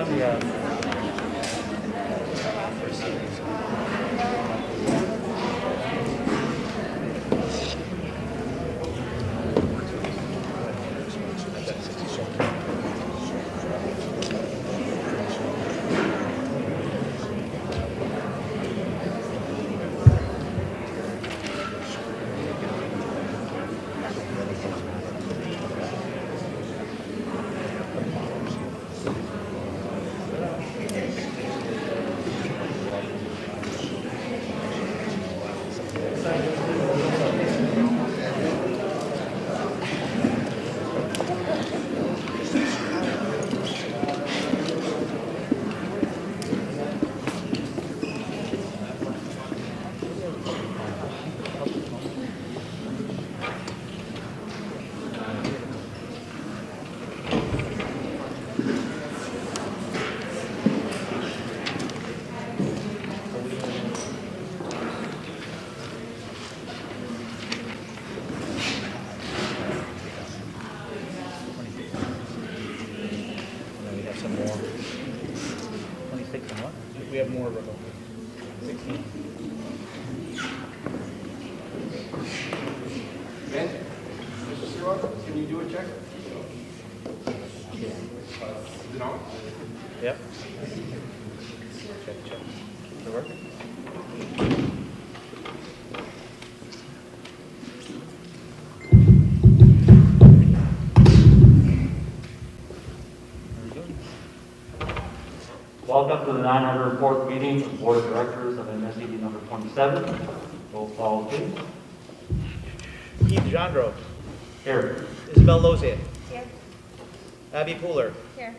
items we have? We have more remote. 16. Ben, Mr. Seawalker, can you do a check? Yeah. Is it on? Yep. Check. Is it working? Welcome to the 904th meeting of the Board of Directors of MSAD number 27. Roll call, please. Keith Jandro. Here. Isabel Lozier. Here. Abby Pooler. Here.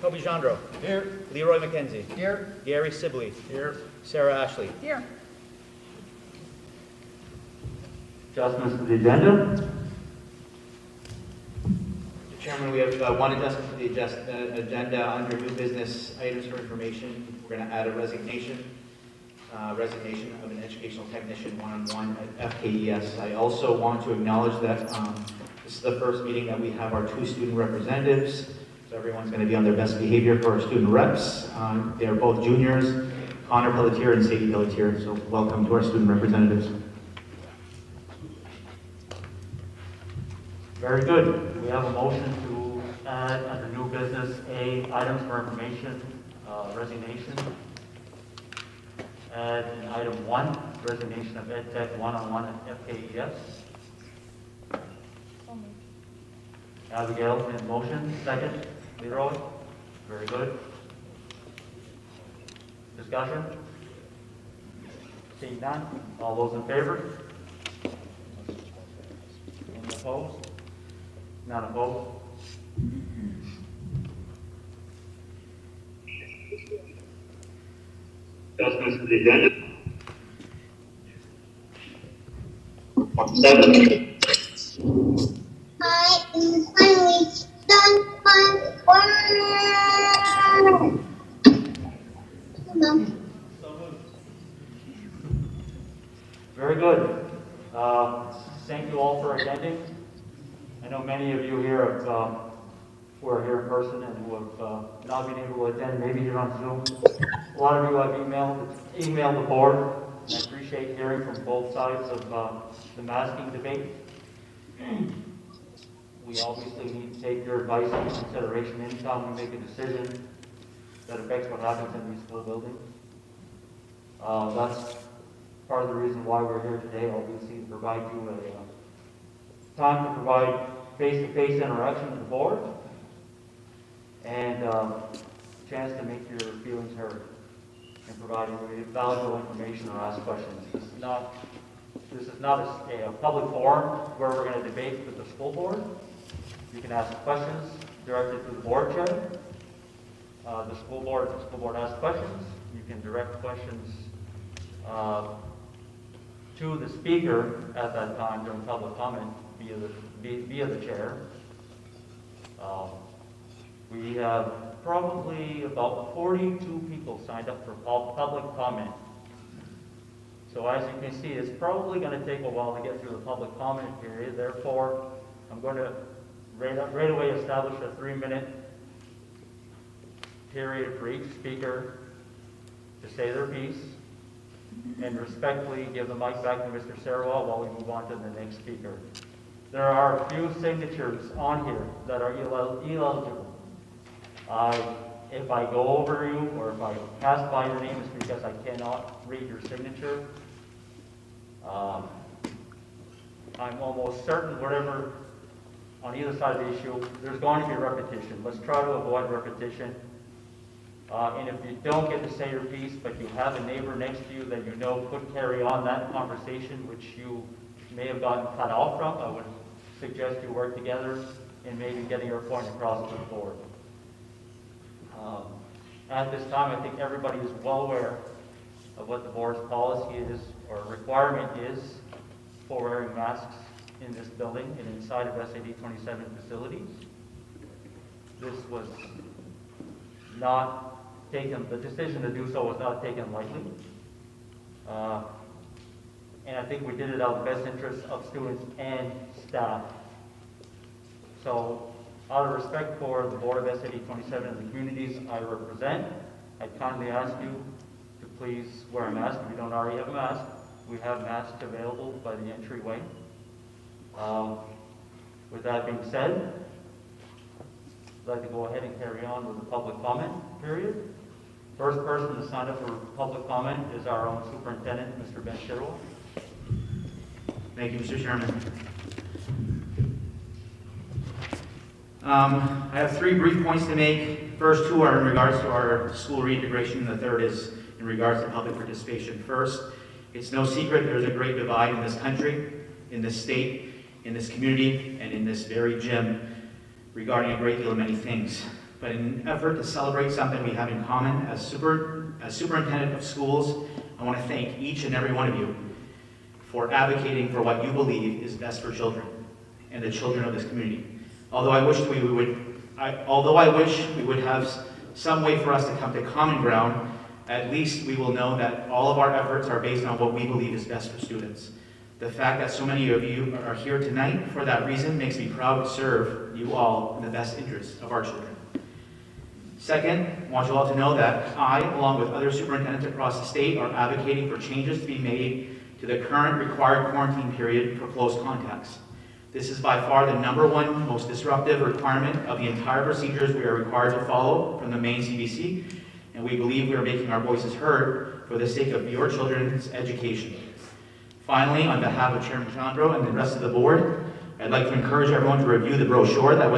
Toby Jandro. Here. Leroy McKenzie. Here. Gary Sibley. Here. Sarah Ashley. Here. Adjustments to the agenda. Chairman, we have one adjustment to the agenda under new business items for information. We're going to add a resignation of an educational technician one-on-one at FKES. I also want to acknowledge that this is the first meeting that we have our two student representatives. So everyone's going to be on their best behavior for our student reps. They're both juniors, Connor Pelletier and Sadie Pelletier. So welcome to our student representatives. Very good. We have a motion to add under new business A, items for information, resignation. Add in item 1, resignation of Ed Tech one-on-one at FKES. Abigail in motion. Second. Leroy. Very good. Discussion? Seeing none. All those in favor? Any opposed? None opposed? Adjustments to the agenda. 7. I am finally done my work. Come on. Very good. Thank you all for attending. I know many of you here have, who are here in person and who have not been able to attend, maybe you're on Zoom. A lot of you have emailed the board. I appreciate hearing from both sides of the masking debate. We obviously need to take your advice into consideration anytime we make a decision that affects what happens in these school buildings. That's part of the reason why we're here today, obviously, to provide you a time to provide face-to-face interaction with the board and a chance to make your feelings heard and provide valuable information or ask questions. This is not a public forum where we're going to debate with the school board. You can ask questions directed to the board chair. The school board asks questions. You can direct questions to the speaker at that time during public comment via the chair. We have probably about 42 people signed up for public comment. So as you can see, it's probably going to take a while to get through the public comment period. Therefore, I'm going to right away establish a 3-minute period for each speaker to say their piece, and respectfully give the mic back to Mr. Sarawal while we move on to the next speaker. There are a few signatures on here that are illegible. If I go over you or if I pass by your name, it's because I cannot read your signature. I'm almost certain whatever on either side of the issue, there's going to be repetition. Let's try to avoid repetition. And if you don't get to say your piece, but you have a neighbor next to you that you know could carry on that conversation, which you may have gotten cut off from, I would suggest you work together in maybe getting your point across to the board. At this time, I think everybody is well aware of what the board's policy is or requirement is for wearing masks in this building and inside of SAD 27 facilities. This was not taken, the decision to do so was not taken lightly. And I think we did it out of the best interest of students and staff. So, out of respect for the board of SAD 27 and the communities I represent, I kindly ask you to please wear a mask. If you don't already have a mask, we have masks available by the entryway. With that being said, I'd like to go ahead and carry on with the public comment period. First person to sign up for public comment is our own superintendent, Mr. Ben Sherrill. Thank you, Mr. Chairman. I have 3 brief points to make. First 2 are in regards to our school reintegration. The third is in regards to public participation. First, it's no secret there's a great divide in this country, in this state, in this community, and in this very gym regarding a great deal of many things. But in an effort to celebrate something we have in common as superintendent of schools, I want to thank each and every one of you for advocating for what you believe is best for children and the children of this community. Although I wish we would have some way for us to come to common ground, at least we will know that all of our efforts are based on what we believe is best for students. The fact that so many of you are here tonight for that reason makes me proud to serve you all in the best interest of our children. Second, I want you all to know that I, along with other superintendents across the state, are advocating for changes to be made to the current required quarantine period for close contacts. This is by far the #1 most disruptive requirement of the entire procedures we are required to follow from the main CDC, and we believe we are making our voices heard for the sake of your children's education. Finally, on behalf of Chairman Chandro and the rest of the board, I'd like to encourage everyone to review the brochure that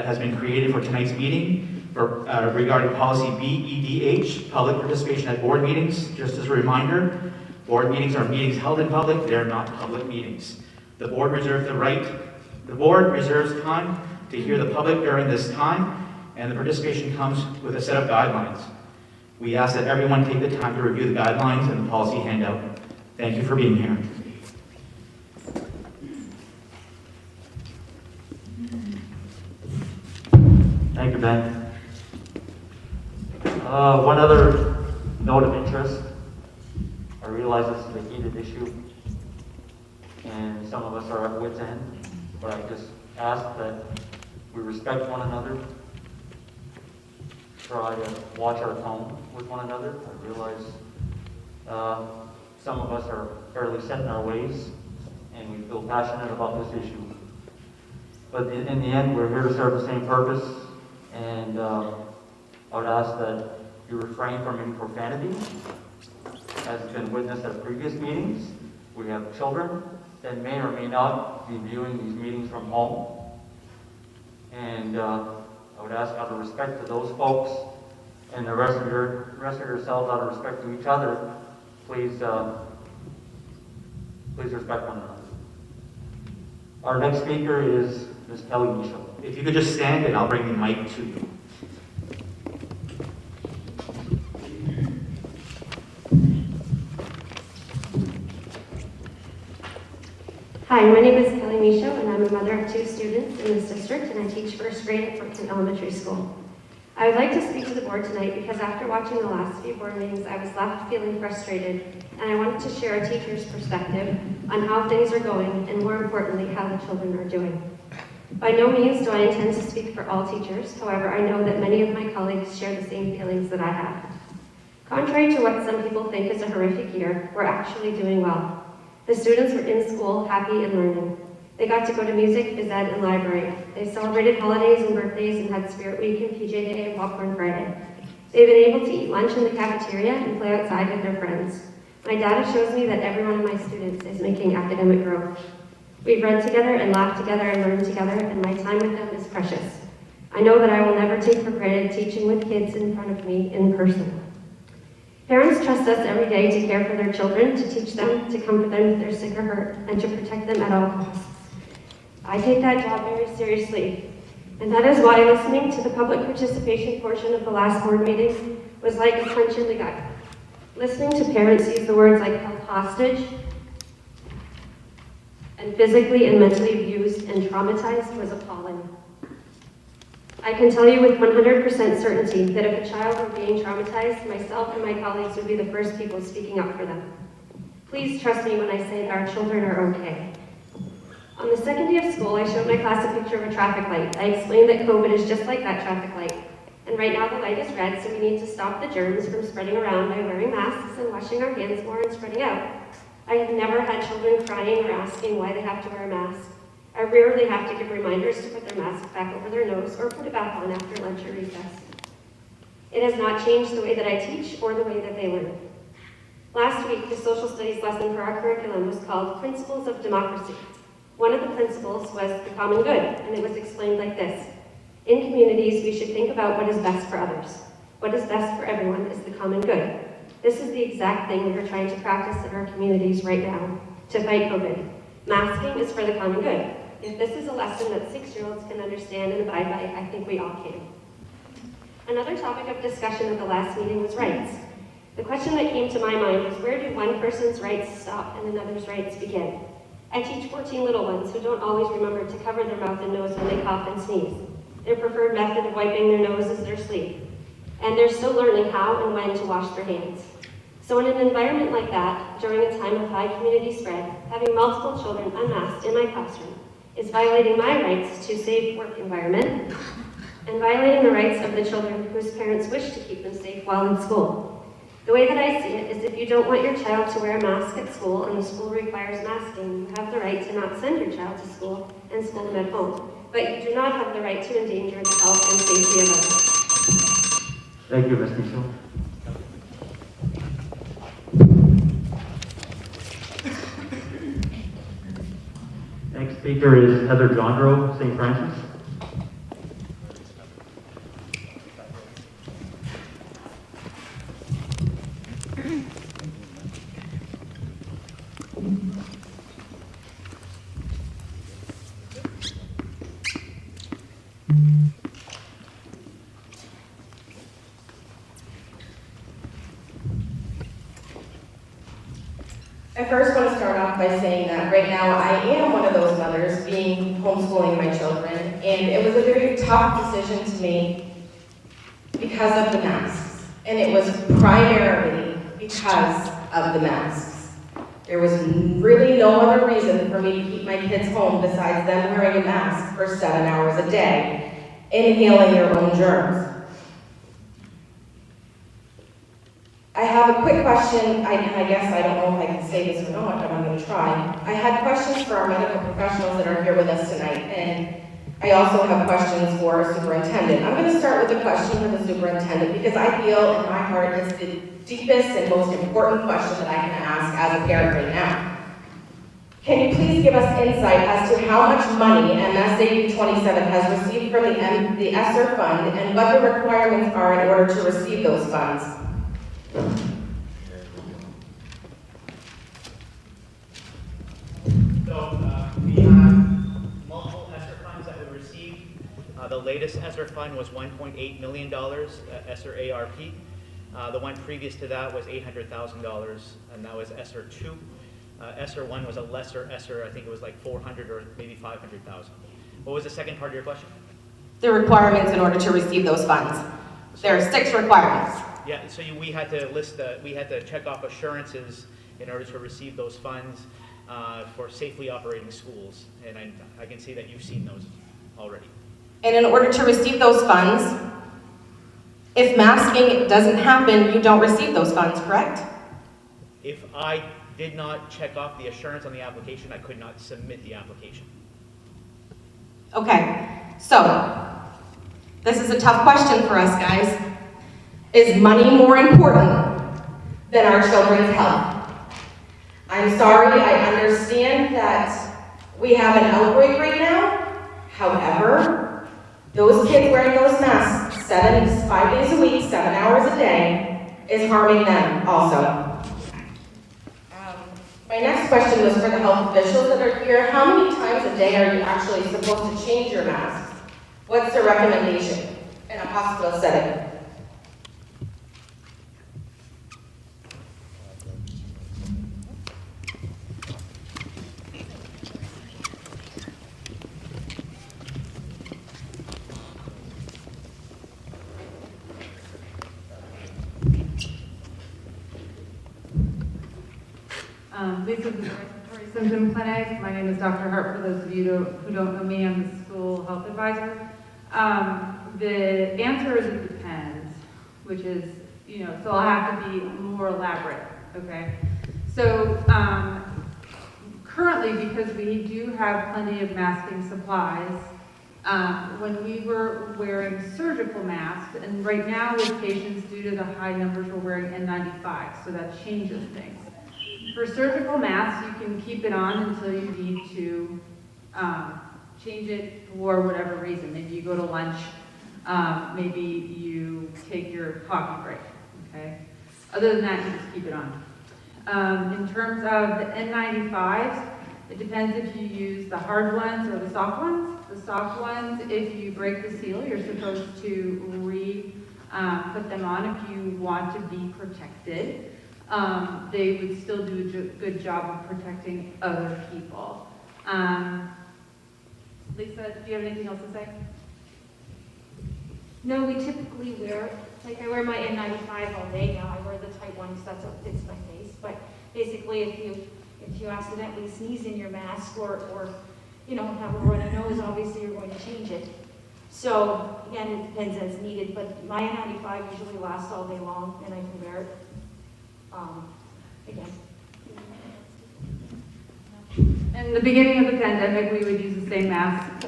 has been created for tonight's meeting regarding policy BEDH, public participation at board meetings. Just as a reminder, board meetings are meetings held in public, they're not public meetings. The board reserves time to hear the public during this time, and the participation comes with a set of guidelines. We ask that everyone take the time to review the guidelines and the policy handout. Thank you for being here. Thank you, Ben. One other note of interest. I realize this is a heated issue, and some of us are at wit's end, but I just ask that we respect one another, try to watch our tone with one another. I realize some of us are fairly set in our ways, and we feel passionate about this issue. But in the end, we're here to serve the same purpose, and I would ask that you refrain from any profanity, as has been witnessed at previous meetings. We have children that may or may not be viewing these meetings from home. And I would ask out of respect to those folks and the rest of yourselves, out of respect to each other, please respect one another. Our next speaker is Ms. Kelly Michaud. If you could just stand and I'll bring the mic to you. Hi, my name is Kelly Michaud, and I'm a mother of 2 students in this district, and I teach first grade at Brookton Elementary School. I would like to speak to the board tonight because after watching the last few board meetings, I was left feeling frustrated, and I wanted to share a teacher's perspective on how things are going, and more importantly, how the children are doing. By no means do I intend to speak for all teachers, however, I know that many of my colleagues share the same feelings that I have. Contrary to what some people think is a horrific year, we're actually doing well. The students were in school, happy and learning. They got to go to music, phys ed, and library. They celebrated holidays and birthdays and had Spirit Week and PJ Day and Popcorn Friday. They've been able to eat lunch in the cafeteria and play outside with their friends. My data shows me that every one of my students is making academic growth. We've read together and laughed together and learned together, and my time with them is precious. I know that I will never take for granted teaching with kids in front of me in person. Parents trust us every day to care for their children, to teach them, to comfort them if they're sick or hurt, and to protect them at all costs. I take that job very seriously, and that is why listening to the public participation portion of the last board meeting was like a punch in the gut. Listening to parents use the words like held hostage, and physically and mentally abused and traumatized was appalling. I can tell you with 100% certainty that if a child were being traumatized, myself and my colleagues would be the first people speaking up for them. Please trust me when I say that our children are okay. On the second day of school, I showed my class a picture of a traffic light. I explained that COVID is just like that traffic light. And right now the light is red, so we need to stop the germs from spreading around by wearing masks and washing our hands more and spreading out. I have never had children crying or asking why they have to wear a mask. I rarely have to give reminders to put their mask back over their nose or put it back on after lunch or recess. It has not changed the way that I teach or the way that they learn. Last week, the social studies lesson for our curriculum was called Principles of Democracy. One of the principles was the common good, and it was explained like this. In communities, we should think about what is best for others. What is best for everyone is the common good. This is the exact thing we are trying to practice in our communities right now to fight COVID. Masking is for the common good. If this is a lesson that 6-year-olds can understand and abide by, I think we all can. Another topic of discussion at the last meeting was rights. The question that came to my mind was, where do one person's rights stop and another's rights begin? I teach 14 little ones who don't always remember to cover their mouth and nose when they cough and sneeze. Their preferred method of wiping their nose is their sleep. And they're still learning how and when to wash their hands. So in an environment like that, during a time of high community spread, having multiple children unmasked in my classroom is violating my rights to a safe work environment and violating the rights of the children whose parents wish to keep them safe while in school. The way that I see it is if you don't want your child to wear a mask at school and the school requires masking, you have the right to not send your child to school and school them at home. But you do not have the right to endanger the health and safety of others. Thank you, Ms. Michaud. Next speaker is Heather Jondro, St. Francis. I first want to start off by saying that right now I am one of those mothers being homeschooling my children, and it was a very tough decision to make because of the masks. And it was primarily because of the masks. There was really no other reason for me to keep my kids home besides them wearing a mask for 7 hours a day, inhaling their own germs. I have a quick question, and I guess I don't know if I can say this or not, but I'm going to try. I had questions for our medical professionals that are here with us tonight, and I also have questions for our superintendent. I'm going to start with a question for the superintendent because I feel in my heart it's the deepest and most important question that I can ask as a parent right now. Can you please give us insight as to how much money MSAD 27 has received from the ESSER fund and what the requirements are in order to receive those funds? So we have multiple ESSER funds that we received. The latest ESSER fund was $1.8 million, ESSER ARP. The one previous to that was $800,000, and that was ESSER 2. ESSER 1 was a lesser ESSER, I think it was like 400 or maybe 500,000. What was the second part of your question? The requirements in order to receive those funds. There are 6 requirements. Yeah, so we had to we had to check off assurances in order to receive those funds for safely operating schools, and I can see that you've seen those. already. And in order to receive those funds, if masking doesn't happen, you don't receive those funds, correct? If I did not check off the assurance on the application, I could not submit the application. Okay, so this is a tough question for us, guys. Is money more important than our children's health? I'm sorry, I understand that we have an outbreak right now. However, those kids wearing those masks 5 days a week, 7 hours a day, is harming them also. My next question was for the health officials that are here. How many times a day are you actually supposed to change your masks? What's the recommendation in a hospital setting? Lisa from the Respiratory Symptom Clinic. My name is Dr. Hart, for those of you who don't know me. I'm the school health advisor. The answer is it depends, which is, so I'll have to be more elaborate, okay? So currently, because we do have plenty of masking supplies, when we were wearing surgical masks, and right now with patients, due to the high numbers, we're wearing N95, so that changes things. For surgical masks, you can keep it on until you need to change it for whatever reason. Maybe you go to lunch, maybe you take your coffee break, okay? Other than that, you just keep it on. In terms of the N95s, it depends if you use the hard ones or the soft ones. The soft ones, if you break the seal, you're supposed to put them on if you want to be protected. They would still do a good job of protecting other people. Lisa, do you have anything else to say? No, we typically wear, like I wear my N95 all day now. I wear the type 1 because that's what fits my face. But basically, if you accidentally sneeze in your mask or have a runny nose, obviously you're going to change it. So again, it depends as needed. But my N95 usually lasts all day long, and I can wear it again. In the beginning of the pandemic, we would use the same mask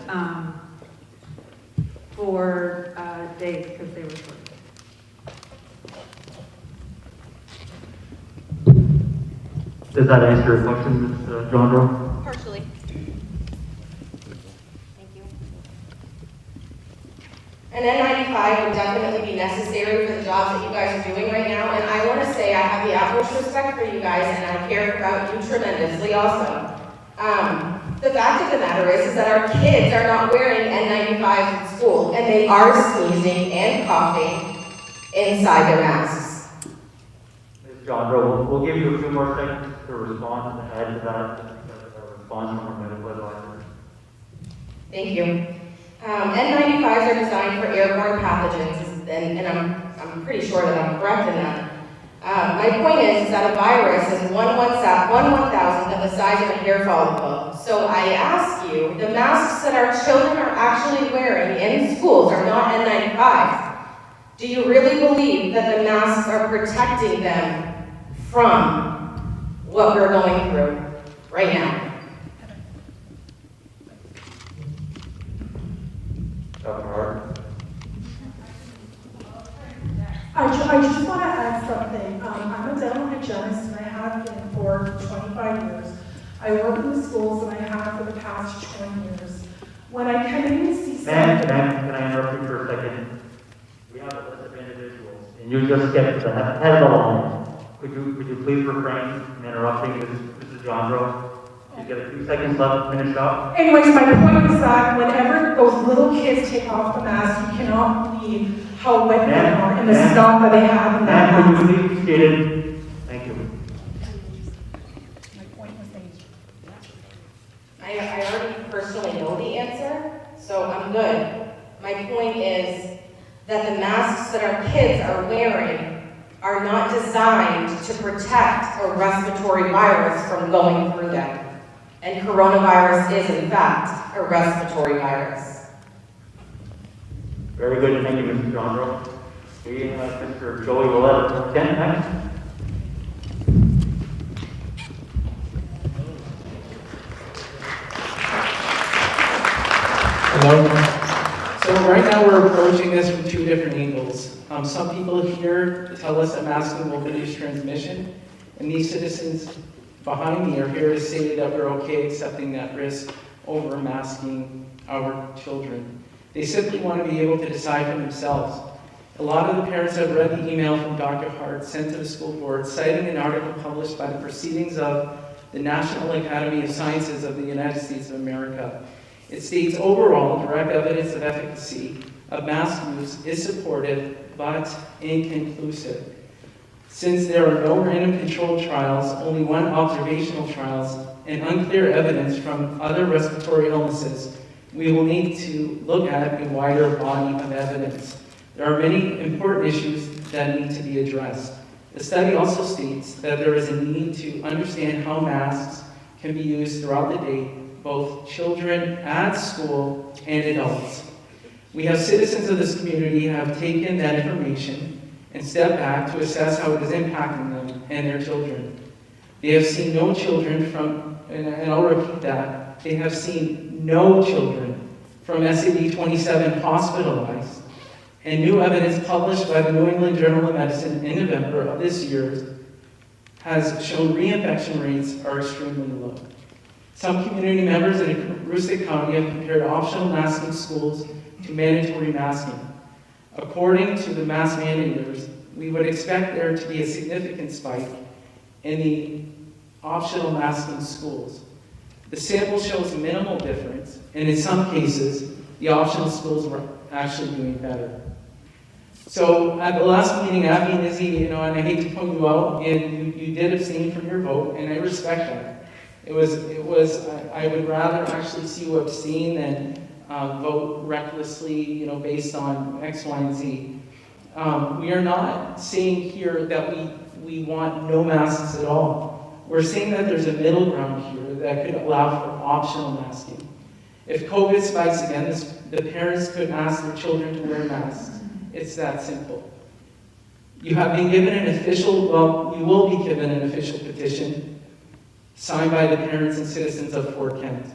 for days because they were short. Does that answer your question, Ms. Jondro? Partially. Thank you. An N95 would definitely be necessary for the jobs that you guys are doing right now, and I want to say I have the utmost respect for you guys, and I care about you tremendously also. The fact of the matter is that our kids are not wearing N95s in school, and they are sneezing and coughing inside their masks. Ms. Jondro, we'll give you a few more seconds to respond and add to that response from our medical advisor. Thank you. N95s are designed for airborne pathogens, and I'm pretty sure that I'm correct in that. My point is that a virus is 1/1,000th of the size of a hair follicle. So I ask you, the masks that our children are actually wearing in schools are not N95s. Do you really believe that the masks are protecting them from what we're going through right now? Dr. Hart? I just want to add something. I'm a dental hygienist and I have been for 25 years. I work in the schools and I have for the past 20 years. When I come in and see Ma'am, can I interrupt you for a second? We have a list of individuals, and you just get to the head of the line. Could you please refrain from interrupting Mrs. Jondro? You get a few seconds left to finish up. Anyways, my point is that whenever those little kids take off the mask, you cannot believe how wet they are and the snot that they have in that mask. Ma'am, could you please be seated? Thank you. My point was made. I already personally know the answer, so I'm good. My point is that the masks that our kids are wearing are not designed to protect a respiratory virus from going through them. And coronavirus is, in fact, a respiratory virus. Very good, thank you, Mr. John. We have Mr. Joey Kaleta, 10 next. Hello. So right now we're approaching this from two different angles. Some people here tell us that masking will reduce transmission, and these citizens behind me are here to say that we're okay accepting that risk over masking our children. They simply want to be able to decide for themselves. A lot of the parents have read the email from Dr. Hart sent to the school board citing an article published by the Proceedings of the National Academy of Sciences of the United States of America. It states overall direct evidence of efficacy of mask use is supportive but inconclusive. Since there are no random controlled trials, only one observational trials, and unclear evidence from other respiratory illnesses, we will need to look at a wider body of evidence. There are many important issues that need to be addressed. The study also states that there is a need to understand how masks can be used throughout the day, both children at school and adults. We have citizens of this community who have taken that information and stepped back to assess how it is impacting them and their children. They have seen no children from, and I'll repeat that, they have seen no children from MSAD 27 hospitalized, and new evidence published by the New England Journal of Medicine in November of this year has shown reinfection rates are extremely low. Some community members in Aroostook County have compared optional masking schools to mandatory masking. According to the mask mandators, we would expect there to be a significant spike in the optional masking schools. The sample shows minimal difference, and in some cases, the optional schools were actually doing better. So at the last meeting, Abby and Izzy, and I hate to point you out, and you did abstain from your vote, and I respect that. It was. I would rather actually see you abstain than vote recklessly, based on X, Y, and Z. We are not saying here that we want no masks at all. We're saying that there's a middle ground here that could allow for optional masking. If COVID spikes again, the parents could ask their children to wear masks. It's that simple. You have been given an official, you will be given an official petition signed by the parents and citizens of Fort Kent.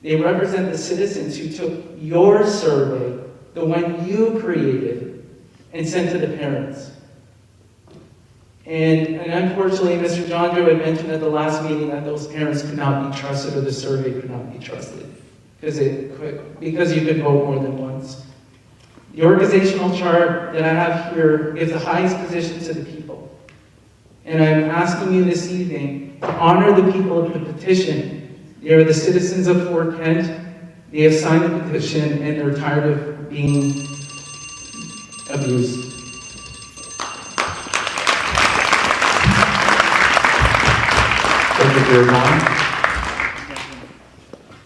They represent the citizens who took your survey, the one you created, and sent to the parents. And unfortunately, Mr. John Doe had mentioned at the last meeting that those parents could not be trusted, or the survey could not be trusted, because you could vote more than once. The organizational chart that I have here gives the highest position to the people. And I'm asking you this evening to honor the people of the petition. They are the citizens of Fort Kent. They have signed the petition, and they're tired of being abused. Thank you for your time.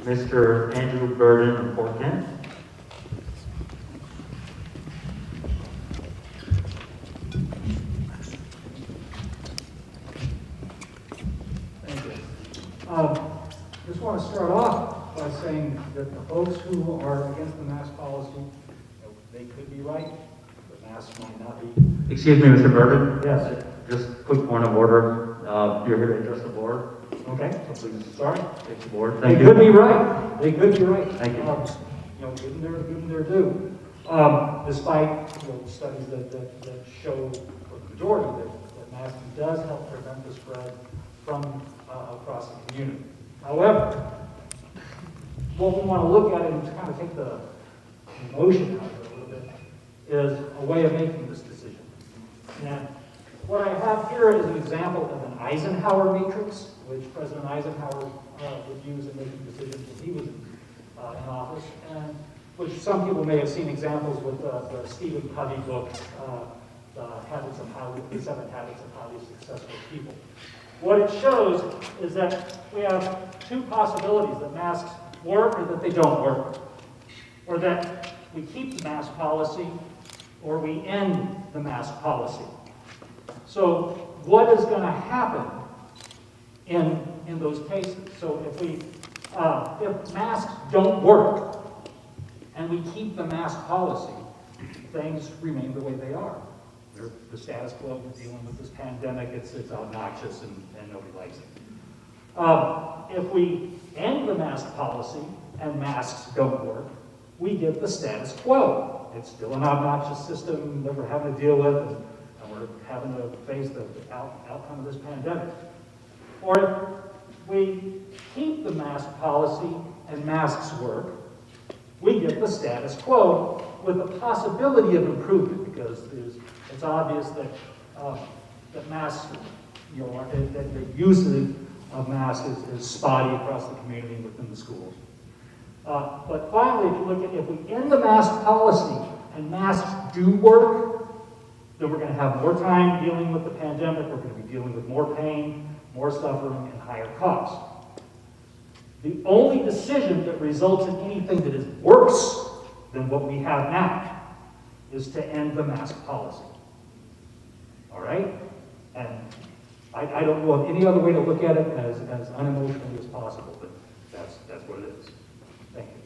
Mr. Andrew Burden of Fort Kent. Just want to start off by saying that the folks who are against the mask policy, they could be right. The masks might not be. Excuse me, Mr. Burden. Yes. Just quick point of order. You're here to address the board. Okay. So please, sorry, take the board. They Thank you. could be right. They could be right. Thank you. Give them their due. Despite studies that show, for the majority, that masking does help prevent the spread from across the community. However, what we want to look at and to kind of take the emotion out of it a little bit is a way of making this decision. And what I have here is an example of an Eisenhower matrix, which President Eisenhower would use in making decisions when he was in office, and which some people may have seen examples with the Stephen Covey book, The 7 Habits of Highly Successful People. What it shows is that we have two possibilities, that masks work or that they don't work. Or that we keep the mask policy or we end the mask policy. So what is going to happen in those cases? So if masks don't work and we keep the mask policy, things remain the way they are. The status quo of dealing with this pandemic, it's obnoxious and nobody likes it. If we end the mask policy and masks don't work, we get the status quo. It's still an obnoxious system that we're having to deal with, and we're having to face the outcome of this pandemic. Or if we keep the mask policy and masks work, we get the status quo with the possibility of improvement, because it's obvious that that masks, that the usage of masks is spotty across the community and within the schools. But finally, if we end the mask policy and masks do work, then we're going to have more time dealing with the pandemic. We're going to be dealing with more pain, more suffering, and higher costs. The only decision that results in anything that is worse than what we have now is to end the mask policy. All right? And I don't know of any other way to look at it as unemotionally as possible, but that's what it is. Thank you.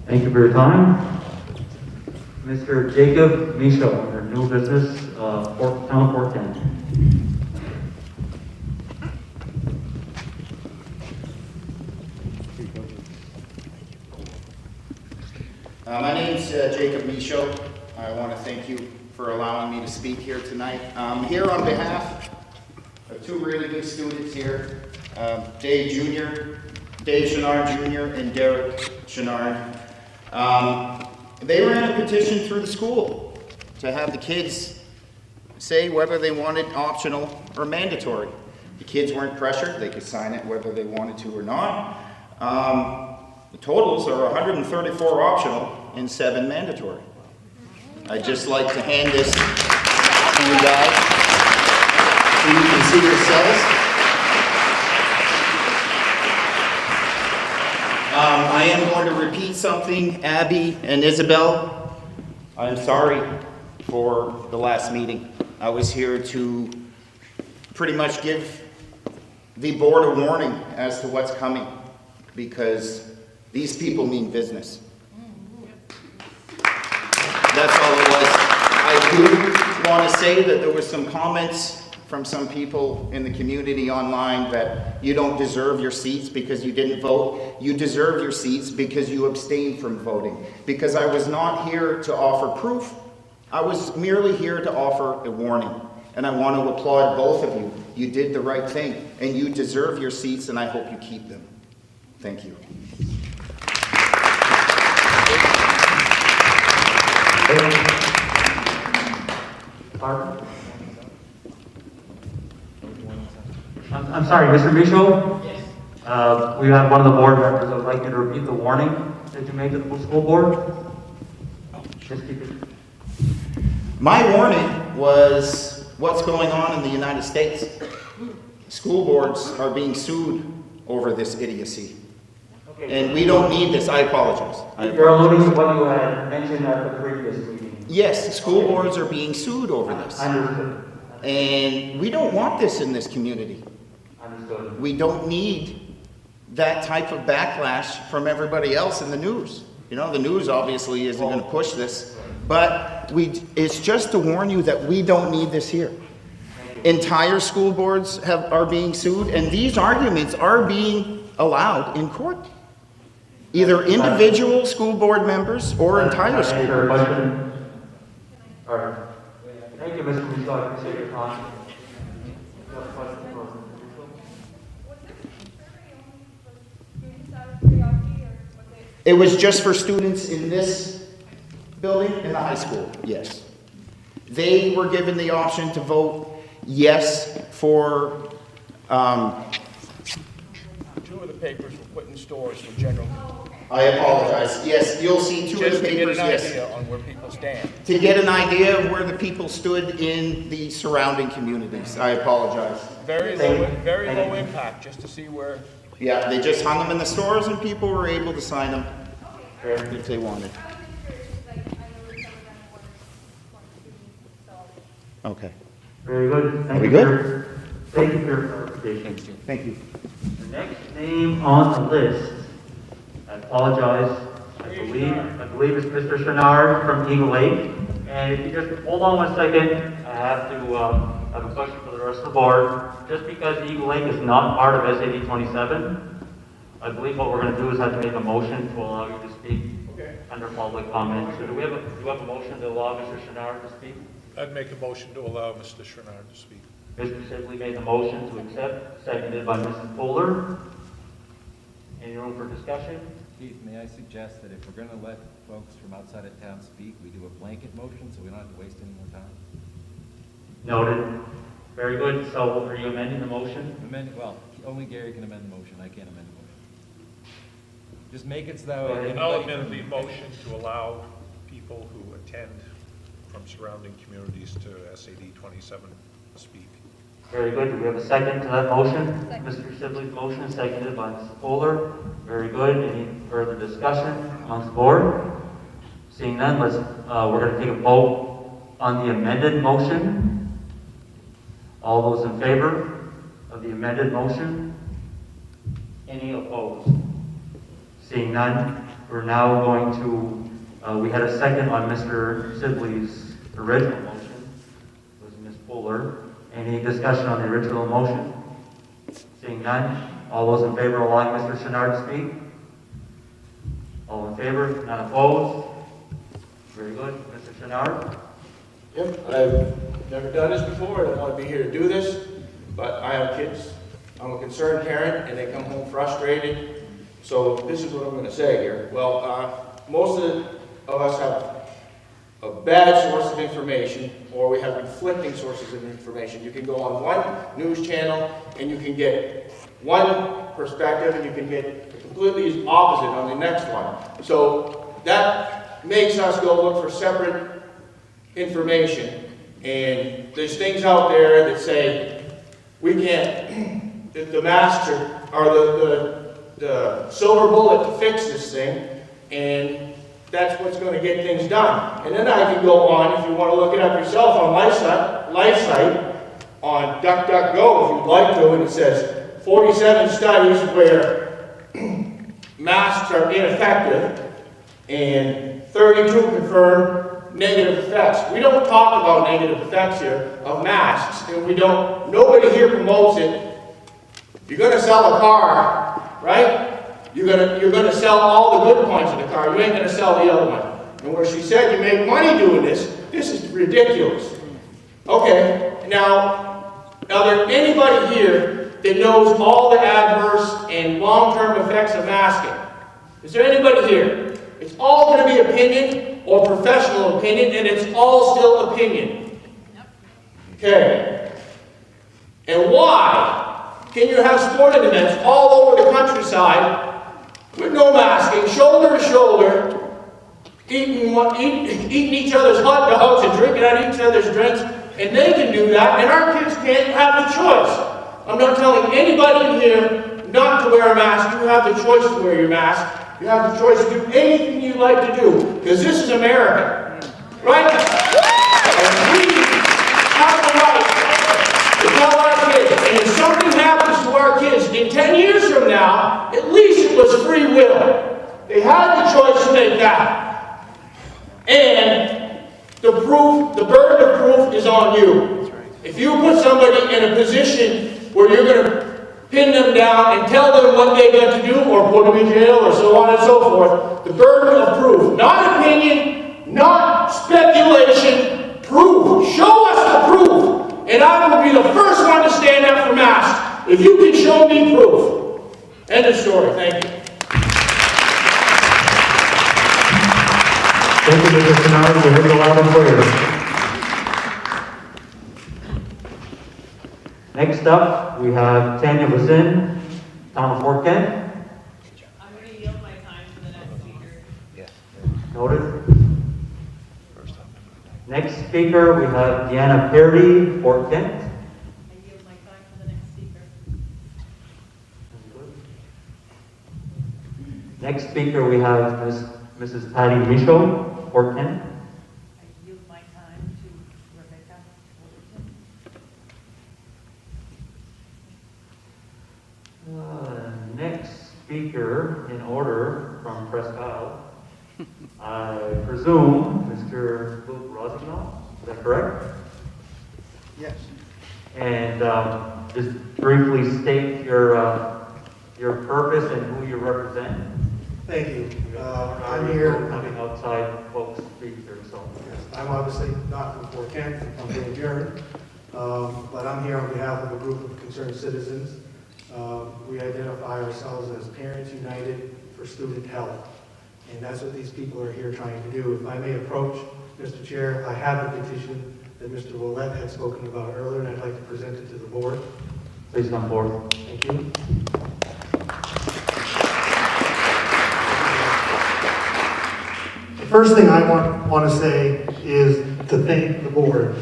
Thank you for your time. Mr. Jacob Michaud, under new business, Town of Fort Kent. My name's Jacob Michaud. I want to thank you for allowing me to speak here tonight. I'm here on behalf of two really good students here, Dave Chenard Jr. and Derek Chenard. They ran a petition through the school to have the kids say whether they wanted optional or mandatory. The kids weren't pressured. They could sign it whether they wanted to or not. The totals are 134 optional and 7 mandatory. I'd just like to hand this to you guys so you can see yourselves. I am going to repeat something, Abby and Isabel. I'm sorry for the last meeting. I was here to pretty much give the board a warning as to what's coming, because these people mean business. That's all it was. I do want to say that there was some comments from some people in the community online that you don't deserve your seats because you didn't vote. You deserve your seats because you abstained from voting. Because I was not here to offer proof. I was merely here to offer a warning. And I want to applaud both of you. You did the right thing, and you deserve your seats, and I hope you keep them. Thank you. Pardon? I'm sorry, Mr. Michaud? Yes. We have one of the board members that would like you to repeat the warning that you made to the school board. Just keep it. My warning was what's going on in the United States. School boards are being sued over this idiocy. Okay. And we don't need this. I apologize. You're alluding to what you had mentioned at the previous meeting. Yes, school boards are being sued over this. Understood. And we don't want this in this community. Understood. We don't need that type of backlash from everybody else in the news. You know, the news obviously isn't going to push this, but it's just to warn you that we don't need this here. Entire school boards are being sued, and these arguments are being allowed in court. Either individual school board members or entire school boards. All right. Thank you, Mr. Michaud. I appreciate your time. It was just for students in this building, in the high school, yes. They were given the option to vote yes for... Two of the papers were put in stores for general. I apologize. Yes, you'll see two of the papers, yes. Just to get an idea on where people stand. To get an idea of where the people stood in the surrounding communities. I apologize. Very low impact, just to see where... Yeah, they just hung them in the stores and people were able to sign them if they wanted. Okay. Very good. Are we good? Thank you for your clarification. Thank you. The next name on the list at apologize. I believe it's Mr. Chenard from Eagle Lake. And if you just hold on 1 second, I have to have a question for the rest of the board. Just because Eagle Lake is not part of SAD 27, I believe what we're going to do is have to make a motion to allow you to speak under public comment. So do we have a motion to allow Mr. Chenard to speak? I'd make a motion to allow Mr. Chenard to speak. Mr. Sibley made the motion to accept, seconded by Mrs. Fuller. Any room for discussion? Keith, may I suggest that if we're going to let folks from outside of town speak, we do a blanket motion so we don't have to waste any more time? Noted. Very good. So are you amending the motion? Well, only Gary can amend the motion. I can't amend the motion. Just make it so I'll amend the motion to allow people who attend from surrounding communities to SAD 27 to speak. Very good. Do we have a second to that motion? Mr. Sibley's motion, seconded by Mrs. Fuller. Very good. Any further discussion amongst the board? Seeing none, we're going to take a vote on the amended motion. All those in favor of the amended motion? Any opposed? Seeing none, we're now going to, we had a second on Mr. Sibley's original motion. It was Ms. Fuller. Any discussion on the original motion? Seeing none, all those in favor of allowing Mr. Chenard to speak? All in favor, none opposed? Very good. Mr. Chenard? Yep, I've never done this before. I don't want to be here to do this, but I have kids. I'm a concerned parent, and they come home frustrated. So this is what I'm going to say here. Well, most of us have a bad source of information, or we have conflicting sources of information. You can go on one news channel, and you can get one perspective, and you can get completely opposite on the next one. So that makes us go look for separate information. And there's things out there that say we can't, the masks are the silver bullet to fix this thing, and that's what's going to get things done. And then I can go on, if you want to look it up yourself, on LifeSite, on DuckDuckGo, if you'd like to, and it says 47 studies where masks are ineffective, and 32 confirm negative effects. We don't talk about negative effects here of masks, and nobody here promotes it. You're going to sell a car, right? You're gonna sell all the good points of the car. You ain't gonna sell the other one. And where she said you make money doing this is ridiculous. Okay, now there anybody here that knows all the adverse and long-term effects of masking? Is there anybody here? It's all gonna be opinion or professional opinion, and it's all still opinion. Okay. And why can you have sporting events all over the countryside with no masking, shoulder to shoulder, eating each other's hot dogs and drinking out of each other's drinks, and they can do that, and our kids can't have the choice. I'm not telling anybody in here not to wear a mask. You have the choice to wear your mask. You have the choice to do anything you like to do, because this is America, right? And we have the right to tell our kids, and if something happens to our kids in 10 years from now, at least it was free will. They had the choice to make that. And the burden of proof is on you. If you put somebody in a position where you're going to pin them down and tell them what they got to do, or put them in jail, or so on and so forth, the burden of proof, not opinion, not speculation, proof. Show us the proof. And I will be the first one to stand up for masks if you can show me proof. End of story. Thank you. Thank you, Mr. Chenard. We'll hear the loud and clear. Next up, we have Tanya Bazin, Town of Fort Kent. I'm going to yield my time to the next speaker. Yes. Noted. Next speaker, we have Deanna Perry, Fort Kent. I yield my time to the next speaker. Next speaker, we have Mrs. Patty Michaud, Fort Kent. I yield my time to Rebecca Overton. Next speaker in order from Presque Isle. I presume Mr. Luke Rossignol, is that correct? Yes. And just briefly state your purpose and who you represent. Thank you. I'm here. Coming outside folks speak here, so. I'm obviously not from Fort Kent, I'm from Van Buren, but I'm here on behalf of a group of concerned citizens. We identify ourselves as Parents United for Student Health, and that's what these people are here trying to do. If I may approach, Mr. Chair, I have the petition that Mr. Willett had spoken about earlier, and I'd like to present it to the board. Please come forward. Thank you. The first thing I want to say is to thank the board.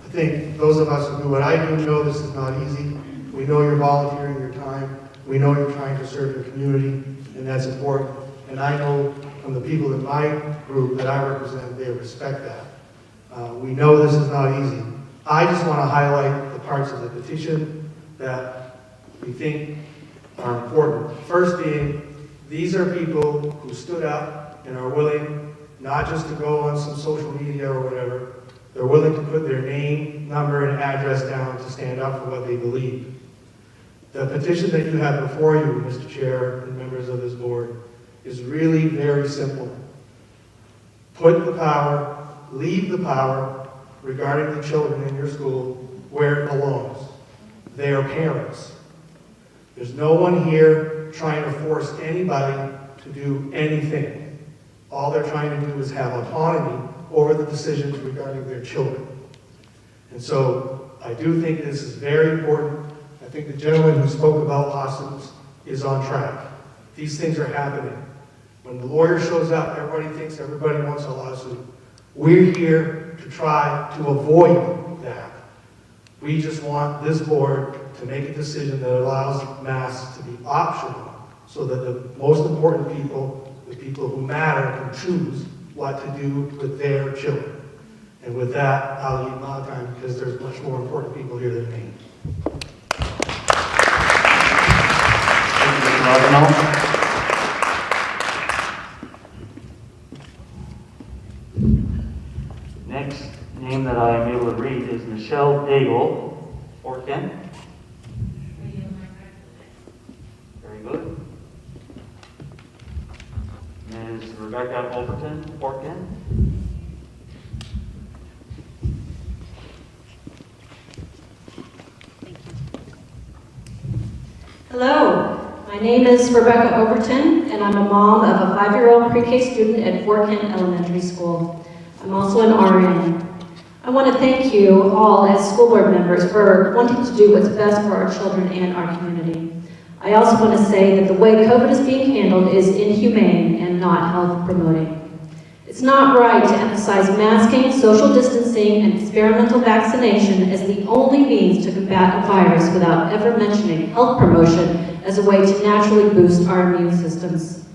I think those of us who do what I do know this is not easy. We know you're volunteering your time. We know you're trying to serve your community, and that's important. And I know from the people in my group that I represent, they respect that. We know this is not easy. I just want to highlight the parts of the petition that we think are important. First being, these are people who stood up and are willing not just to go on some social media or whatever, they're willing to put their name, number, and address down to stand up for what they believe. The petition that you have before you, Mr. Chair and members of this board, is really very simple. Put the power, leave the power regarding the children in your school where it belongs. They are parents. There's no one here trying to force anybody to do anything. All they're trying to do is have autonomy over the decisions regarding their children. And so I do think this is very important. I think the gentleman who spoke about lawsuits is on track. These things are happening. When the lawyer shows up, everybody thinks everybody wants a lawsuit. We're here to try to avoid that. We just want this board to make a decision that allows masks to be optional so that the most important people, the people who matter, can choose what to do with their children. And with that, I'll leave my time because there's much more important people here than me. Thank you, Mr. Rossignol. Next name that I am able to read is Michelle Daigle, Fort Kent. Very good. Ms. Rebecca Overton, Fort Kent. Hello, my name is Rebecca Overton, and I'm a mom of a 5-year-old pre-K student at Fort Kent Elementary School. I'm also an RN. I want to thank you all as school board members for wanting to do what's best for our children and our community. I also want to say that the way COVID is being handled is inhumane and not health promoting. It's not right to emphasize masking, social distancing, and experimental vaccination as the only means to combat a virus without ever mentioning health promotion as a way to naturally boost our immune systems.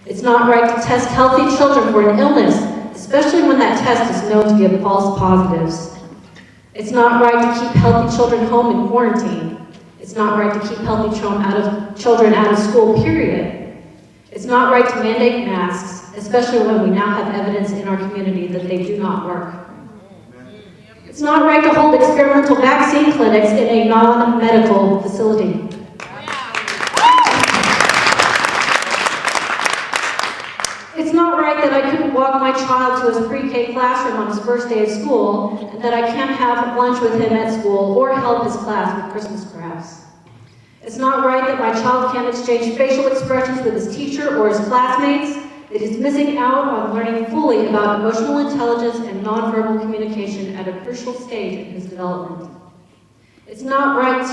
It's not right to test healthy children for an illness, especially when that test is known to give false positives. It's not right to keep healthy children home in quarantine. It's not right to keep healthy children out of school, period. It's not right to mandate masks, especially when we now have evidence in our community that they do not work. It's not right to hold experimental vaccine clinics in a non-medical facility. It's not right that I couldn't walk my child to his pre-K classroom on his first day of school, and that I can't have lunch with him at school or help his class with Christmas crafts. It's not right that my child can't exchange facial expressions with his teacher or his classmates, that he's missing out on learning fully about emotional intelligence and nonverbal communication at a crucial stage in his development. It's not right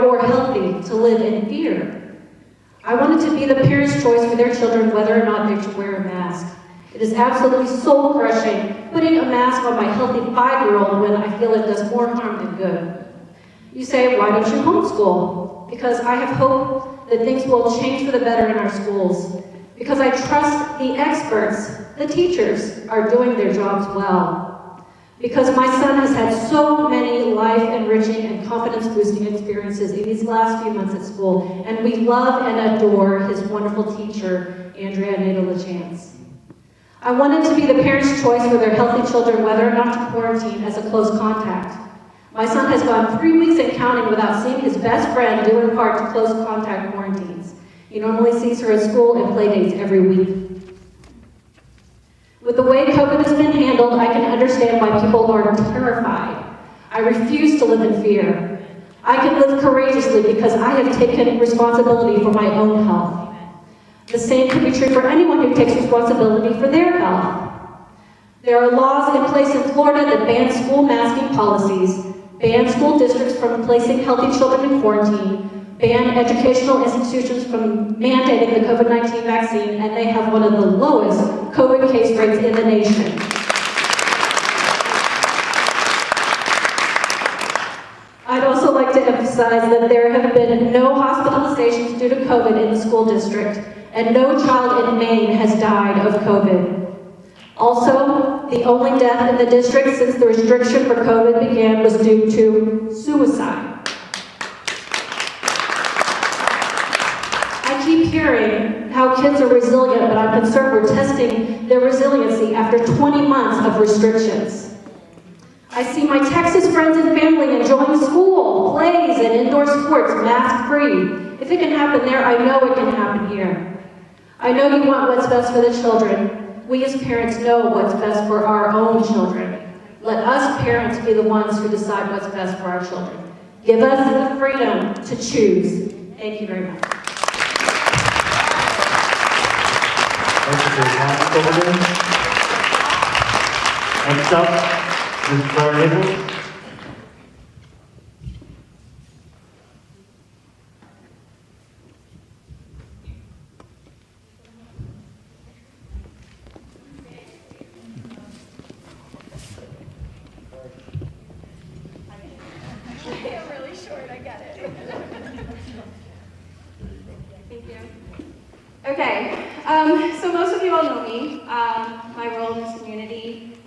or healthy to live in fear. I want it to be the parents' choice for their children whether or not they should wear a mask. It is absolutely soul-crushing putting a mask on my healthy 5-year-old when I feel it does more harm than good. You say, why don't you homeschool? Because I have hope that things will change for the better in our schools. Because I trust the experts, the teachers, are doing their jobs well. because my son has had so many life-enriching and confidence-boosting experiences in these last few months at school, and we love and adore his wonderful teacher, Andrea Nadeau. I wanted to be the parent's choice for their healthy children, whether or not to quarantine as a close contact. My son has gone 3 weeks and counting without seeing his best friend, due in part to close contact quarantines. He normally sees her at school and play dates every week. With the way COVID has been handled, I can understand why people are terrified. I refuse to live in fear. I can live courageously because I have taken responsibility for my own health. The same can be true for anyone who takes responsibility for their health. There are laws in place in Florida that ban school masking policies, ban school districts from placing healthy children in quarantine, ban educational institutions from mandating the COVID-19 vaccine, and they have one of the lowest COVID case rates in the nation. I'd also like to emphasize that there have been no hospitalizations due to COVID in the school district, and no child in Maine has died of COVID. Also, the only death in the district since the restriction for COVID began was due to suicide. I keep hearing how kids are resilient, but I'm concerned we're testing their resiliency after 20 months of restrictions. I see my Texas friends and family enjoying school, plays, and indoor sports mask-free. If it can happen there, I know it can happen here. I know you want what's best for the children. We as parents know what's best for our own children. Let us parents be the ones who decide what's best for our children. Give us the freedom to choose. Thank you very much. Thank you for your comments over there. Next up, Ms. Claire Nichols. Okay, so most of you all know me, my role in this community.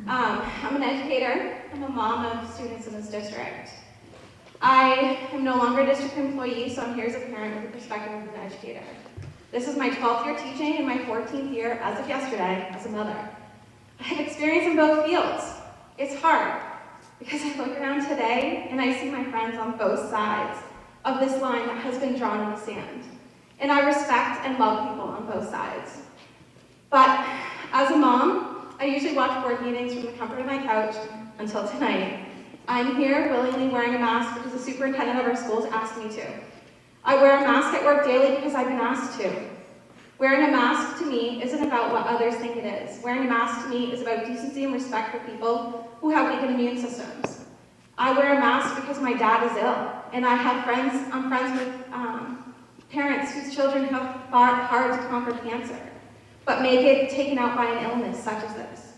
I'm an educator, I'm a mom of students in this district. I am no longer a district employee, so I'm here as a parent with the perspective of an educator. This is my 12th year teaching and my 14th year, as of yesterday, as a mother. I have experience in both fields. It's hard, because I look around today and I see my friends on both sides of this line that has been drawn in the sand. And I respect and love people on both sides. But as a mom, I usually watch board meetings from the comfort of my couch until tonight. I'm here willingly wearing a mask because the superintendent of our schools asked me to. I wear a mask at work daily because I've been asked to. Wearing a mask to me isn't about what others think it is. Wearing a mask to me is about decency and respect for people who have weakened immune systems. I wear a mask because my dad is ill, and I'm friends with parents whose children have fought hard to conquer cancer, but may get taken out by an illness such as this.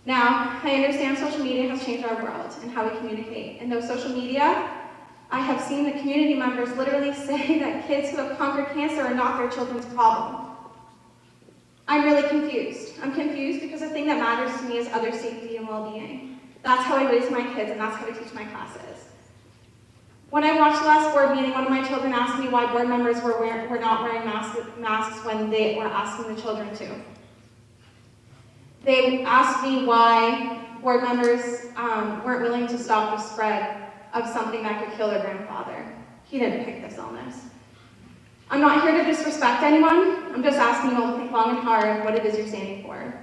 Now, I understand social media has changed our world and how we communicate. And though social media, I have seen the community members literally say that kids who have conquered cancer are not their children's problem. I'm really confused. I'm confused because the thing that matters to me is other safety and well-being. That's how I raise my kids, and that's how I teach my classes. When I watched the last board meeting, one of my children asked me why board members were not wearing masks when they were asking the children to. They asked me why board members weren't willing to stop the spread of something that could kill their grandfather. He didn't pick this illness. I'm not here to disrespect anyone. I'm just asking you all to think long and hard what it is you're standing for.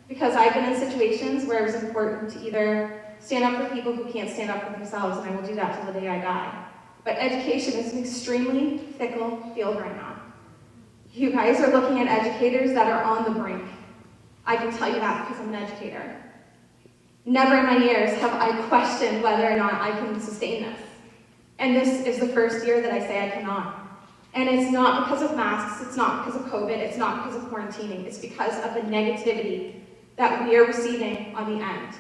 Because I've been in situations where it was important to either stand up for people who can't stand up for themselves, and I will do that till the day I die. But education is an extremely fickle field right now. You guys are looking at educators that are on the brink. I can tell you that because I'm an educator. Never in my years have I questioned whether or not I can sustain this. And this is the first year that I say I cannot. And it's not because of masks, it's not because of COVID, it's not because of quarantining, it's because of the negativity that we are receiving on the end.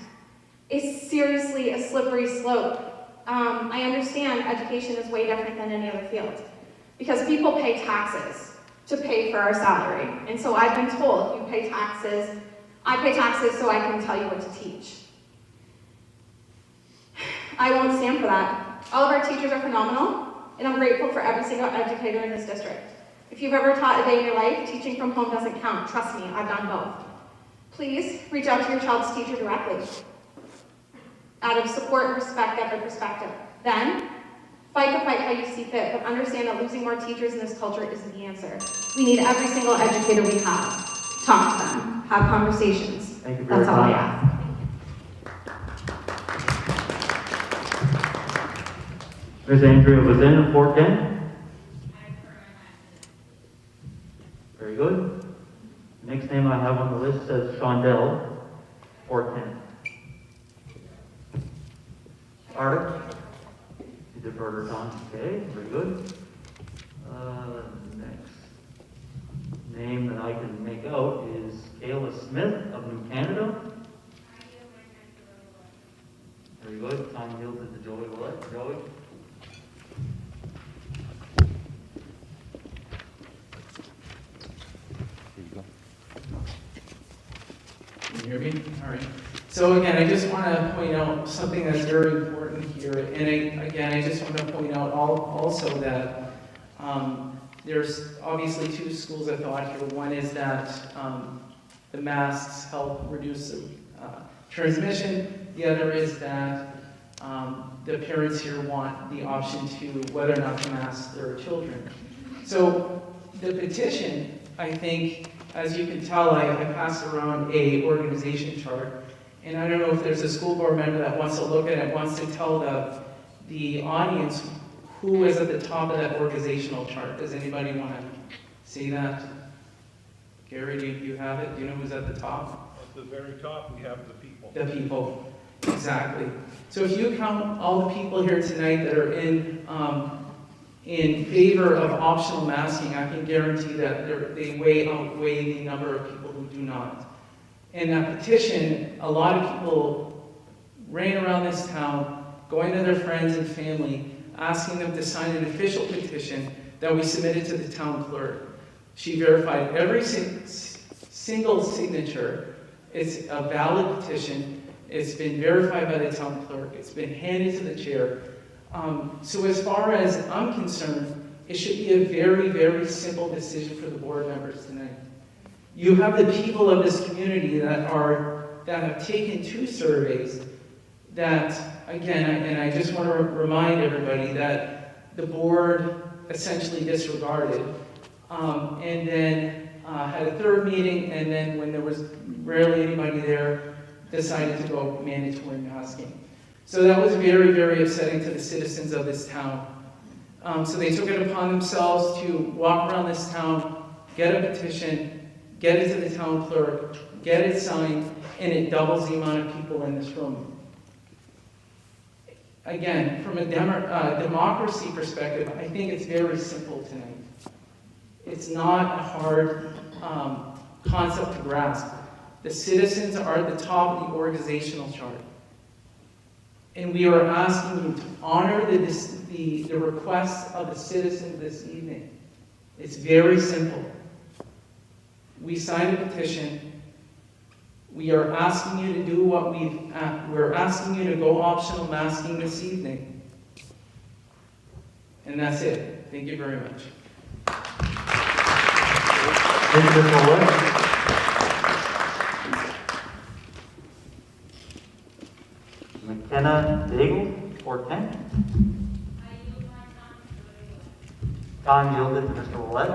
It's seriously a slippery slope. I understand education is way different than any other field because people pay taxes to pay for our salary. And so I've been told, you pay taxes, I pay taxes so I can tell you what to teach. I won't stand for that. All of our teachers are phenomenal, and I'm grateful for every single educator in this district. If you've ever taught a day in your life, teaching from home doesn't count. Trust me, I've done both. Please reach out to your child's teacher directly, out of support and respect of their perspective. Then, fight the fight how you see fit, but understand that losing more teachers in this culture isn't the answer. We need every single educator we have. Talk to them, have conversations. Thank you for That's your all I time. ask. Ms. Andrea was in 410. Very good. The next name I have on the list says Shondell, 410. Arctic? You deferred her time. Okay, very good. Next name that I can make out is Kayla Smith of New Canada. Very good. Time yielded to Joey Willett. Joey? Can you hear me? All right. So again, I just want to point out something that's very important here. And I just want to point out also that there's obviously two schools of thought here. One is that the masks help reduce transmission. The other is that the parents here want the option to whether or not to mask their children. So the petition, I think, as you can tell, I passed around a organization chart, and I don't know if there's a school board member that wants to look at it, wants to tell the audience who is at the top of that organizational chart. Does anybody want to see that? Gary, do you have it? Do you know who's at the top? At the very top, we have the people. The people, exactly. So if you count all the people here tonight that are in favor of optional masking, I can guarantee that they way outweigh the number of people who do not. In that petition, a lot of people ran around this town, going to their friends and family, asking them to sign an official petition that we submitted to the town clerk. She verified every single signature. It's a valid petition. It's been verified by the town clerk. It's been handed to the chair. So as far as I'm concerned, it should be a very, very simple decision for the board members tonight. You have the people of this community that have taken 2 surveys that, again, and I just want to remind everybody that the board essentially disregarded, and then had a 3rd meeting, and then when there was rarely anybody there, decided to go mandatory masking. So that was very, very upsetting to the citizens of this town. So they took it upon themselves to walk around this town, get a petition, get it to the town clerk, get it signed, and it doubles the amount of people in this room. Again, from a democracy perspective, I think it's very simple tonight. It's not a hard concept to grasp. The citizens are at the top of the organizational chart. And we are asking you to honor the requests of the citizens this evening. It's very simple. We signed a petition. We are asking you to do what we're asking you to go optional masking this evening. And that's it. Thank you very much. Thank you, Mr. Wood. McKenna Daigle, 410. Time yielded to Mr. Willett.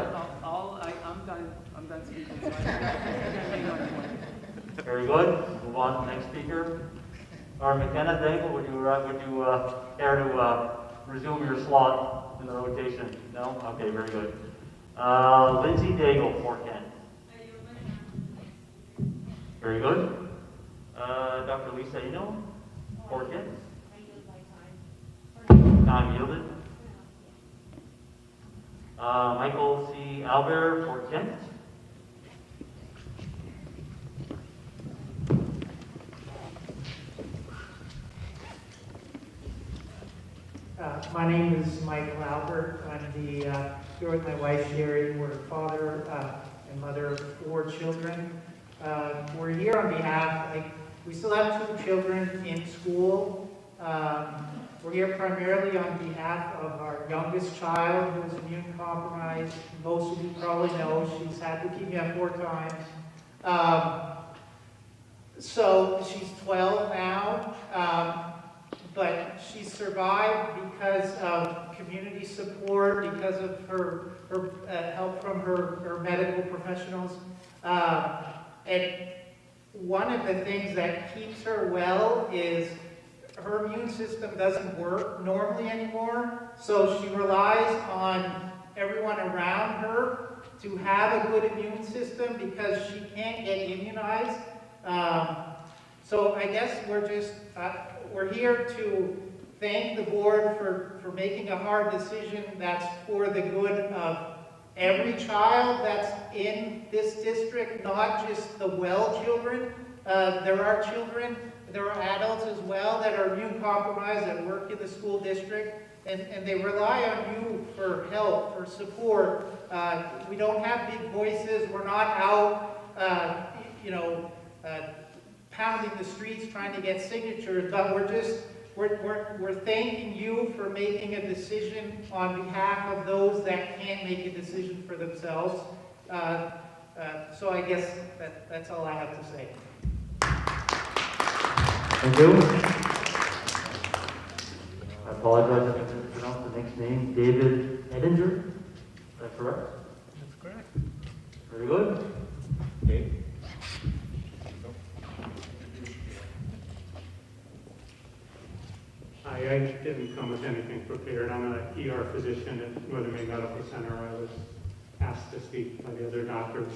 I'm done speaking. Very good. Move on to the next speaker. Or McKenna Daigle, would you care to resume your slot in the rotation? No? Okay, very good. Lindsay Daigle, 410. Very good. Dr. Lisa Eno, 410. Time yielded. Michael C. Albert, 410. My name is Michael Albert. I'm here with my wife Sherry. We're father and mother of 4 children. We're here on behalf, we still have 2 children in school. We're here primarily on behalf of our youngest child who is immune compromised. Most of you probably know she's had leukemia 4 times. So she's 12 now, but she survived because of community support, because of her help from her medical professionals. And one of the things that keeps her well is her immune system doesn't work normally anymore, so she relies on everyone around her to have a good immune system because she can't get immunized. So I guess we're here to thank the board for making a hard decision that's for the good of every child that's in this district, not just the well children. There are children, there are adults as well that are immune compromised that work in the school district, and they rely on you for help, for support. We don't have big voices. We're not out, pounding the streets trying to get signatures, but we're thanking you for making a decision on behalf of those that can't make a decision for themselves. So I guess that's all I have to say. Thank you. I apologize if I didn't pronounce the next name. David Edinger. Is that correct? That's correct. Very good. Okay. I didn't come with anything prepared. I'm an ER physician at Northern Maine Medical Center. I was asked to speak by the other doctors.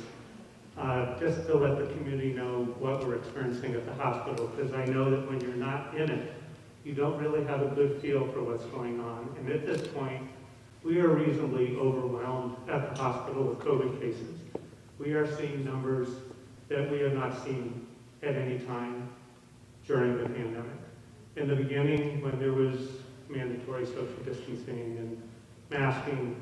Just to let the community know what we're experiencing at the hospital, because I know that when you're not in it, you don't really have a good feel for what's going on. And at this point, we are reasonably overwhelmed at the hospital with COVID cases. We are seeing numbers that we have not seen at any time during the pandemic. In the beginning, when there was mandatory social distancing and masking,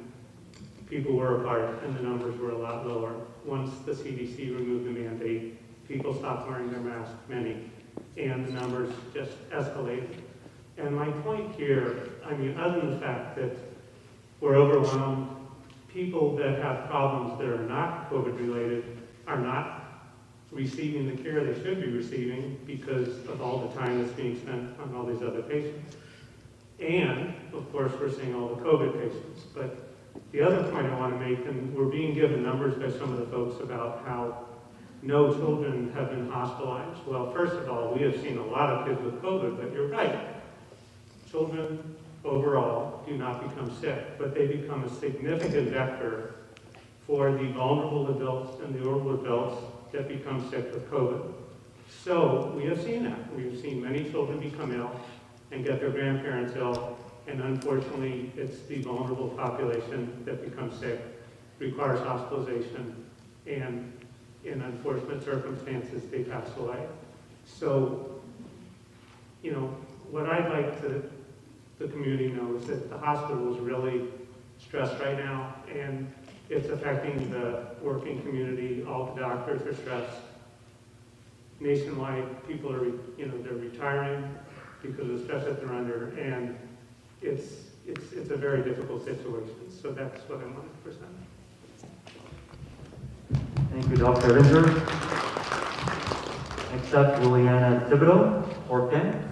people were apart and the numbers were a lot lower. Once the CDC removed the mandate, people stopped wearing their masks, many, and the numbers just escalated. And my point here, I mean, other than the fact that we're overwhelmed, people that have problems that are not COVID-related are not receiving the care they should be receiving because of all the time that's being spent on all these other patients. And, of course, we're seeing all the COVID patients. But the other point I want to make, and we're being given numbers by some of the folks about how no children have been hospitalized. Well, first of all, we have seen a lot of kids with COVID, but you're right. Children overall do not become sick, but they become a significant vector for the vulnerable adults and the older adults that become sick with COVID. So we have seen that. We have seen many children become ill and get their grandparents ill, and unfortunately, it's the vulnerable population that becomes sick, requires hospitalization, and in unfortunate circumstances, they pass away. So, you know, what I'd like the community know is that the hospital is really stressed right now, and it's affecting the working community. All the doctors are stressed. Nationwide, people are, they're retiring because of the stress that they're under, and it's a very difficult situation. So that's what I wanted to present. Thank you, Dr. Edinger. Next up, Juliana Thibodeau, Fort Kent.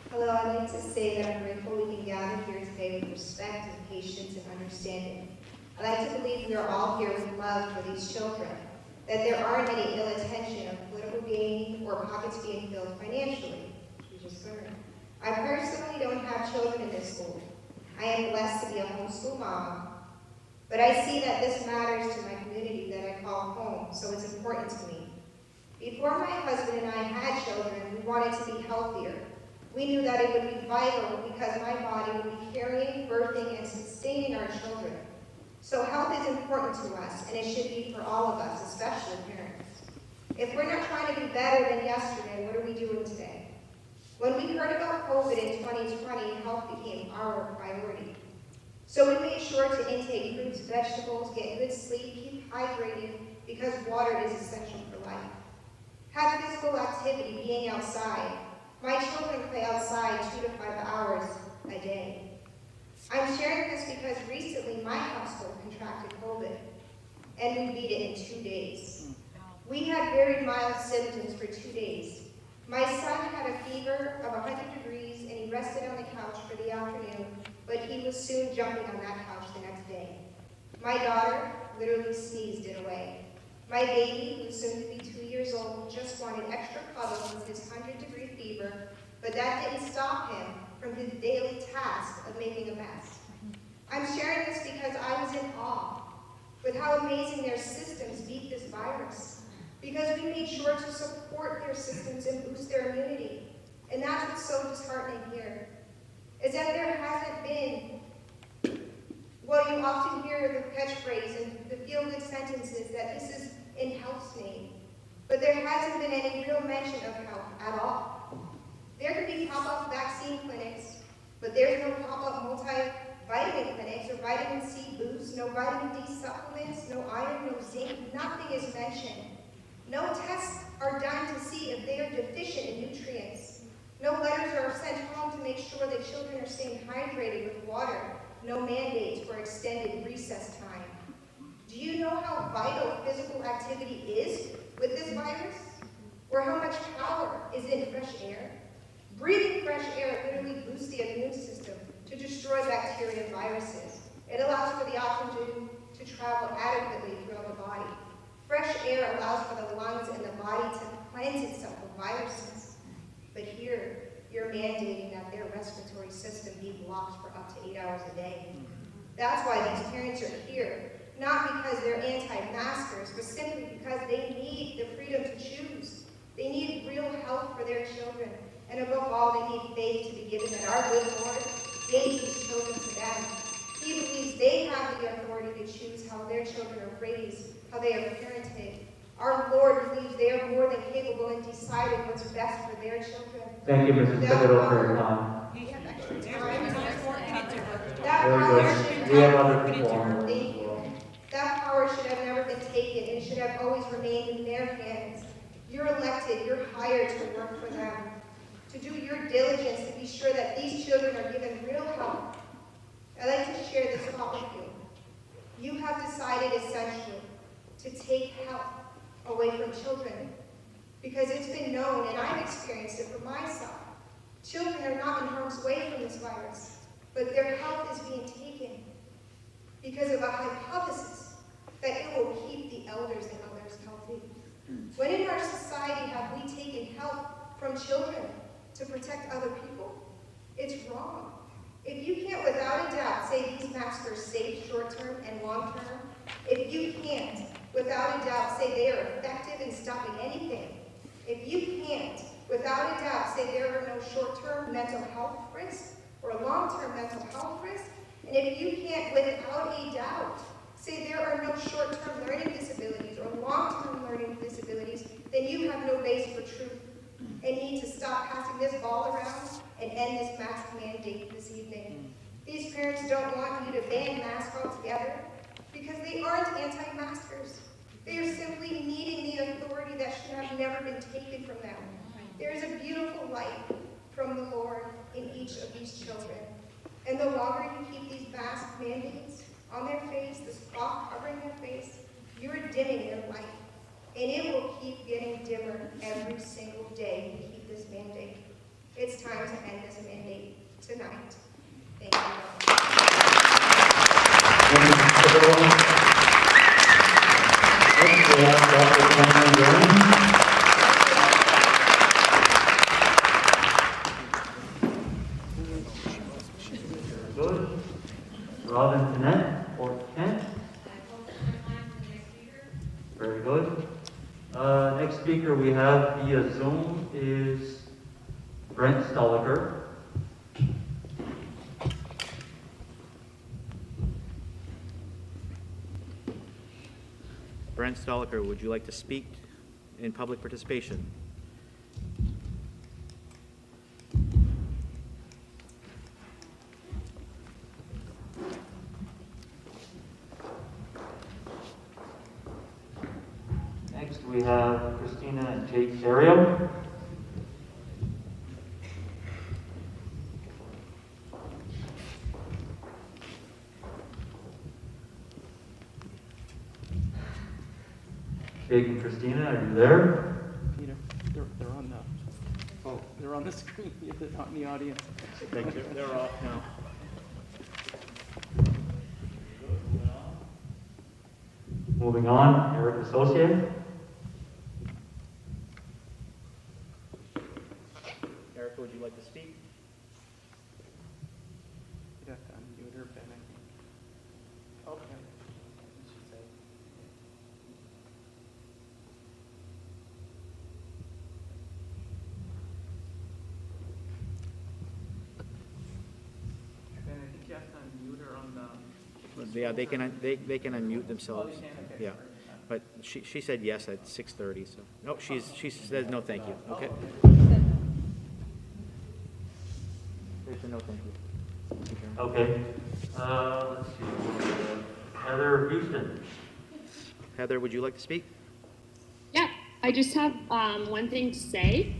Hello, I'd like to say that I'm grateful we can gather here today with respect and patience and understanding. I like to believe we are all here with love for these children, that there aren't any ill intention of political gain or pockets being filled financially, which we just learned. I personally don't have children in this school. I am blessed to be a homeschool mom, but I see that this matters to my community that I call home, so it's important to me. Before my husband and I had children, we wanted to be healthier. We knew that it would be vital because my body would be carrying, birthing, and sustaining our children. So health is important to us, and it should be for all of us, especially parents. If we're not trying to be better than yesterday, what are we doing today? When we heard about COVID in 2020, health health became our priority. So we made sure to intake fruits, vegetables, get good sleep, keep hydrated, because water is essential for life. Have physical activity, being outside. My children play outside 2 to 5 hours a day. I'm sharing this because recently my household contracted COVID, and we beat it in 2 days. We had very mild symptoms for 2 days. My son had a fever of 100 degrees, and he rested on the couch for the afternoon, but he was soon jumping on that couch the next day. My daughter literally sneezed it away. My baby, who's soon to be 2 years old, just wanted extra cuddles with his 100-degree fever, but that didn't stop him from his daily task of making a mess. I'm sharing this because I was in awe with how amazing their systems beat this virus, because we made sure to support their systems and boost their immunity. And that's what's so disheartening here, is that there hasn't been, well, you often hear the catchphrase and the feel-good sentences that this is in health's name, but there hasn't been any real mention of health at all. There could be pop-up vaccine clinics, but there's no pop-up multivitamin clinics or vitamin C boosts, no vitamin D supplements, no iron, no zinc, nothing is mentioned. No tests are done to see if they are deficient in nutrients. No letters are sent home to make sure that children are staying hydrated with water. No mandates for extended recess time. Do you know how vital physical activity is with this virus? Or how much power is in fresh air? Breathing fresh air literally boosts the immune system to destroy bacteria and viruses. It allows for the oxygen to travel adequately throughout the body. Fresh air allows for the lungs and the body to cleanse itself of viruses. But here, you're mandating that their respiratory system be blocked for up to 8 hours a day. That's why these parents are here, not because they're anti-maskers, but simply because they need the freedom to choose. They need real help for their children. And above all, they need faith to be given that our good Lord gave these children to them. He believes they have the authority to choose how their children are raised, how they are parented. Our Lord believes they are more than capable in deciding what's best for their children. Thank you, Mrs. Nadeau, for your time. We have extra time. Very good. We have other people on the list as well. That power should have never been taken. It should have always remained in their hands. You're elected. You're hired to work for them, to do your diligence to be sure that these children are given real help. I'd like to share this thought with you. You have decided essentially to take health away from children, because it's been known, and I've experienced it for myself. Children are not in harm's way from this virus, but their health is being taken because of a hypothesis that it will keep the elders and others healthy. When in our society have we taken health from children to protect other people? It's wrong. If you can't without a doubt say these masks are safe short-term and long-term, if you can't without a doubt say they are effective in stopping anything, if you can't without a doubt say there are no short-term mental health risks or long-term mental health risks, and if you can't without a doubt say there are no short-term learning disabilities or long-term learning disabilities, then you have no base for truth and need to stop passing this ball around and end this mask mandate this evening. These parents don't want you to ban masks altogether because they aren't anti-maskers. They are simply needing the authority that should have never been taken from them. There is a beautiful light from the Lord in each of these children. And the longer you keep these mask mandates on their face, this cloth covering their face, you're dimming their light. And it will keep getting dimmer every single day you keep this mandate. It's time to end this mandate tonight. Thank you. Good. Robin Tenet, Fort Kent. Very good. Next speaker we have via Zoom is Brent Stoliker. Brent Stoliker, would you like to speak in public participation? we have Christina and Tate Serio. Jake and Christina, are you there? Peter, they're on the, oh, they're on the screen, they're not in the audience. Thank you. They're off now. Moving on, Eric Saucier. Erica, would you like to speak? You'd have to unmute her, Ben, I think. Okay. Ben, I think you have to unmute her on the. Yeah, they can unmute themselves. Yeah, but she said yes at 6:30. So no, she says no, thank you. Okay. There's a no, thank you. Okay. Let's see. Heather Houston. Heather, would you like to speak? Yeah, I just have one thing to say.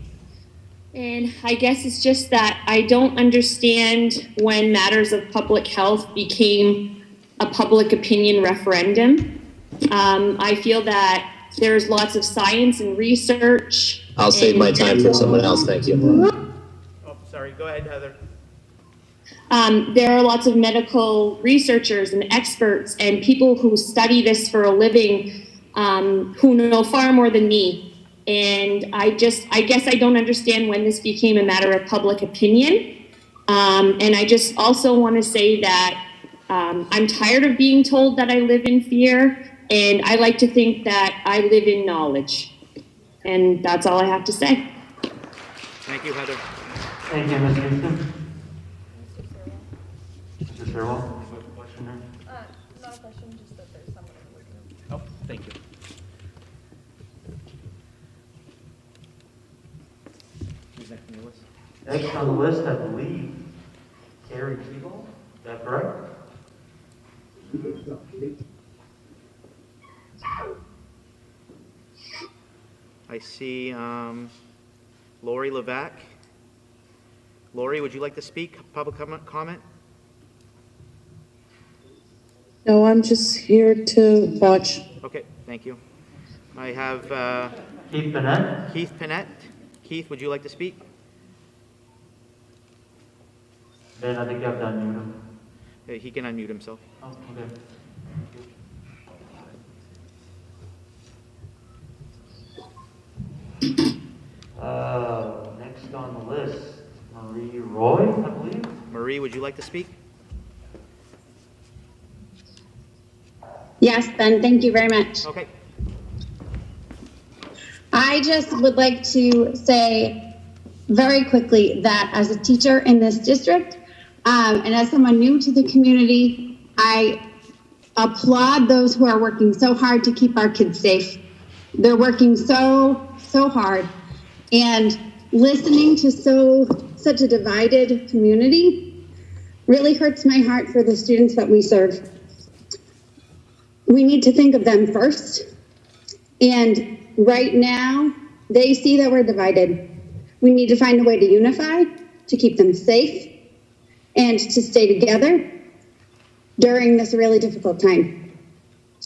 And I guess it's just that I don't understand when matters of public health became a public opinion referendum. I feel that there's lots of science and research. I'll save my time for someone else, thank you. Oh, sorry, go ahead, Heather. There are lots of medical researchers and experts and people who study this for a living who know far more than me. And I guess I don't understand when this became a matter of public opinion. And I just also want to say that I'm tired of being told that I live in fear, and I like to think that I live in knowledge. And that's all I have to say. Thank you, Heather. Thank you, Ms. Houston. Mr. Sherwell, question there? Not a question, just that there's someone in the waiting room. Oh, thank you. Who's next on your list? Next on the list, I believe, Carrie Siegel. Is that correct? I see Lori Levac. Lori, would you like to speak? Public comment? No, I'm just here to watch. Okay, thank you. I have Keith Panett. Keith Panett. Keith, would you like to speak? Ben, I think you have to unmute him. He can unmute himself. Oh, okay. Next on the list, Marie Roy, I believe. Marie, would you like to speak? Yes, Ben, thank you very much. Okay. I just would like to say very quickly that as a teacher in this district, and as someone new to the community, I applaud those who are working so hard to keep our kids safe. They're working so hard. And listening to such a divided community really hurts my heart for the students that we serve. We need to think of them first. And right now, they see that we're divided. We need to find a way to unify, to keep them safe, and to stay together during this really difficult time.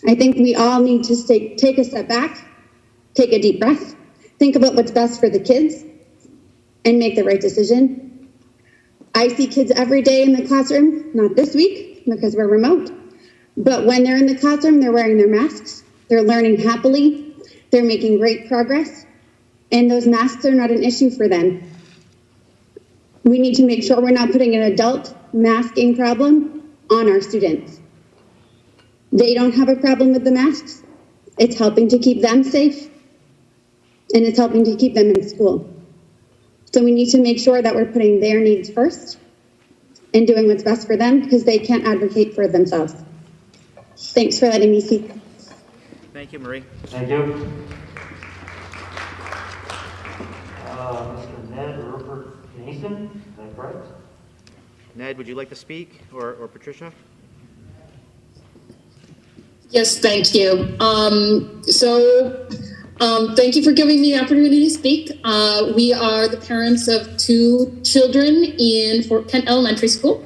I think we all need to take a step back, take a deep breath, think about what's best for the kids, and make the right decision. I see kids every day in the classroom, not this week because we're remote, but when they're in the classroom, they're wearing their masks, they're learning happily, they're making great progress, and those masks are not an issue for them. We need to make sure we're not putting an adult masking problem on our students. They don't have a problem with the masks. It's helping to keep them safe, and it's helping to keep them in school. So we need to make sure that we're putting their needs first and doing what's best for them because they can't advocate for themselves. Thanks for letting me speak. Thank you, Marie. Thank you. Mr. Ned Rupert Mason, is that correct? Ned, would you like to speak, or Patricia? Yes, thank you. So Thank you for giving me the opportunity to speak. We are the parents of 2 children in Fort Kent Elementary School.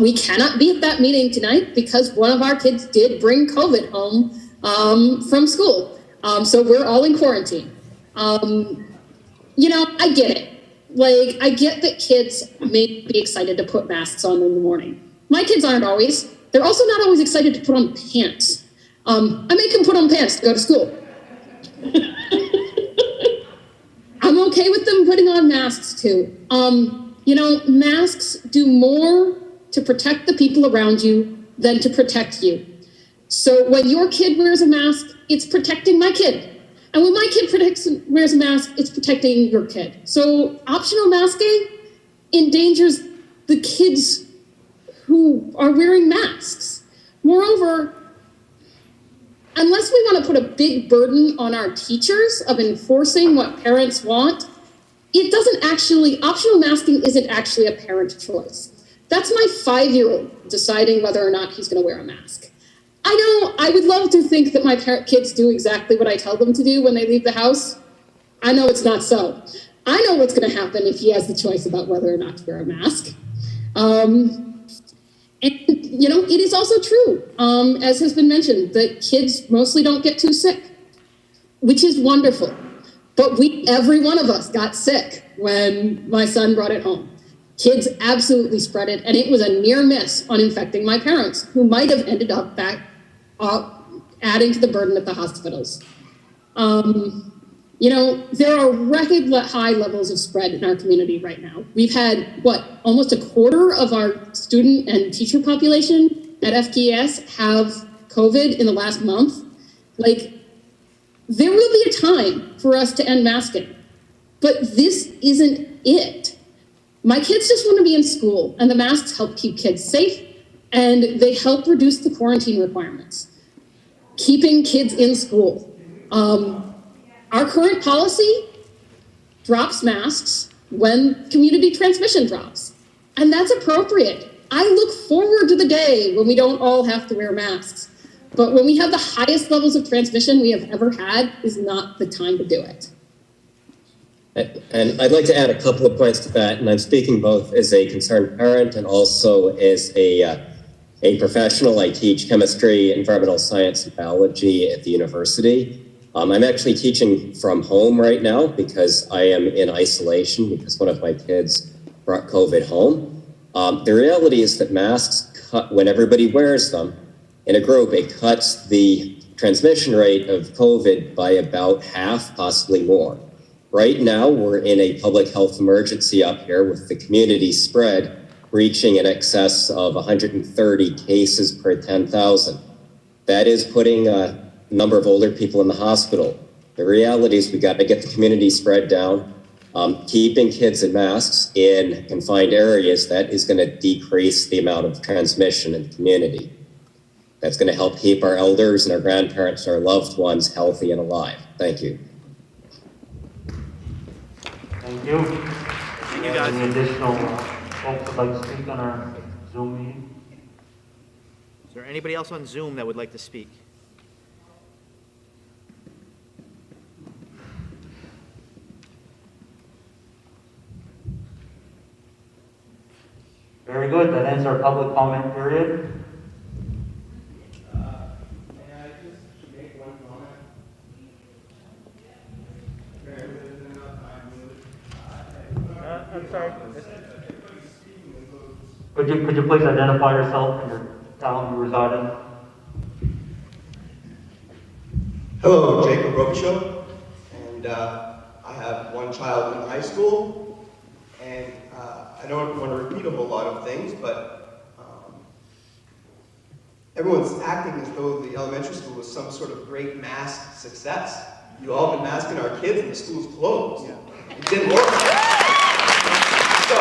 We cannot be at that meeting tonight because one of our kids did bring COVID home from school. So we're all in quarantine. You know, I get it. Like, I get that kids may be excited to put masks on in the morning. My kids aren't always. They're also not always excited to put on pants. I make them put on pants to go to school. I'm okay with them putting on masks too. You know, masks do more to protect the people around you than to protect you. So when your kid wears a mask, it's protecting my kid. And when my kid wears a mask, it's protecting your kid. So optional masking endangers the kids who are wearing masks. Moreover, unless we want to put a big burden on our teachers of enforcing what parents want, it doesn't actually, optional masking isn't actually a parent choice. That's my 5-year-old deciding whether or not he's going to wear a mask. I know, I would love to think that my kids do exactly what I tell them to do when they leave the house. I know it's not so. I know what's going to happen if he has the choice about whether or not to wear a mask. And, you know, it is also true, as has been mentioned, that kids mostly don't get too sick, which is wonderful. But every one of us got sick when my son brought it home. Kids absolutely spread it, and it was a near miss on infecting my parents, who might have ended up back adding to the burden at the hospitals. You know, there are record high levels of spread in our community right now. We've had, almost a quarter of our student and teacher population at FKES have COVID in the last month. Like, there will be a time for us to end masking, but this isn't it. My kids just want to be in school, and the masks help keep kids safe, and they help reduce the quarantine requirements, keeping kids in school. Our current policy drops masks when community transmission drops, and that's appropriate. I look forward to the day when we don't all have to wear masks, but when we have the highest levels of transmission we have ever had is not the time to do it. And I'd like to add a couple of points to that, and I'm speaking both as a concerned parent and also as a professional. I teach chemistry, environmental science, and biology at the university. I'm actually teaching from home right now because I am in isolation because one of my kids brought COVID home. The reality is that masks cut, when everybody wears them in a group, it cuts the transmission rate of COVID by about half, possibly more. Right now, we're in a public health emergency up here with the community spread reaching in excess of 130 cases per 10,000. That is putting a number of older people in the hospital. The reality is we got to get the community spread down. Keeping kids in masks in confined areas, that is going to decrease the amount of transmission in the community. That's going to help keep our elders and our grandparents and our loved ones healthy and alive. Thank you. Thank you. Thank you, guys. Any additional folks that would like to speak on our Zoom meeting? Is there anybody else on Zoom that would like to speak? Very good. That ends our public comment period. I'm sorry. Could you please identify yourself and your town you reside in? Hello, Jacob Robby, and I have one child in high school, and I don't want to repeat a whole lot of things, but everyone's acting as though the elementary school was some sort of great mask success. You all been masking our kids and the school's closed. It didn't work. So,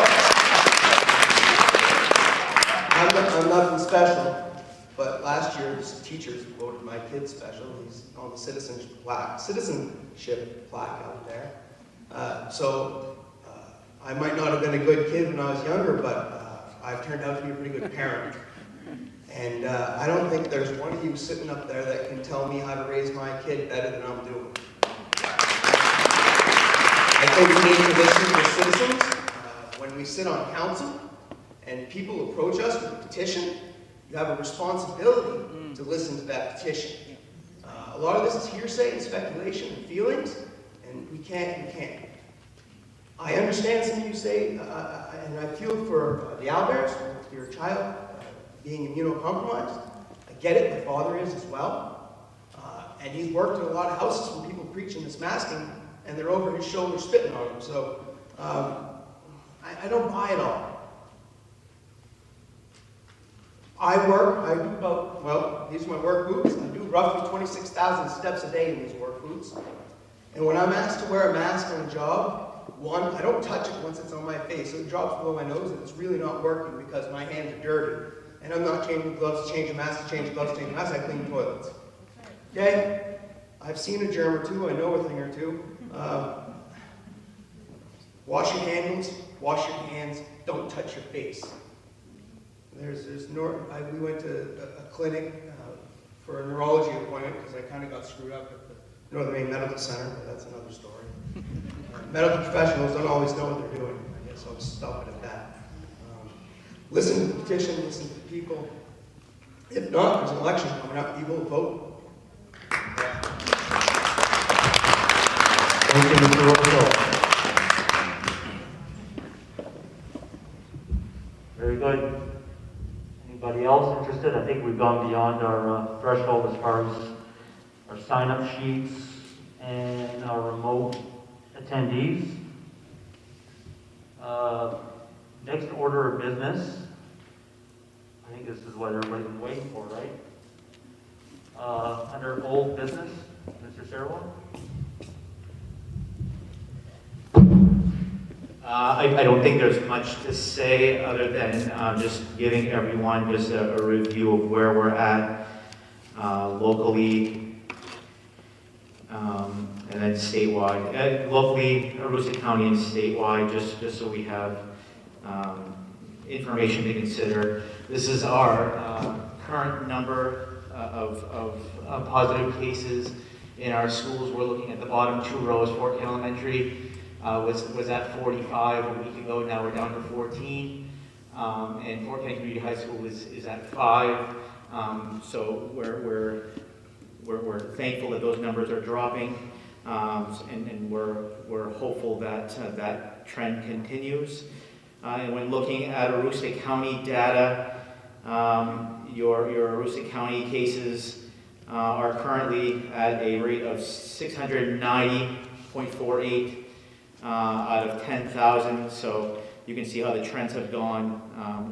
I'm nothing special, but last year's teachers voted my kid special. He's on the citizenship plaque out there. I might not have been a good kid when I was younger, but I've turned out to be a pretty good parent. And I don't think there's one of you sitting up there that can tell me how to raise my kid better than I'm doing. think we need to listen to the citizens. When we sit on council and people approach us with a petition, you have a responsibility to listen to that petition. A lot of this is hearsay and speculation and feelings, and we can't. I understand some of you say, and I feel for the Alberts, your child being immunocompromised. I get it, my father is as well. And he's worked in a lot of houses where people preaching this masking, and they're over his shoulder spitting on him. So I don't buy it all. I do about, well, these are my work boots. I do roughly 26,000 steps a day in these work boots. And when I'm asked to wear a mask on a job, one, I don't touch it once it's on my face. So it drops below my nose and it's really not working because my hands are dirty. And I'm not changing gloves to change a mask, to change gloves to change a mask. I clean toilets. Okay? I've seen a germ or two. I know a thing or two. Wash your hands. Wash your hands. Don't touch your face. We went to a clinic for a neurology appointment because I kind of got screwed up at the Northern Maine Medical Center, but that's another story. Medical professionals don't always know what they're doing. I guess I'll stop it at that. Listen to the petition, listen to the people. If not, there's an election coming up, you will vote. Thank you, Mr. Roosevelt. Very good. Anybody else interested? I think we've gone beyond our threshold as far as our sign-up sheets and our remote attendees. Next order of business. I think this is what everybody's been waiting for, right? Under old business, Mr. Serwa? I don't think there's much to say other than just giving everyone just a review of where we're at locally and then statewide. Locally, Aroostook County and statewide, just so we have information to consider. This is our current number of positive cases in our schools. We're looking at the bottom two rows. Fort Kent Elementary was at 45 a week ago. Now we're down to 14. And Fort Kent Community High School is at 5. So we're thankful that those numbers are dropping, and we're hopeful that that trend continues. And when looking at Aroostook County data, your Aroostook County cases are currently at a rate of 690.48 out of 10,000. So you can see how the trends have gone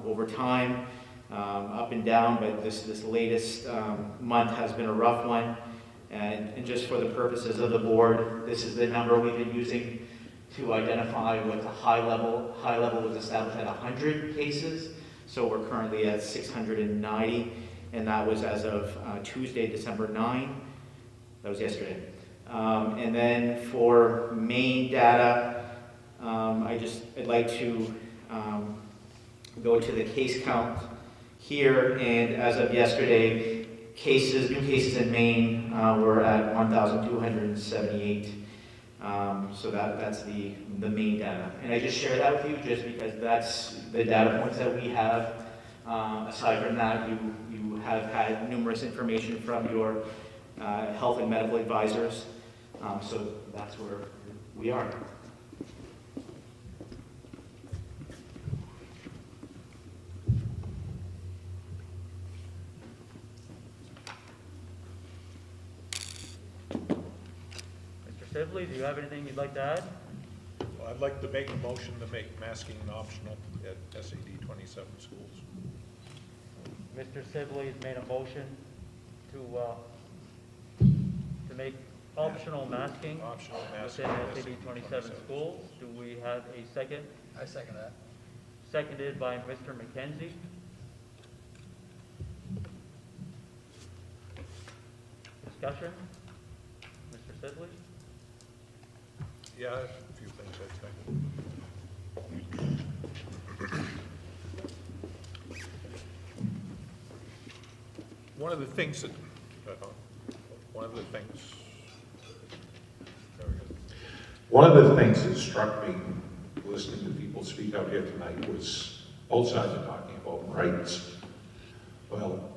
over time, up and down, but this latest month has been a rough one. And just for the purposes of the board, this is the number we've been using to identify what the high level was established at 100 cases. So we're currently at 690, and that was as of Tuesday, December 9. That was yesterday. And then for Maine data, I'd like to go to the case count here, and as of yesterday, new cases in Maine were at 1,278. So that's the Maine data. And I just share that with you just because that's the data points that we have. Aside from that, you have had numerous information from your health and medical advisors. So that's where we are. Sibley, do you have anything you'd like to add? Well, I'd like to make a motion to make masking optional at SAD 27 schools. Mr. Sibley has made a motion to make optional masking within SAD 27 schools. Do we have a second? I second that. Seconded by Mr. McKenzie. Discussion? Mr. Sibley? Yeah, a few things I'd say. One of the things that, One of the things that struck me listening to people speak out here tonight was both sides are talking about rights. Well,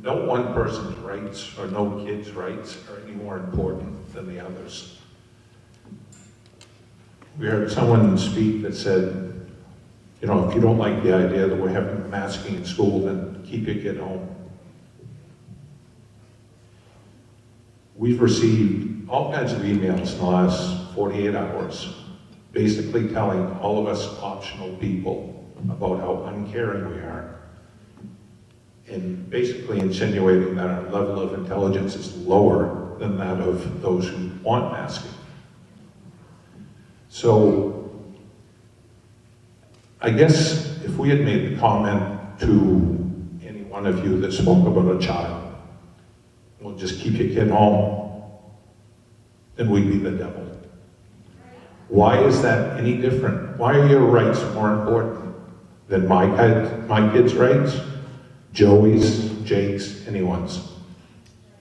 no one person's rights or no kid's rights are any more important than the others. We heard someone speak that said, you know, if you don't like the idea that we're having masking in school, then keep your kid home. We've received all kinds of emails in the last 48 hours, basically telling all of us optional people about how uncaring we are, and basically insinuating that our level of intelligence is lower than that of those who want masking. So, I guess if we had made the comment to any one of you that spoke about a child, well, just keep your kid home, then we'd be the devil. Why is that any different? Why are your rights more important than my kid's rights? Joey's, Jake's, anyone's.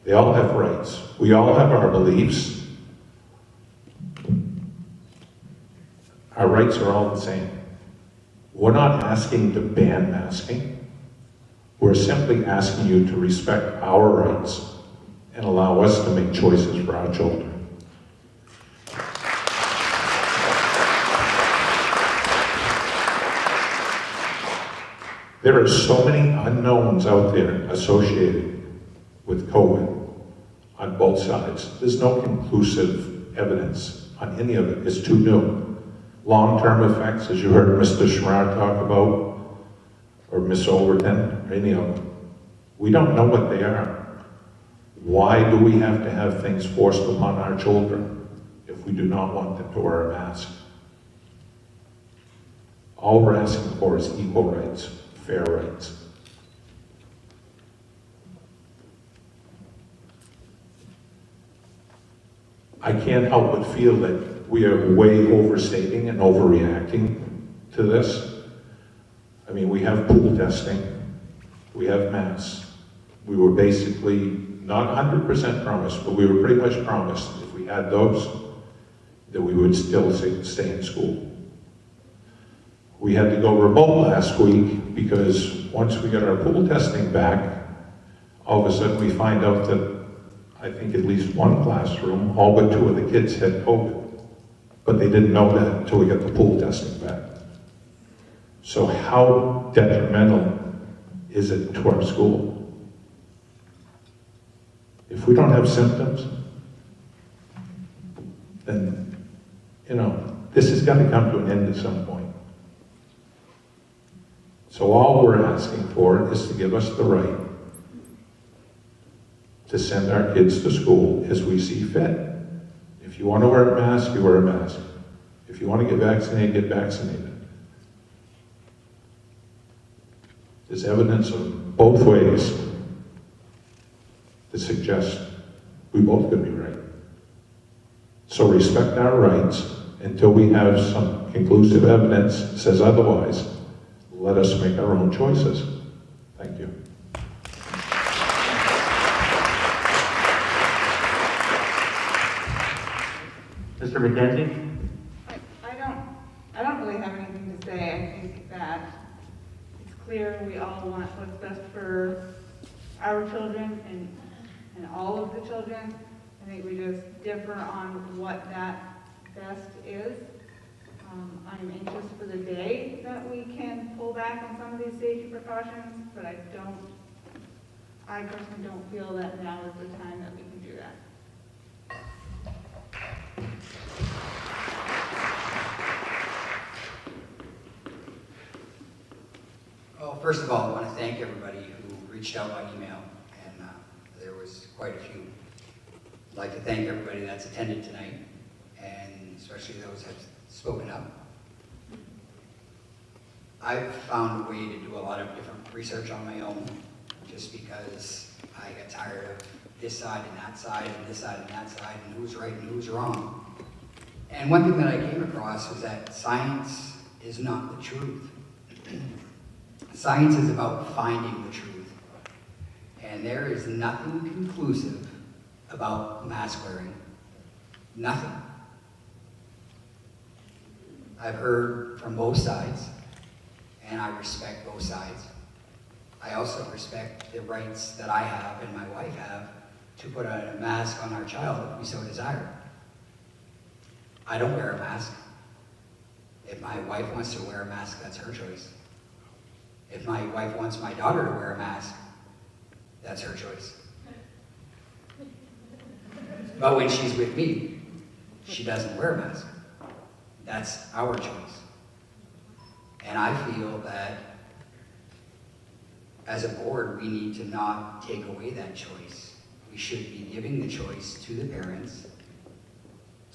They all have rights. We all have our beliefs. Our rights are all the same. We're not asking to ban masking. We're simply asking you to respect our rights and allow us to make choices for our children. There are so many unknowns out there associated with COVID on both sides. There's no conclusive evidence on any of it. It's too new. Long-term effects, as you heard Mr. Schmar talk about, or Ms. Overton, or any of them. We don't know what they are. Why do we have to have things forced upon our children if we do not want them to wear a mask? All we're asking for is equal rights, fair rights. I can't help but feel that we are way overstating and overreacting to this. I mean, we have pool testing, we have masks. We were basically not 100% promised, but we were pretty much promised if we had those, that we would still stay in school. We had to go remote last week because once we got our pool testing back, all of a sudden we find out that I think at least one classroom, all but 2 of the kids had COVID. But they didn't know that until we got the pool testing back. So how detrimental is it to our school? If we don't have symptoms, then, you know, this has got to come to an end at some point. So all we're asking for is to give us the right to send our kids to school as we see fit. If you want to wear a mask, you wear a mask. If you want to get vaccinated, get vaccinated. There's evidence of both ways that suggest we both could be right. So respect our rights until we have some conclusive evidence that says otherwise. Let us make our own choices. Thank you. Mr. McKenzie? I don't really have anything to say. I think that it's clear we all want what's best for our children and all of the children. I think we just differ on what that best is. I'm anxious for the day that we can pull back on some of these safety precautions, but I personally don't feel that now is the time that we can do that. Well, first of all, I want to thank everybody who reached out by email, and there was quite a few. I'd like to thank everybody that's attended tonight, and especially those that have spoken up. I've found a way to do a lot of different research on my own, just because I got tired of this side and that side, and this side and that side, and who's right and who's wrong. And one thing that I came across was that science is not the truth. Science is about finding the truth. And there is nothing conclusive about mask wearing. Nothing. I've heard from both sides, and I respect both sides. I also respect the rights that I have and my wife have to put a mask on our child if we so desire. I don't wear a mask. If my wife wants to wear a mask, that's her choice. If my wife wants my daughter to wear a mask, that's her choice. But when she's with me, she doesn't wear a mask. That's our choice. And I feel that as a board, we need to not take away that choice. We should be giving the choice to the parents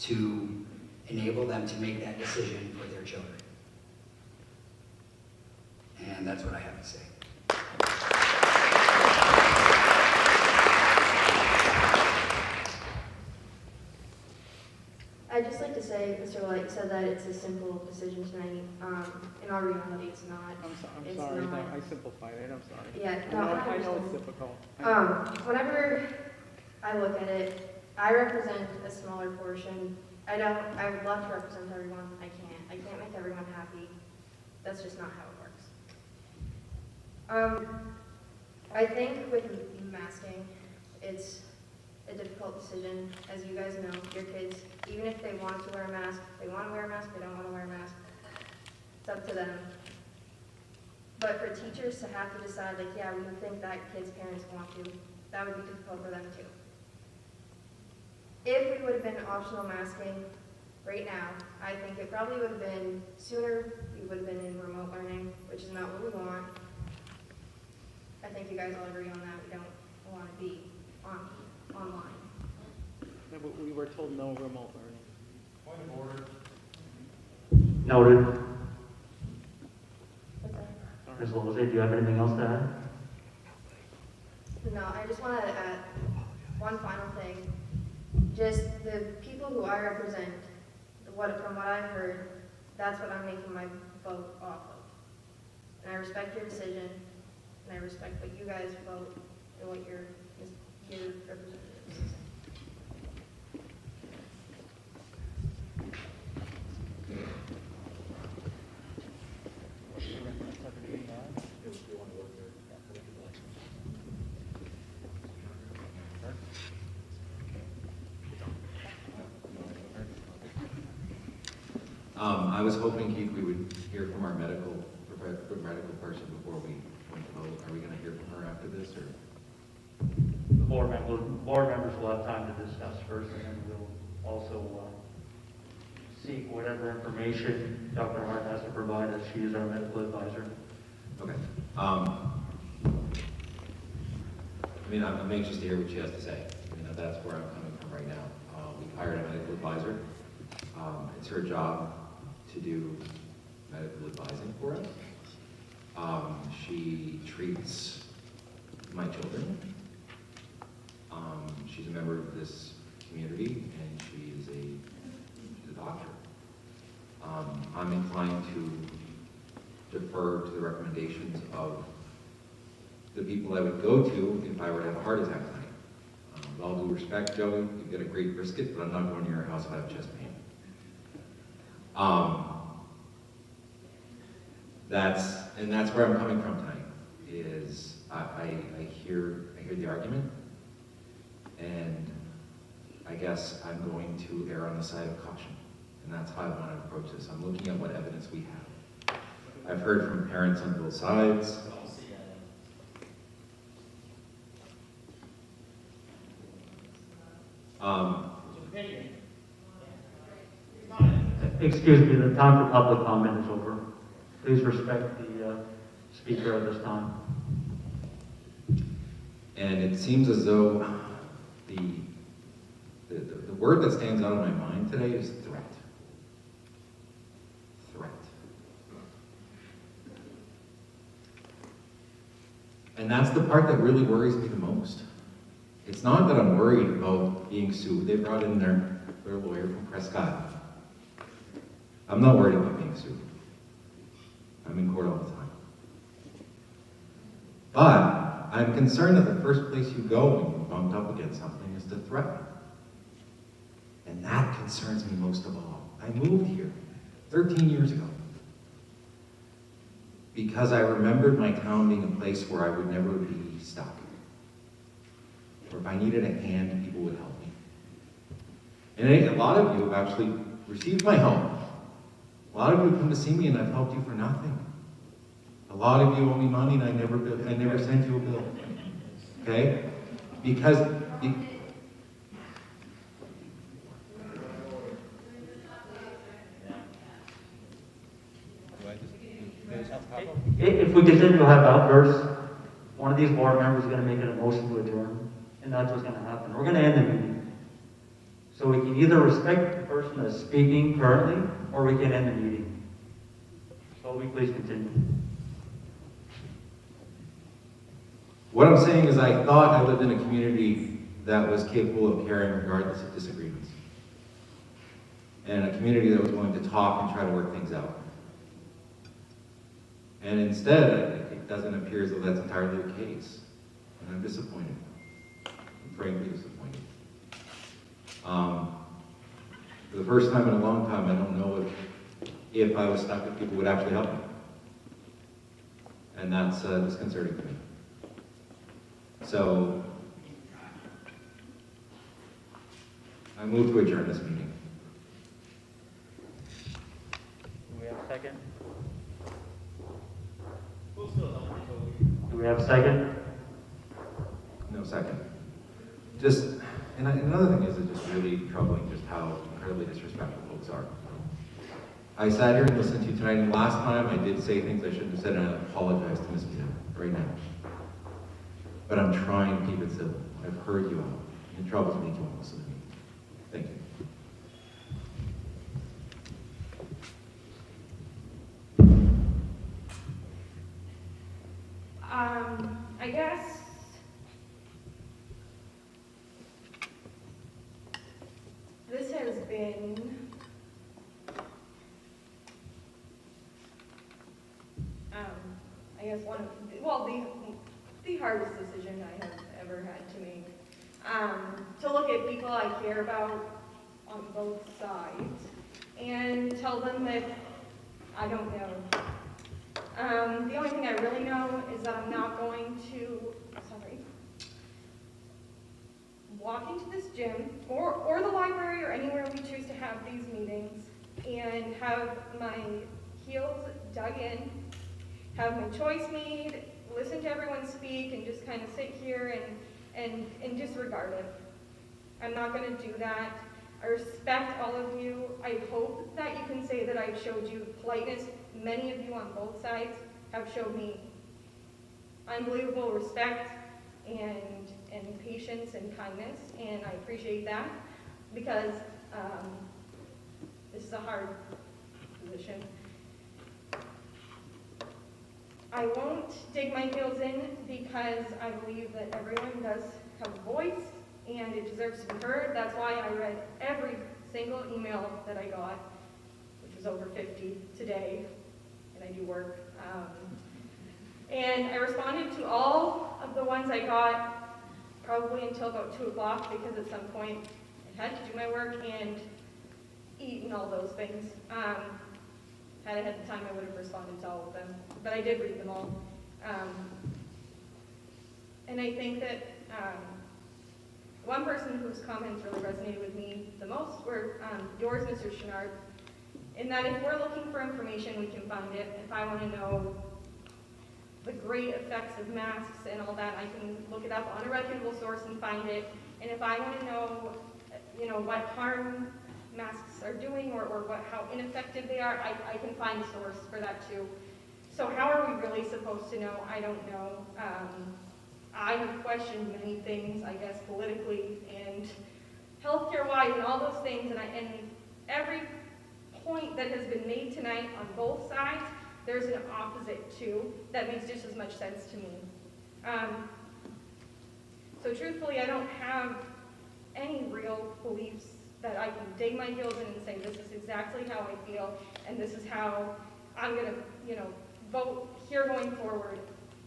to enable them to make that decision for their children. And that's what I have to say. I'd just like to say, Mr. Light said that it's a simple decision tonight. In all reality, it's not. I'm sorry, I simplified it, I'm sorry. Yeah, I know it's difficult. Whenever I look at it, I represent a smaller portion. I would love to represent everyone. I can't make everyone happy. That's just not how it works. I think with masking, it's a difficult decision. As you guys know, your kids, even if they want to wear a mask, they want to wear a mask, they don't want to wear a mask. It's up to them. But for teachers to have to decide, like, yeah, we think that kids' parents want to, that would be difficult for them too. If we would have been optional masking right now, I think it probably would have been sooner. We would have been in remote learning, which is not what we want. I think you guys all agree on that. We don't want to be online. No, but we were told no remote learning. Point of order. Noted. Ms. Lozay, do you have anything else to add? No, I just want to add one final thing. Just the people who I represent, from what I've heard, that's what I'm making my vote off of. And I respect your decision, and I respect what you guys vote and what your representatives say. I was hoping, Keith, we would hear from our medical person before we went to vote. Are we going to hear from her after this, or? The board members will have time to discuss first, and then we'll also seek whatever information Dr. Hart has to provide as she is our medical advisor. Okay. I mean, I'm anxious to hear what she has to say. You know, that's where I'm coming from right now. We hired a medical advisor. It's her job to do medical advising for us. She treats my children. She's a member of this community, and she's a doctor. I'm inclined to defer to the recommendations of the people I would go to if I were to have a heart attack tonight. With all due respect, Joey, you've got a great brisket, but I'm not going to your house if I have chest pain. That's where I'm coming from tonight. Is I hear the argument, and I guess I'm going to err on the side of caution, and that's how I want to approach this. I'm looking at what evidence we have. I've heard from parents on both sides. Excuse me, the time for public comment is over. Please respect the speaker at this time. And it seems as though the word that stands out in my mind today is threat. Threat. And that's the part that really worries me the most. It's not that I'm worried about being sued. They brought in their lawyer from Prescott. I'm not worried about being sued. I'm in court all the time. But I'm concerned that the first place you go when you're bumped up against something is to threaten. And that concerns me most of all. I moved here. 13 years ago. Because I remembered my town being a place where I would never be stuck. Or if I needed a hand, people would help me. And a lot of you have actually received my help. A lot of you have come to see me and I've helped you for nothing. A lot of you owe me money and I never sent you a bill. Okay? Because if we continue to have outbursts, one of these board members is going to make an motion to adjourn, and that's what's going to happen. We're going to end the meeting. So we can either respect the person that's speaking currently, or we can end the meeting. So will we please continue? what I'm saying is I thought I lived in a community that was capable of caring regardless of disagreements. And a community that was willing to talk and try to work things out. And instead, it doesn't appear as though that's entirely the case. And I'm disappointed. I'm frankly disappointed. For the first time in a long time, I don't know if I was stuck, if people would actually help me. And that's disconcerting to me. So, I move to adjourn this meeting. Do we have a second? Do we have a second? No second. Just, and another thing is it's just really troubling just how incredibly disrespectful folks are. I sat here and listened to you tonight, and last time I did say things I shouldn't have said, and I apologize to Ms. Mita right now. But I'm trying to keep it civil. I've heard you out. It troubles me to won't listen to me. Thank you. I guess this has been I guess one of the hardest decision I have ever had to make. To look at people I care about on both sides and tell them that I don't know. The only thing I really know is that I'm not going to, walk into this gym or the library or anywhere we choose to have these meetings and have my heels dug in, have my choice made, listen to everyone speak, and just kind of sit here and disregard it. I'm not going to do that. I respect all of you. I hope that you can say that I've showed you politeness. Many of you on both sides have showed me unbelievable respect and patience and kindness, and I appreciate that because this is a hard position. I won't dig my heels in because I believe that everyone does have a voice and it deserves to be heard. That's why I read every single email that I got, which was over 50 today, and I do work. And I responded to all of the ones I got probably until about 2 o'clock because at some point I had to do my work and eat and all those things. Had I had the time, I would have responded to all of them, but I did read them all. And I think that one person whose comments really resonated with me the most were yours, Mr. Chenard, in that if we're looking for information, we can find it. If I want to know the great effects of masks and all that, I can look it up on a reputable source and find it. And if I want to know, what harm masks are doing or how ineffective they are, I can find a source for that too. So how are we really supposed to know? I don't know. I have questioned many things, I guess, politically and healthcare-wise and all those things, and every point that has been made tonight on both sides, there's an opposite too that makes just as much sense to me. So truthfully, I don't have any real beliefs that I can dig my heels in and say, this is exactly how I feel, and this is how I'm going to, vote here going forward.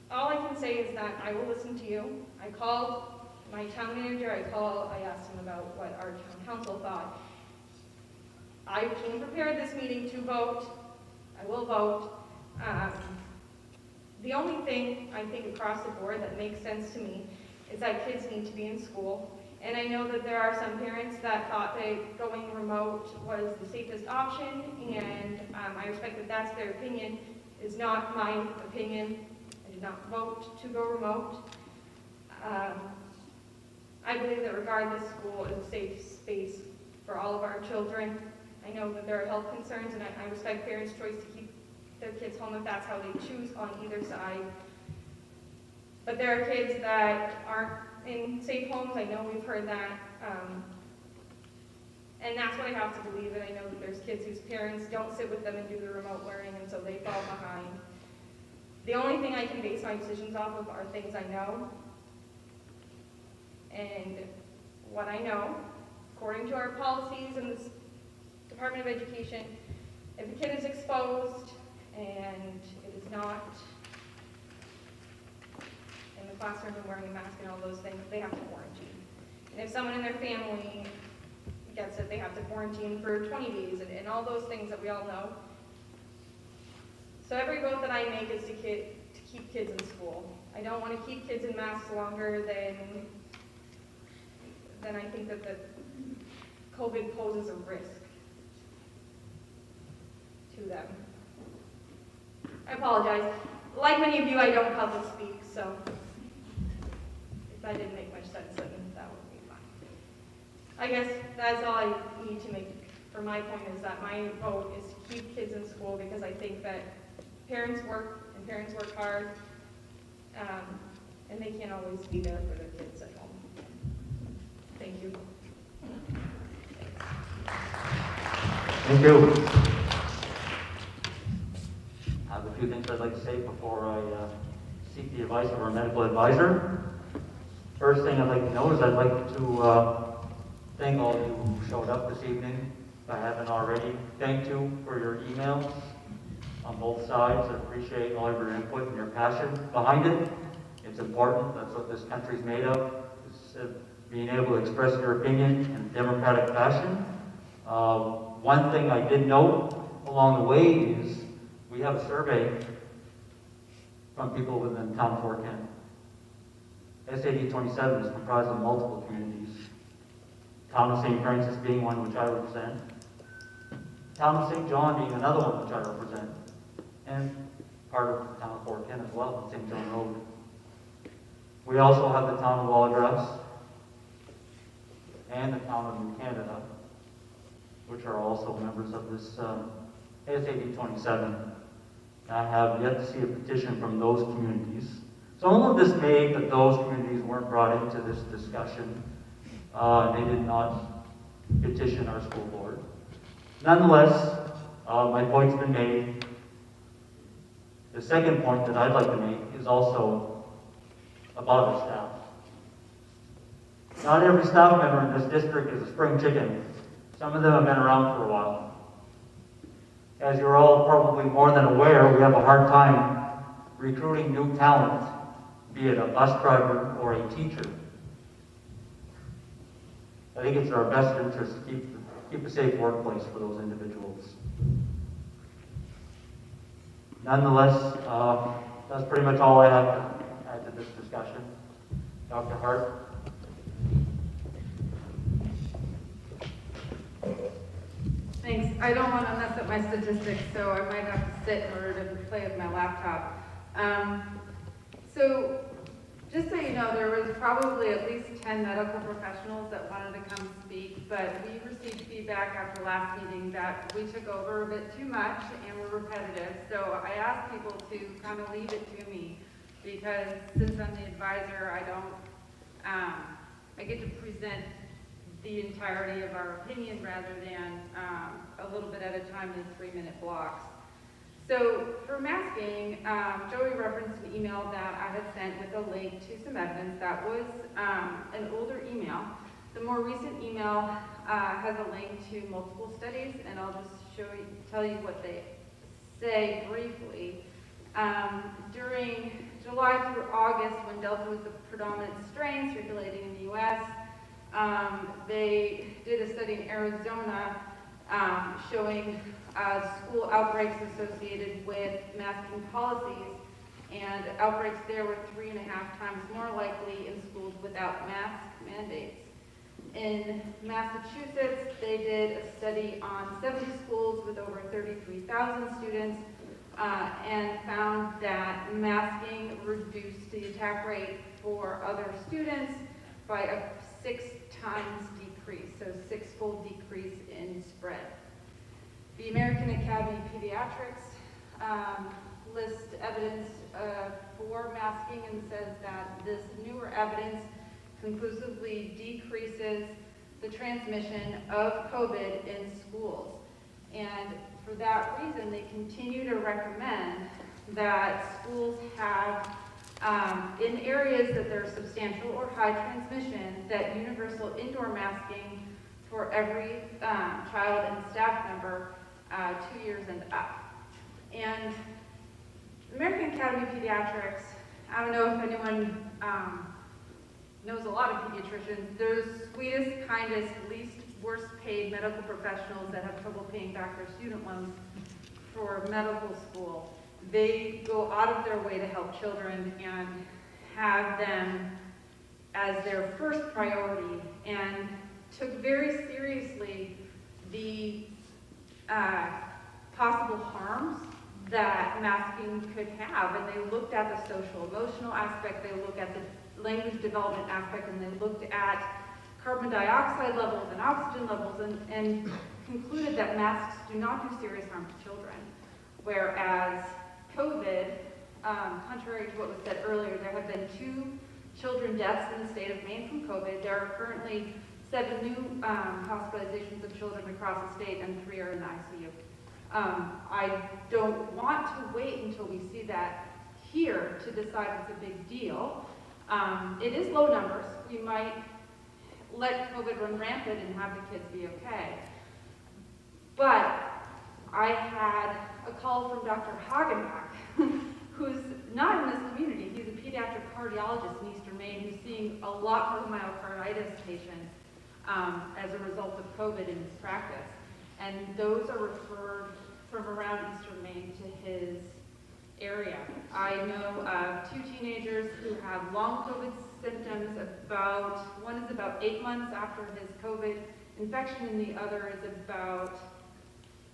All I can say is that I will listen to you. I called my town manager, I asked him about what our town council thought. I came prepared this meeting to vote. I will vote. The only thing I think across the board that makes sense to me is that kids need to be in school. And I know that there are some parents that thought that going remote was the safest option, and I respect that that's their opinion. It's not my opinion. I did not vote to go remote. I believe that regardless, school is a safe space for all of our children. I know that there are health concerns, and I respect parents' choice to keep their kids home if that's how they choose on either side. But there are kids that aren't in safe homes. I know we've heard that. And that's what I have to believe. And I know that there's kids whose parents don't sit with them and do the remote learning, and so they fall behind. The only thing I can base my decisions off of are things I know. And what I know, according to our policies in the Department of Education, if a kid is exposed and it is not in the classroom and wearing a mask and all those things, they have to quarantine. And if someone in their family gets it, they have to quarantine for 20 days and all those things that we all know. So every vote that I make is to keep kids in school. I don't want to keep kids in masks longer than I think that the COVID poses a risk to them. I apologize. Like many of you, I don't public speak, so if I didn't make much sense, then that would be fine. I guess that's all I need to make for my point, is that my vote is to keep kids in school, because I think that parents work hard, and they can't always be there for their kids at home. Thank you. Thank you. I have a few things I'd like to say before I seek the advice of our medical advisor. First thing I'd like to know is I'd like to thank all of you who showed up this evening. If I haven't already, thank you for your emails on both sides. I appreciate all of your input and your passion behind it. It's important. That's what this country's made of, is being able to express your opinion in a democratic fashion. One thing I did note along the way is we have a survey from people within the town of Fort Kent. SAD 27 is comprised of multiple communities. Town of St. Francis being one which I represent. Town of St. John being another one which I represent. And part of the town of Fort Kent as well, St. John Road. We also have the town of Wallagrass and the town of New Canada, which are also members of this SAD 27. I have yet to see a petition from those communities. Some of this may that those communities weren't brought into this discussion. They did not petition our school board. Nonetheless, my point's been made. The second point that I'd like to make is also about our staff. Not every staff member in this district is a spring chicken. Some of them have been around for a while. As you're all probably more than aware, we have a hard time recruiting new talent, be it a bus driver or a teacher. I think it's in our best interest to keep a safe workplace for those individuals. Nonetheless, that's pretty much all I have to add to this discussion. Dr. Hart? Thanks. I don't want to mess up my statistics, so I might have to sit in order to play with my laptop. So just so you know, there was probably at least 10 medical professionals that wanted to come speak, but we received feedback after last meeting that we took over a bit too much and were repetitive. So I asked people to kind of leave it to me, because since I'm the advisor, I get to present the entirety of our opinion rather than a little bit at a time in 3-minute blocks. So for masking, Joey referenced an email that I had sent with a link to some evidence. That was an older email. The more recent email has a link to multiple studies, and I'll just tell you what they say briefly. During July through August, when Delta was the predominant strain circulating in the U.S., they did a study in Arizona showing school outbreaks associated with masking policies, and outbreaks there were 3.5 times more likely in schools without mask mandates. In Massachusetts, they did a study on 70 schools with over 33,000 students and found that masking reduced the attack rate for other students by a 6 times decrease, so 6-fold decrease in spread. The American Academy of Pediatrics lists evidence for masking and says that this newer evidence conclusively decreases the transmission of COVID in schools. And for that reason, they continue to recommend that schools have, in areas that there's substantial or high transmission, that universal indoor masking for every child and staff member 2 years and up. And the American Academy of Pediatrics, I don't know if anyone knows a lot of pediatricians, they're the sweetest, kindest, least worst paid medical professionals that have trouble paying back their student loans for medical school. They go out of their way to help children and have them as their first priority, and took very seriously the possible harms that masking could have. And they looked at the social emotional aspect, they looked at the language development aspect, and they looked at carbon dioxide levels and oxygen levels, and concluded that masks do not do serious harm to children. Whereas COVID, contrary to what was said earlier, there have been 2 children deaths in the state of Maine from COVID. There are currently 7 new hospitalizations of children across the state, and 3 are in the ICU. I don't want to wait until we see that here to decide it's a big deal. It is low numbers. We might let COVID run rampant and have the kids be okay. But I had a call from Dr. Hagenbach, who's not in this community. He's a pediatric cardiologist in Eastern Maine who's seeing a lot more myocarditis patients as a result of COVID in his practice. And those are referred from around Eastern Maine to his area. I know of 2 teenagers who have long COVID symptoms. One is about 8 months after his COVID infection, and the other is about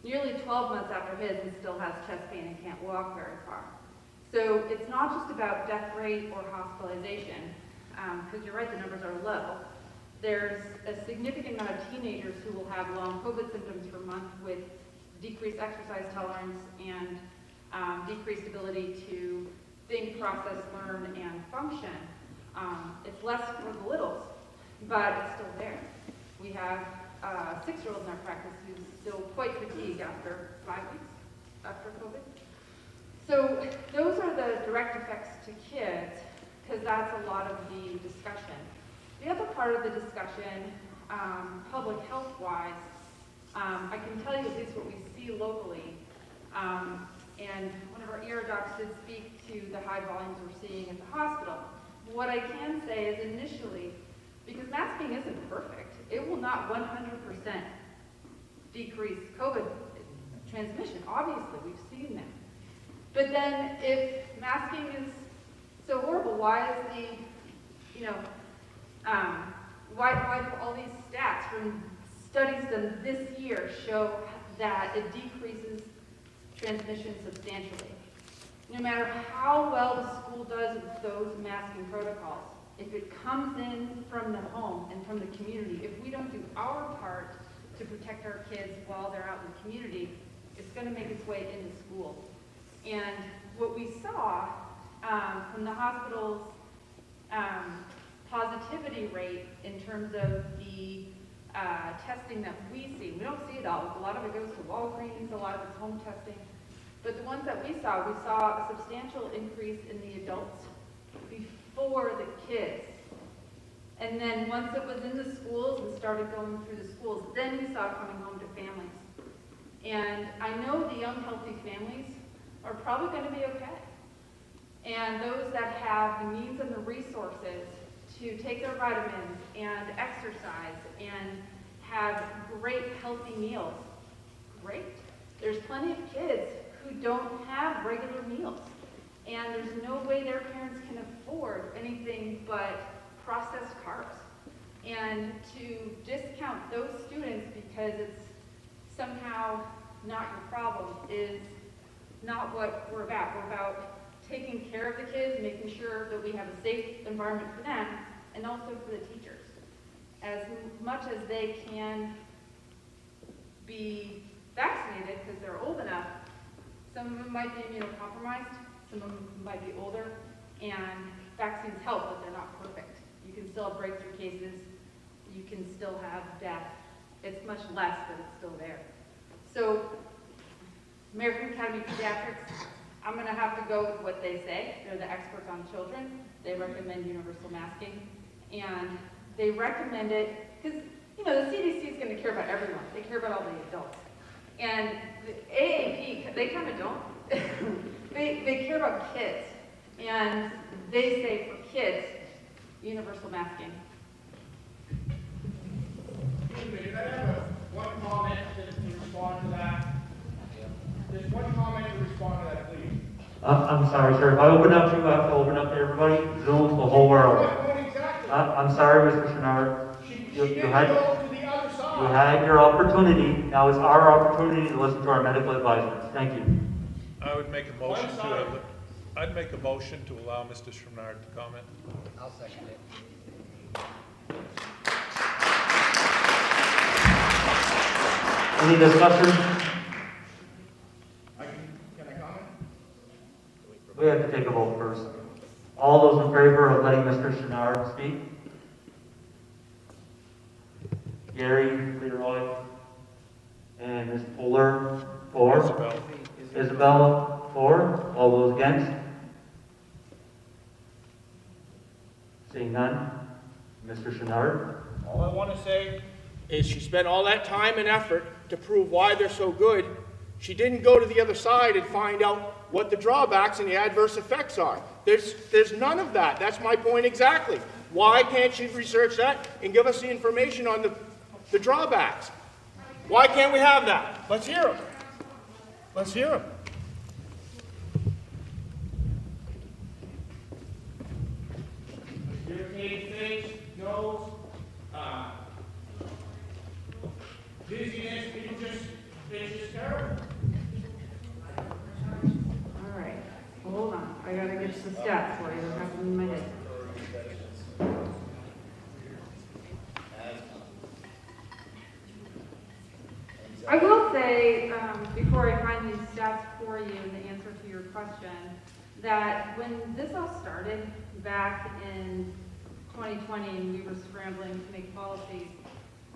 nearly 12 months after his, and still has chest pain and can't walk very far. So it's not just about death rate or hospitalization, because you're right, the numbers are low. There's a significant amount of teenagers who will have long COVID symptoms for months with decreased exercise tolerance and decreased ability to think, process, learn, and function. It's less for the littles, but it's still there. We have a 6-year-old in our practice who's still quite fatigued after 5 weeks after COVID. So those are the direct effects to kids, because that's a lot of the discussion. The other part of the discussion, public health-wise, I can tell you at least what we see locally. And one of our ER docs did speak to the high volumes we're seeing at the hospital. What I can say is initially, because masking isn't perfect, it will not 100% decrease COVID transmission. Obviously, we've seen that. But then if masking is so horrible, why is the, why do all these stats from studies done this year show that it decreases transmission substantially? No matter how well the school does with those masking protocols, if it comes in from the home and from the community, if we don't do our part to protect our kids while they're out in the community, it's going to make its way into school. And what we saw from the hospital's positivity rate in terms of the testing that we see, we don't see it all. A lot of it goes to Walgreens, a lot of it's home testing. But the ones that we saw a substantial increase in the adults before the kids. And then once it was in the schools and started going through the schools, then we saw it coming home to families. And I know the young, healthy families are probably going to be okay. And those that have the means and the resources to take their vitamins and exercise and have great, healthy meals great. There's plenty of kids who don't have regular meals, and there's no way their parents can afford anything but processed carbs. And to discount those students because it's somehow not your problem is not what we're about. We're about taking care of the kids, making sure that we have a safe environment for them, and also for the teachers. As much as they can be vaccinated because they're old enough, some of them might be immunocompromised, some of them might be older, and vaccines help, but they're not perfect. You can still have breakthrough cases, you can still have death. It's much less, but it's still there. So, American Academy of Pediatrics, I'm going to have to go with what they say. They're the experts on children. They recommend universal masking, and they recommend it because, the CDC is going to care about everyone. They care about all the adults. And the AAP, they kind of don't. they care about kids, and they say for kids, universal masking. Excuse me, can I have one comment to respond to that? Just one comment to respond to that, please. I'm sorry, sir. If I open up to you, I have to open up to everybody, Zoom, the whole world. What exactly? I'm sorry, Mr. Chenard. She didn't go to the other side. You had your opportunity. Now it's our opportunity to listen to our medical advisors. Thank you. I would make a motion to, I'd make a motion to allow Mr. Chenard to comment. I'll second it. Any discussion? Can I comment? We have to take a vote first. All those in favor of letting Mr. Chenard speak? Gary, Leroy, and Ms. Fuller, for. Isabel, for. All those against? Seeing none. Mr. Chenard? All I want to say is she spent all that time and effort to prove why they're so good. She didn't go to the other side and find out what the drawbacks and the adverse effects are. There's none of that. That's my point exactly. Why can't she research that and give us the information on the drawbacks? Why can't we have that? Let's hear them. Let's hear them. Irritated face, nose, dizziness, it's just terrible. All right, hold on. I gotta get some stats for you. I have them in my head. I will say, before I find these stats for you and the answer to your question, that when this all started back in 2020 and we were scrambling to make policies,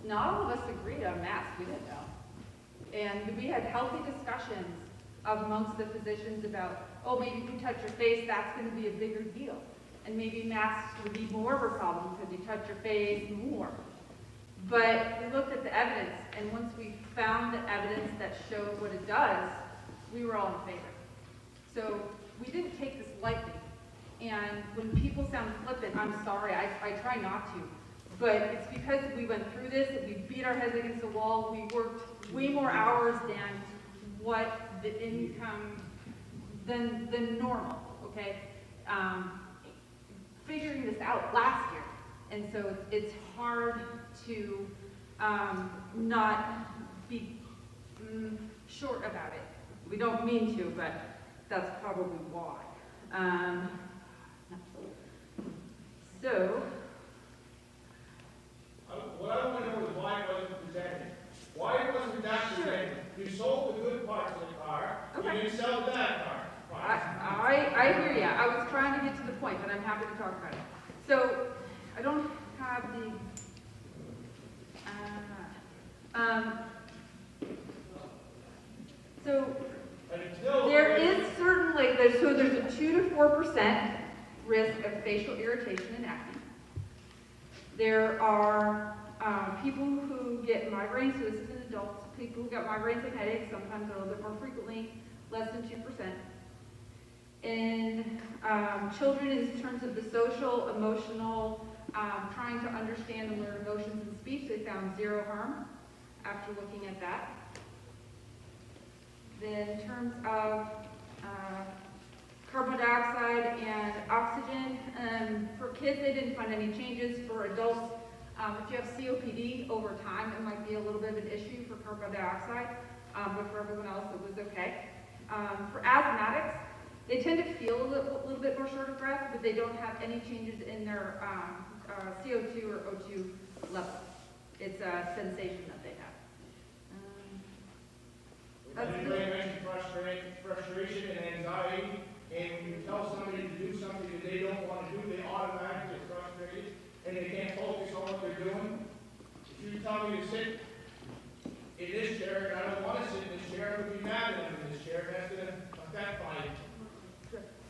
not all of us agreed on masks. We didn't know. And we had healthy discussions amongst the physicians about, oh, maybe if you touch your face, that's going to be a bigger deal. And maybe masks would be more of a problem because you touch your face more. But we looked at the evidence, and once we found the evidence that showed what it does, we were all in favor. So we didn't take this lightly. And when people sound flippant, I'm sorry, I try not to. But it's because we went through this, and we beat our heads against the wall, we worked way more hours than what the income, than normal, okay? Figuring this out last year. And so it's hard to not be short about it. We don't mean to, but that's probably why. So, what I want to know is why it wasn't presented. Why wasn't that presented? You sold the good parts of the car, okay. You didn't sell the bad part. I hear you. I was trying to get to the point, but I'm happy to talk about it. So, I don't have the... so, there is certainly, there's a 2 to 4% risk of facial irritation and acne. There are people who get migraines, so this is in adults, people who get migraines and headaches, sometimes a little bit more frequently, less than 2%. In children, in terms of the social, emotional, trying to understand and learn emotions and speech, they found 0 harm after looking at that. In terms of carbon dioxide and oxygen, for kids, they didn't find any changes. For adults, if you have COPD over time, it might be a little bit of an issue for carbon dioxide, but for everyone else, it was okay. For asthmatics, they tend to feel a little bit more short of breath, but they don't have any changes in their CO2 or O2 levels. It's a sensation that they have. Anybody mentioned frustration and anxiety, and when you tell somebody to do something that they don't want to do, they automatically get frustrated, and they can't focus on what they're doing. If you tell me to sit in this chair, and I don't want to sit in this chair, I would be mad that I'm in this chair, that's going to affect my...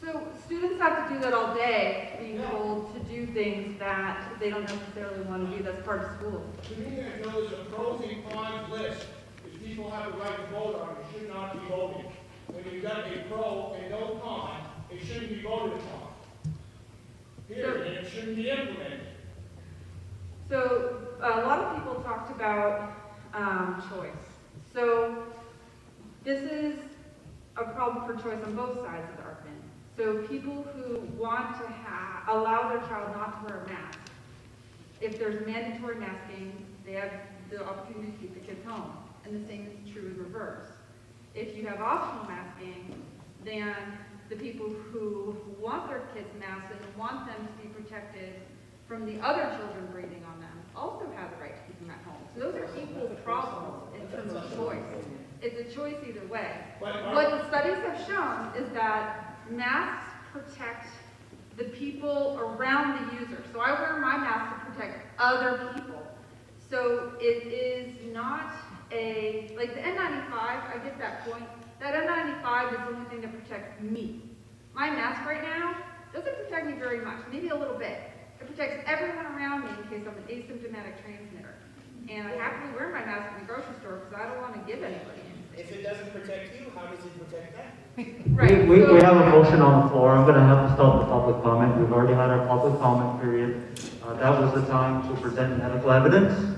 So students have to do that all day, being told to do things that they don't necessarily want to do. That's part of school. To me, I feel there's a pros and cons list. If people have a right to vote on it, it should not be voted. When you've got a pro and no con, it shouldn't be voted upon. Period, and it shouldn't be implemented. So a lot of people talked about choice. So this is a problem for choice on both sides of the argument. So people who want to allow their child not to wear a mask, if there's mandatory masking, they have the opportunity to keep the kids home. And the same is true in reverse. If you have optional masking, then the people who want their kids masked and want them to be protected from the other children breathing on them also have the right to keep them at home. So those are equal problems in terms of choice. It's a choice either way. What the studies have shown is that masks protect the people around the user. So I wear my mask to protect other people. So it is not like the N95, I get that point. That N95 is the only thing that protects me. My mask right now doesn't protect me very much, maybe a little bit. It protects everyone around me in case I'm an asymptomatic transmitter. And I happily wear my mask in the grocery store because I don't want to give anybody anything. If it doesn't protect you, how does it protect them? Right. We have a motion on the floor. I'm going to have to stop the public comment. We've already had our public comment period. That was the time to present medical evidence.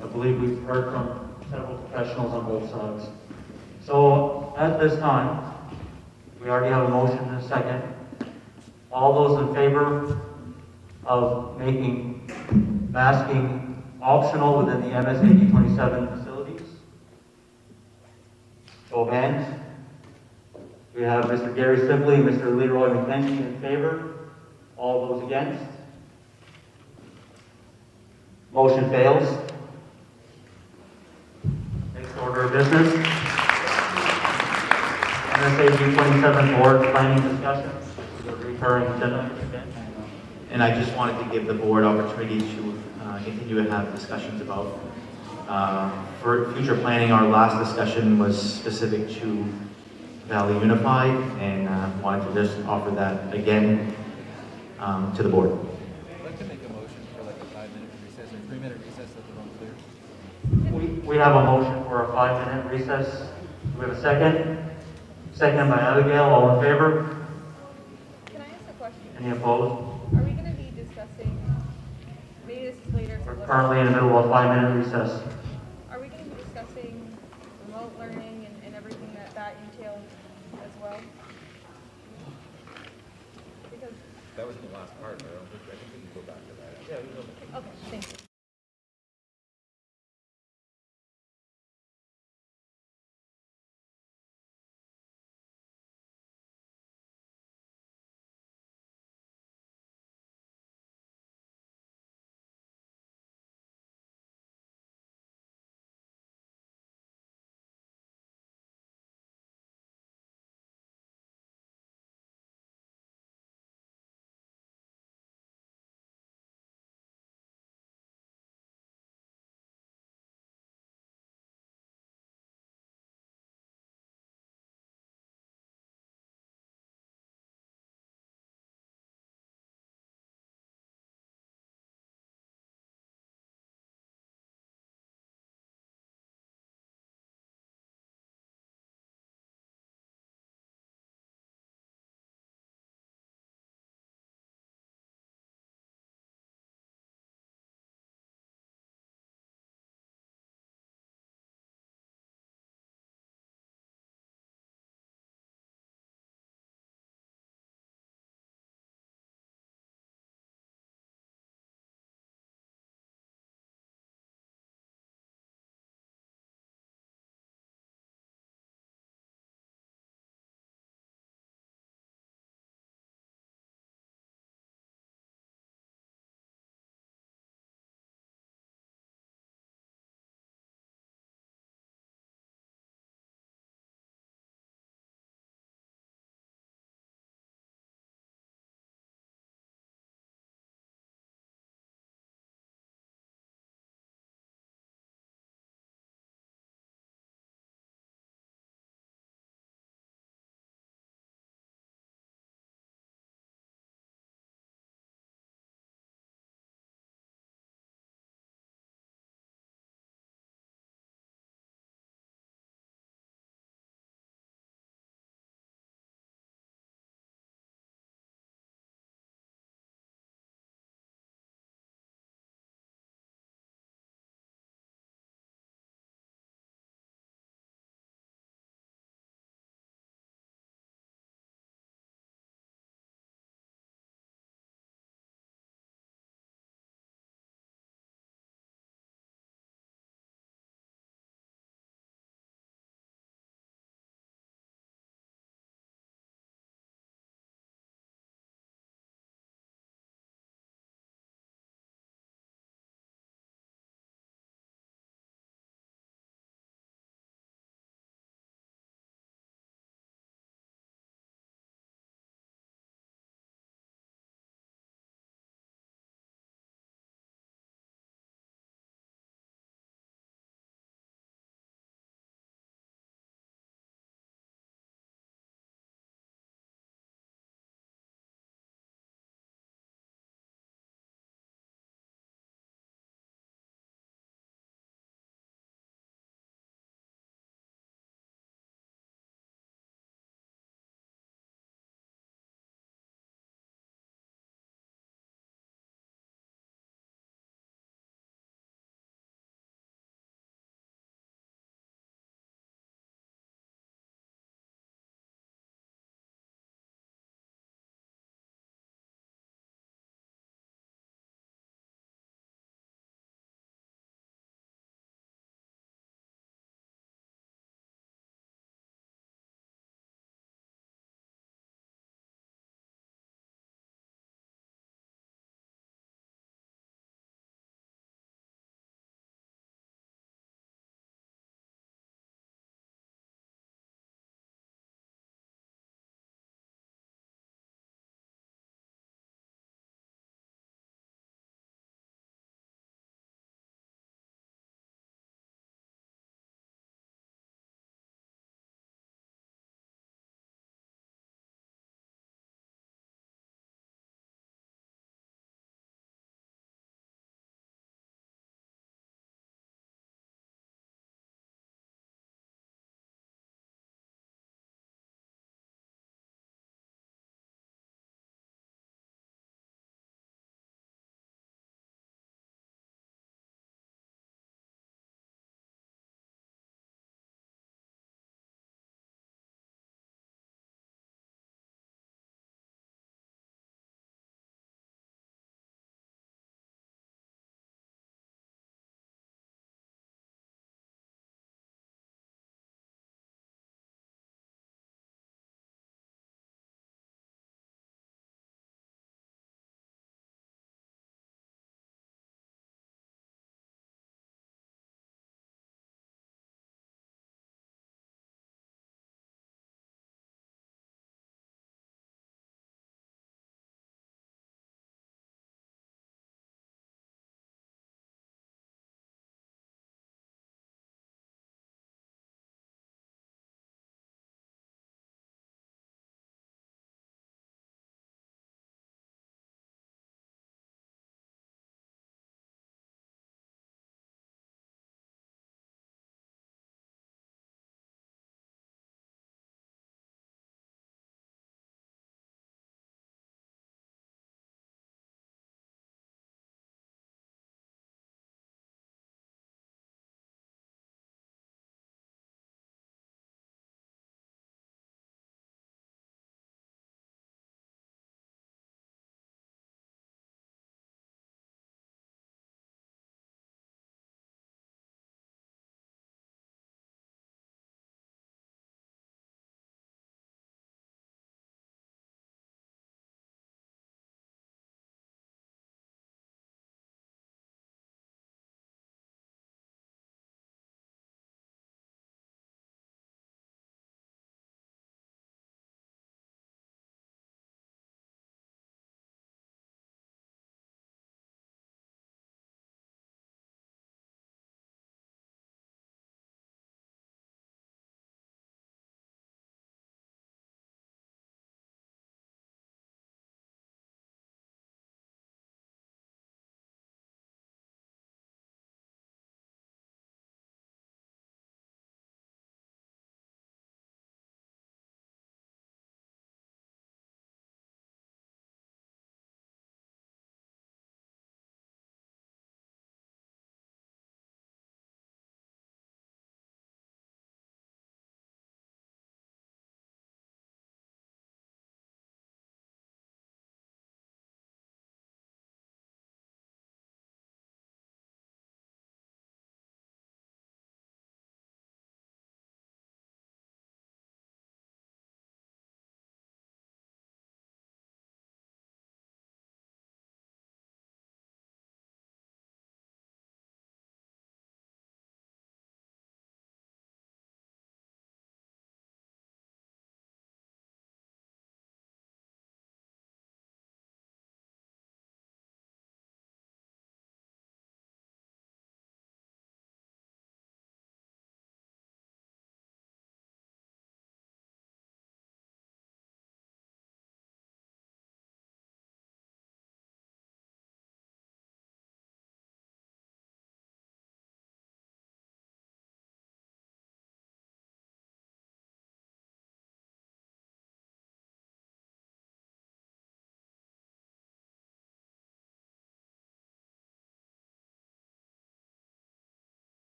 I believe we've heard from several professionals on both sides. So at this time, we already have a motion and a second. All those in favor of making masking optional within the MSAD 27 facilities? Show of hands. We have Mr. Gary Sibley and Mr. Leroy McKenzie in favor. All those against? Motion fails. Next order of business. MSAD 27 board planning discussion. The recurring agenda. And I just wanted to give the board opportunity to continue to have discussions about for future planning. Our last discussion was specific to Valley Unified, and wanted to just offer that again to the board. I'd like to make a motion for like a 5-minute recess or 3-minute recess at the room clear. We have a motion for a 5-minute recess. Do we have a second? Second by Abigail. All in favor? Can I ask a question? Any opposed? Are we going to be discussing, maybe this is later. So We're currently in the middle of a 5-minute recess. Are we going to be discussing remote learning and everything that entails as well? Because That was the last part, but I think we can go back to that. Yeah, we will. okay, thank you.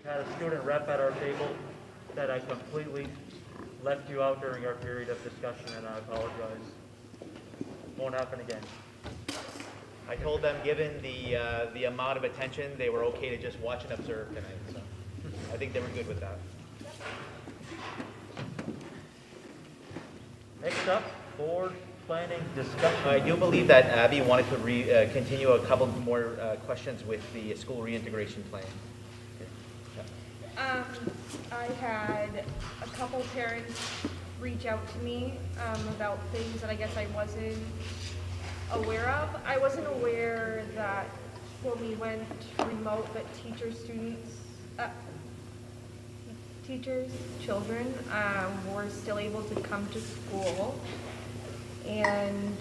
We've had a student rep at our table that I completely left you out during our period of discussion, and I apologize. Won't happen again. I told them, given the amount of attention, they were okay to just watch and observe tonight, so I think they were good with that. Next up, board planning discussion. I do believe that Abby wanted to continue a couple more questions with the school reintegration plan. I had a couple parents reach out to me about things that I guess I wasn't aware of. I wasn't aware that when we went remote that children were still able to come to school and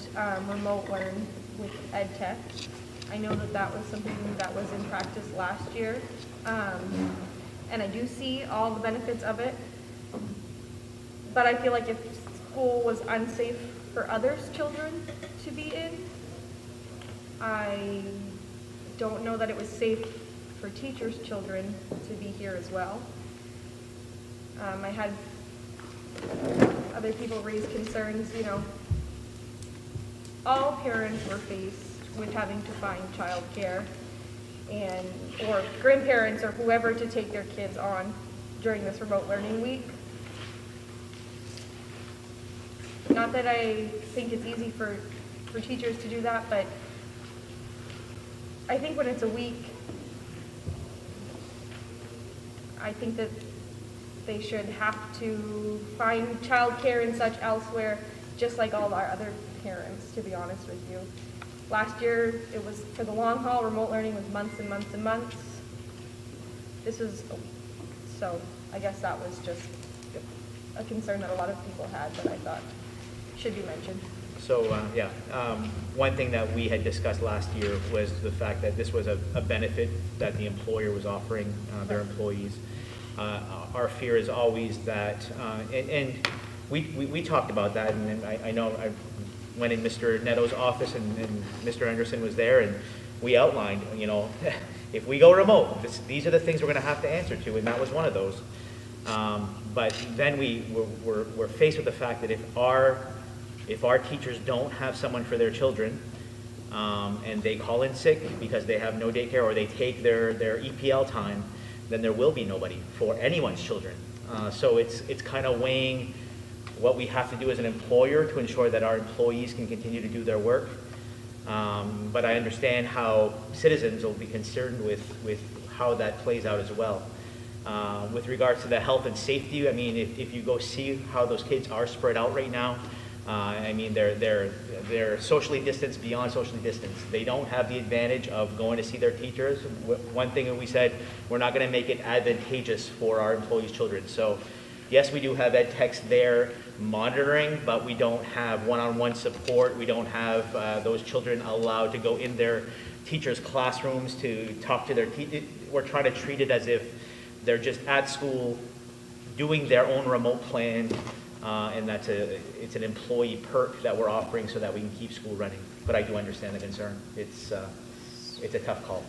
remote learn with EdTech. I know that that was something that was in practice last year. And I do see all the benefits of it, but I feel like if school was unsafe for others' children to be in, I don't know that it was safe for teachers' children to be here as well. I had other people raise concerns, you know, all parents were faced with having to find childcare or grandparents or whoever to take their kids on during this remote learning week. Not that I think it's easy for teachers to do that, but I think when it's a week, I think that they should have to find childcare and such elsewhere, just like all our other parents, to be honest with you. Last year, it was for the long haul. Remote learning was months and months and months. This was a week. So I guess that was just a concern that a lot of people had that I thought should be mentioned. So, one thing that we had discussed last year was the fact that this was a benefit that the employer was offering their employees. Our fear is always that, and we talked about that, and I know I went in Mr. Nadeau's office and Mr. Anderson was there, and we outlined, you know, if we go remote, these are the things we're going to have to answer to, and that was one of those. But then we're faced with the fact that if our teachers don't have someone for their children, and they call in sick because they have no daycare or they take their EPL time, then there will be nobody for anyone's children. So it's kind of weighing what we have to do as an employer to ensure that our employees can continue to do their work. But I understand how citizens will be concerned with how that plays out as well. With regards to the health and safety, I mean, if you go see how those kids are spread out right now, I mean, they're socially distanced beyond socially distanced. They don't have the advantage of going to see their teachers. One thing that we said, we're not going to make it advantageous for our employees' children. So yes, we do have ed techs there monitoring, but we don't have one-on-one support. We don't have those children allowed to go in their teachers' classrooms to talk to their teachers. We're trying to treat it as if they're just at school doing their own remote plan, and it's an employee perk that we're offering so that we can keep school running. But I do understand the concern. It's a tough call.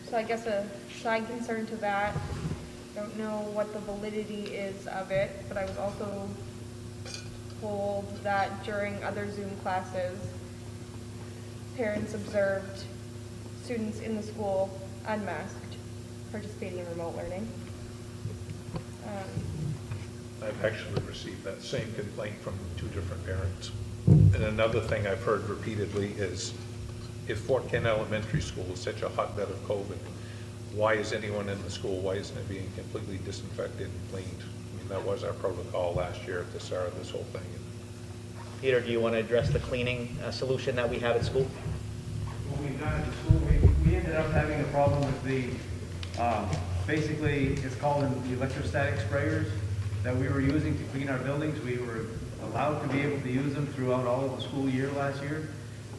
So I guess a side concern to that, I don't know what the validity is of it, but I was also told that during other Zoom classes, parents observed students in the school unmasked participating in remote learning. I've actually received that same complaint from 2 different parents. And another thing I've heard repeatedly is, if Fort Kent Elementary School is such a hotbed of COVID, why is anyone in the school, why isn't it being completely disinfected and cleaned? I mean, that was our protocol last year at the start of this whole thing. Peter, do you want to address the cleaning solution that we have at school? What we've done at the school, we ended up having a problem with the, basically, it's called the electrostatic sprayers that we were using to clean our buildings. We were allowed to be able to use them throughout all of the school year last year.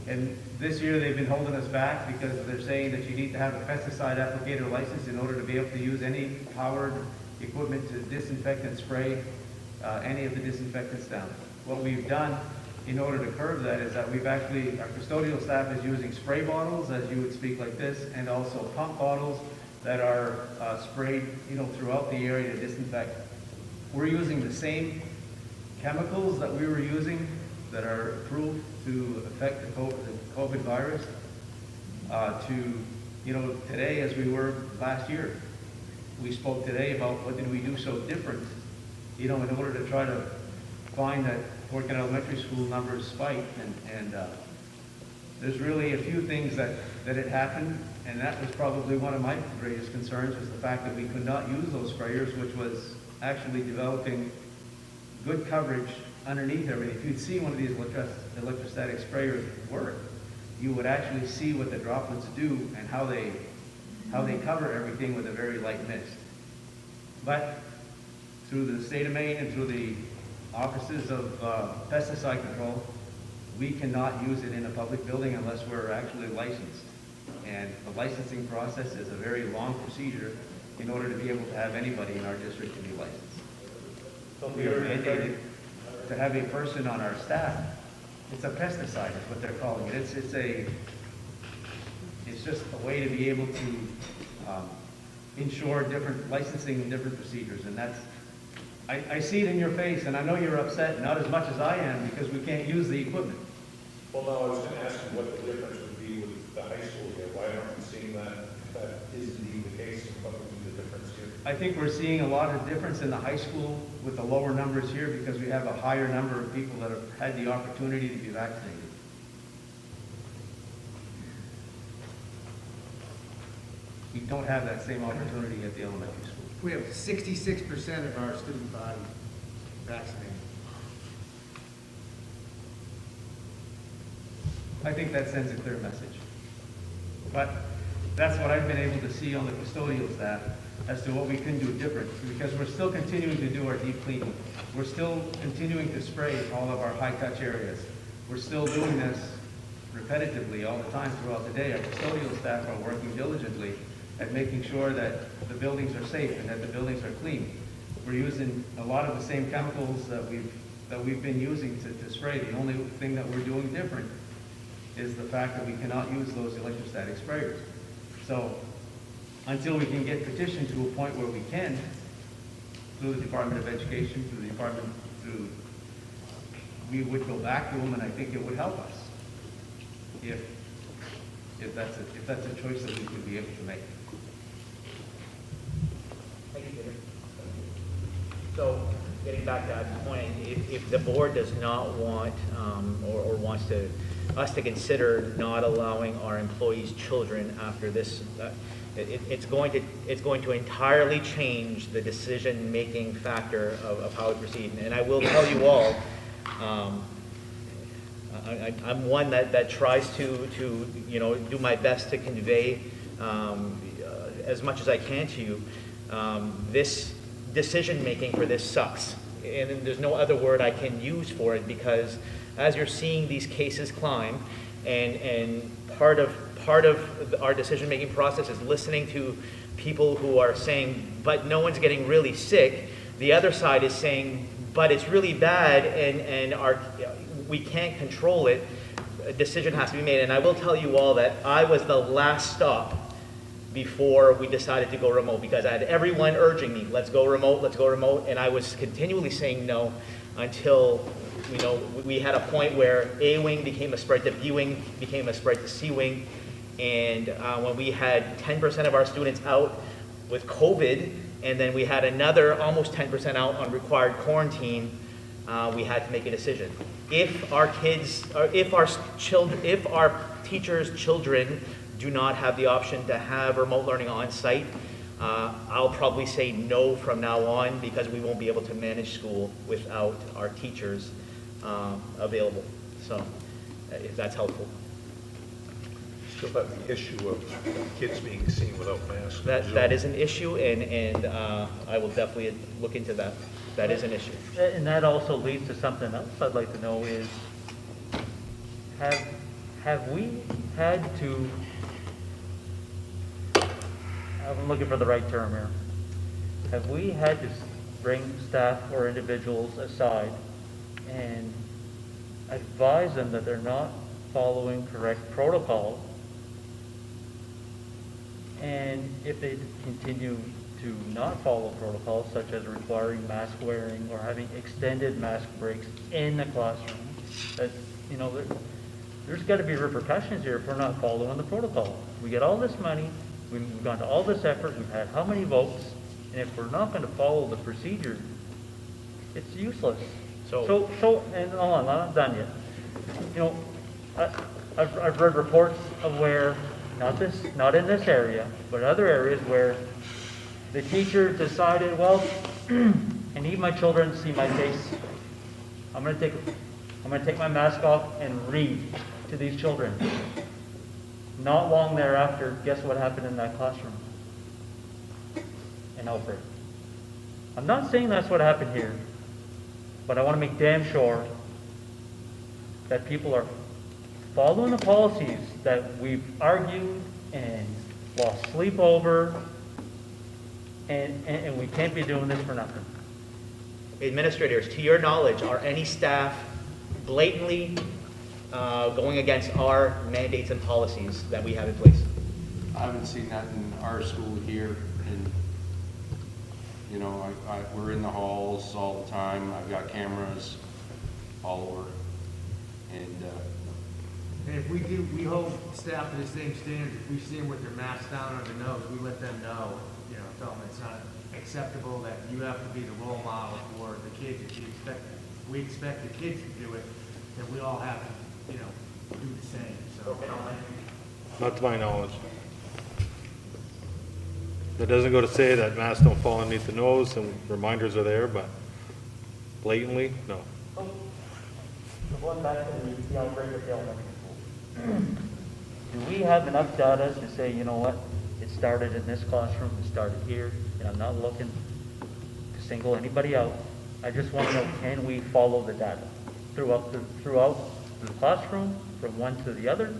And this year they've been holding us back because they're saying that you need to have a pesticide applicator license in order to be able to use any powered equipment to disinfect and spray any of the disinfectants down. What we've done in order to curb that is that we've actually, our custodial staff is using spray bottles, as you would speak like this, and also pump bottles that are sprayed, throughout the area to disinfect. We're using the same chemicals that we were using that are approved to affect the COVID virus today as we were last year. We spoke today about what did we do so different, in order to try to find that Fort Kent Elementary School numbers spiked, and there's really a few things that had happened, and that was probably one of my greatest concerns, was the fact that we could not use those sprayers, which was actually developing good coverage underneath everything. If you'd see one of these electrostatic sprayers work, you would actually see what the droplets do and how they cover everything with a very light mist. But through the state of Maine and through the offices of pesticide control, we cannot use it in a public building unless we're actually licensed. And the licensing process is a very long procedure in order to be able to have anybody in our district to be licensed. So we are mandated to have a person on our staff. It's a pesticide, is what they're calling it. It's just a way to be able to ensure different licensing and different procedures. And that's, I see it in your face, and I know you're upset, not as much as I am, because we can't use the equipment. Well, no, I was going to ask you what the difference would be with the high school here. Why aren't we seeing that is indeed the case, and what would be the difference here? I think we're seeing a lot of difference in the high school with the lower numbers here because we have a higher number of people that have had the opportunity to be vaccinated. We don't have that same opportunity at the elementary school. We have 66% of our student body vaccinated. I think that sends a clear message. But that's what I've been able to see on the custodial staff as to what we can do different, because we're still continuing to do our deep cleaning. We're still continuing to spray all of our high-touch areas. We're still doing this repetitively all the time throughout the day. Our custodial staff are working diligently at making sure that the buildings are safe and that the buildings are clean. We're using a lot of the same chemicals that we've been using to spray. The only thing that we're doing different is the fact that we cannot use those electrostatic sprayers. So until we can get Petition to a point where we can, through the Department of Education, we would go back to them, and I think it would help us if that's a choice that we could be able to make. Thank you, Peter. So, getting back to that point, if the board does not want or wants us to consider not allowing our employees' children after this, it's going to entirely change the decision-making factor of how we proceed. And I will tell you all, I'm one that tries to do my best to convey as much as I can to you. This decision-making for this sucks, and there's no other word I can use for it, because as you're seeing these cases climb, and part of our decision-making process is listening to people who are saying, but no one's getting really sick. The other side is saying, but it's really bad, and we can't control it. A decision has to be made. And I will tell you all that I was the last stop before we decided to go remote, because I had everyone urging me, let's go remote, and I was continually saying no until we had a point where A wing became a spread to B wing, became a spread to C wing, and when we had 10% of our students out with COVID, and then we had another almost 10% out on required quarantine, we had to make a decision. If our teachers' children do not have the option to have remote learning on site, I'll probably say no from now on, because we won't be able to manage school without our teachers available. So, if that's helpful. Still have the issue of kids being seen without masks. That is an issue, and I will definitely look into that. That is an issue. And that also leads to something else I'd like to know is, have we had to, I'm looking for the right term here, have we had to bring staff or individuals aside and advise them that they're not following correct protocol And if they continue to not follow protocols such as requiring mask wearing or having extended mask breaks in the classroom, that, you know, there's got to be repercussions here if we're not following the protocol. We get all this money, we've gone to all this effort, we've had how many votes, and if we're not going to follow the procedure, it's useless. So, and hold on, I'm not done yet. You know, I've read reports of where, not in this area, but other areas where the teacher decided, well, I need my children to see my face. I'm going to take my mask off and read to these children. Not long thereafter, guess what happened in that classroom? An outbreak. I'm not saying that's what happened here, but I want to make damn sure that people are following the policies that we've argued and lost sleep over, and we can't be doing this for nothing. Administrators, to your knowledge, are any staff blatantly going against our mandates and policies that we have in place? I haven't seen that in our school here, and you know, we're in the halls all the time. I've got cameras all over, and if we hold staff to the same standard. If we see them with their masks down on their nose, we let them know, you know, tell them it's not acceptable, that you have to be the role model for the kids. If we expect the kids to do it, then we all have to, you know, do the same. So, not to my knowledge. That doesn't go to say that masks don't fall underneath the nose and reminders are there, but blatantly, no. So going back to the outbreak of the elementary school, do we have enough data to say, you know what, it started in this classroom, it started here, and I'm not looking to single anybody out. I just want to know, can we follow the data throughout the classroom, from one to the other,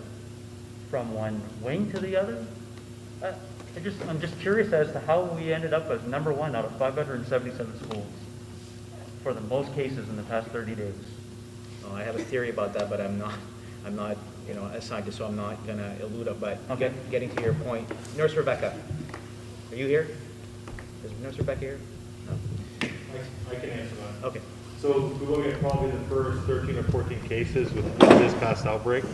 from one wing to the other? I'm just curious as to how we ended up as number one out of 577 schools for the most cases in the past 30 days. Oh, I have a theory about that, but I'm not, you know, a scientist, so I'm not going to elude it. But okay. Getting to your point, Nurse Rebecca, are you here? Is Nurse Rebecca here? No. I can answer that. Okay. So we look at probably the first 13 or 14 cases with this past outbreak.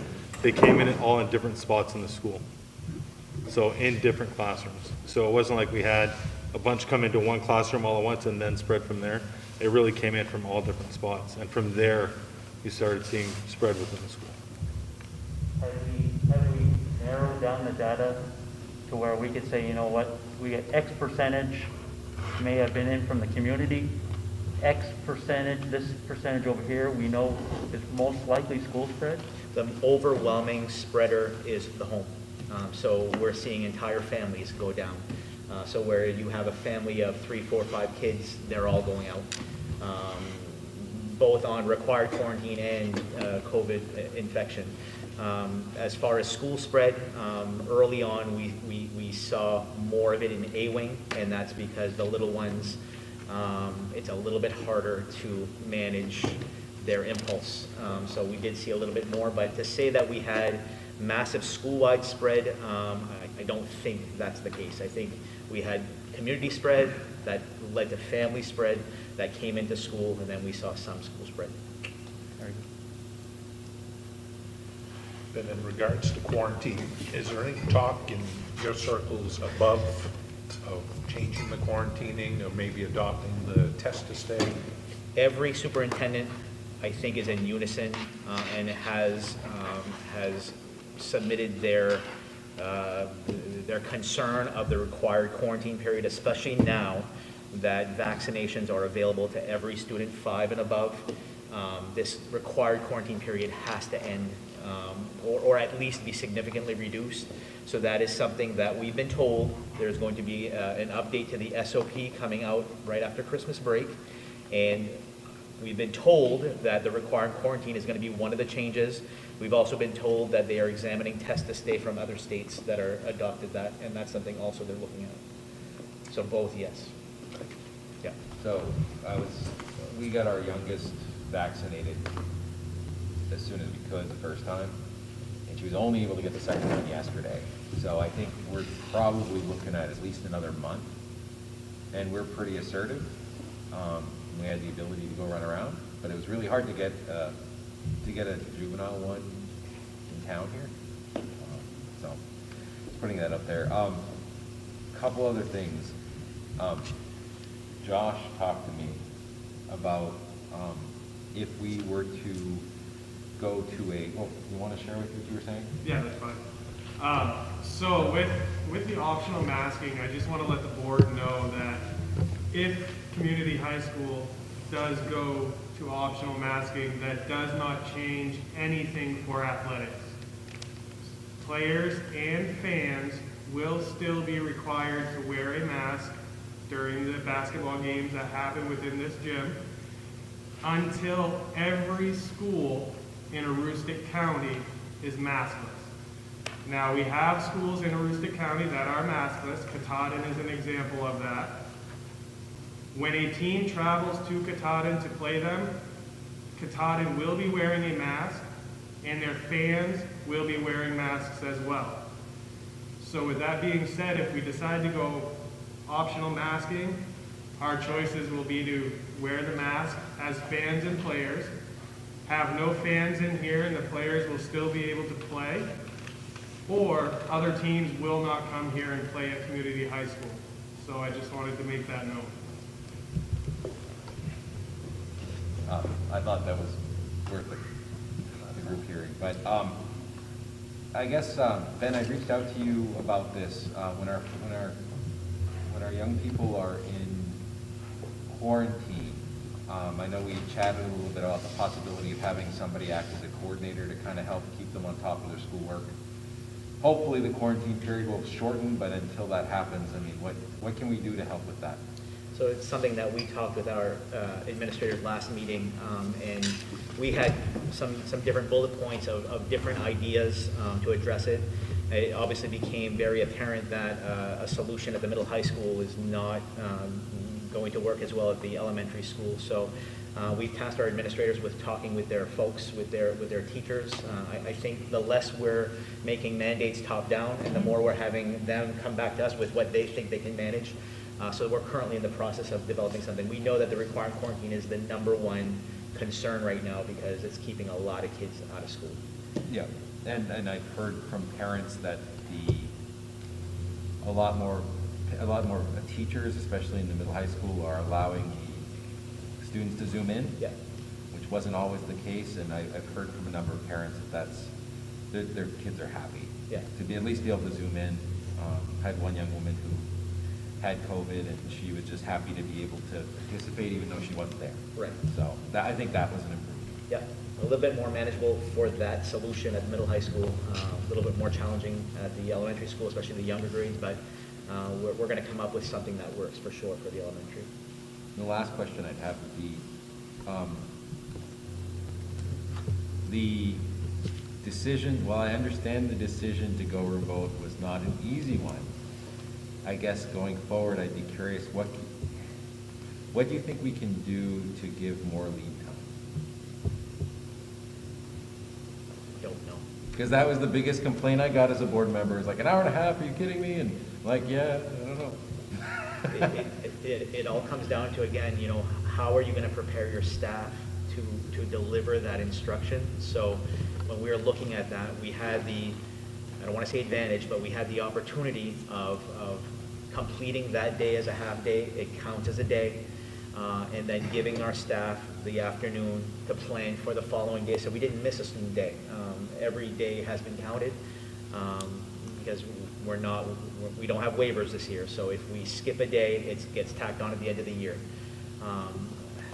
They came in all in different spots in the school. So in different classrooms. So it wasn't like we had a bunch come into one classroom all at once and then spread from there. It really came in from all different spots. And from there, you started seeing spread within the school. Have we narrowed down the data to where we could say, you know what, we get X percentage may have been in from the community, X percentage, this percentage over here, we know is most likely school spread? The overwhelming spreader is the home. So we're seeing entire families go down. So where you have a family of 3, 4, 5 kids, they're all going out, both on required quarantine and COVID infection. As far as school spread, early on we saw more of it in A wing, and that's because the little ones, it's a little bit harder to manage their impulse. So we did see a little bit more, but to say that we had massive school-wide spread, I don't think that's the case. I think we had community spread that led to family spread that came into school, and then we saw some school spread. Then in regards to quarantine, is there any talk in your circles above of changing the quarantining or maybe adopting the test to stay? Every superintendent, I think, is in unison and has submitted their concern of the required quarantine period, especially now that vaccinations are available to every student 5 and above. This required quarantine period has to end or at least be significantly reduced. So that is something that we've been told. There's going to be an update to the SOP coming out right after Christmas break. And we've been told that the required quarantine is going to be one of the changes. We've also been told that they are examining test to stay from other states that are adopted that, and that's something also they're looking at. So both, yes. Yeah. So we got our youngest vaccinated as soon as we could the first time, and She was only able to get the second one yesterday. So I think we're probably looking at least another month. And we're pretty assertive. We had the ability to go run around, but it was really hard to get a juvenile one in town here. So just putting that up there. Couple other things. Josh talked to me about if we were to go to a, oh, you want to share with what you were saying? Yeah, that's fine. So with the optional masking, I just want to let the board know that if community high school does go to optional masking, that does not change anything for athletics. Players and fans will still be required to wear a mask during the basketball games that happen within this gym until every school in Aroostook County is maskless. Now, we have schools in Aroostook County that are maskless. Katahdin is an example of that. When a team travels to Katahdin to play them, Katahdin will be wearing a mask, and their fans will be wearing masks as well. So with that being said, if we decide to go optional masking, our choices will be to wear the mask as fans and players, have no fans in here and the players will still be able to play, or other teams will not come here and play at community high school. So I just wanted to make that note. I thought that was worth the group hearing, but I guess Ben, I reached out to you about this when our young people are in quarantine. I know we chatted a little bit about the possibility of having somebody act as a coordinator to kind of help keep them on top of their schoolwork. Hopefully the quarantine period will shorten, but until that happens, I mean, what can we do to help with that? So it's something that we talked with our administrators last meeting, and we had some different bullet points of different ideas to address it. It obviously became very apparent that a solution at the middle high school is not going to work as well at the elementary school. So we've tasked our administrators with talking with their folks, with their teachers. I think the less we're making mandates top down and the more we're having them come back to us with what they think they can manage. So we're currently in the process of developing something. We know that the required quarantine is the #1 concern right now because it's keeping a lot of kids out of school. Yeah, and I've heard from parents that a lot more teachers, especially in the middle high school, are allowing students to Zoom in, which wasn't always the case, and I've heard from a number of parents that their kids are happy to be at least be able to Zoom in. I had one young woman who had COVID, and she was just happy to be able to participate even though she wasn't there. Right. So I think that was an improvement. Yeah, a little bit more manageable for that solution at the middle high school, a little bit more challenging at the elementary school, especially the younger grades, but we're going to come up with something that works for sure for the elementary. The last question I'd have would be, the decision, while I understand the decision to go remote was not an easy one, I guess going forward, I'd be curious, what do you think we can do to give more lead time? Don't know. Because that was the biggest complaint I got as a board member. It's like, an hour and a half, are you kidding me? And like, yeah, I don't know. It all comes down to, again, how are you going to prepare your staff to deliver that instruction? So when we were looking at that, we had I don't want to say advantage, but we had the opportunity of completing that day as a half day. It counts as a day. And then giving our staff the afternoon to plan for the following day. So we didn't miss a student day. Every day has been counted because we don't have waivers this year. So if we skip a day, it gets tacked on at the end of the year.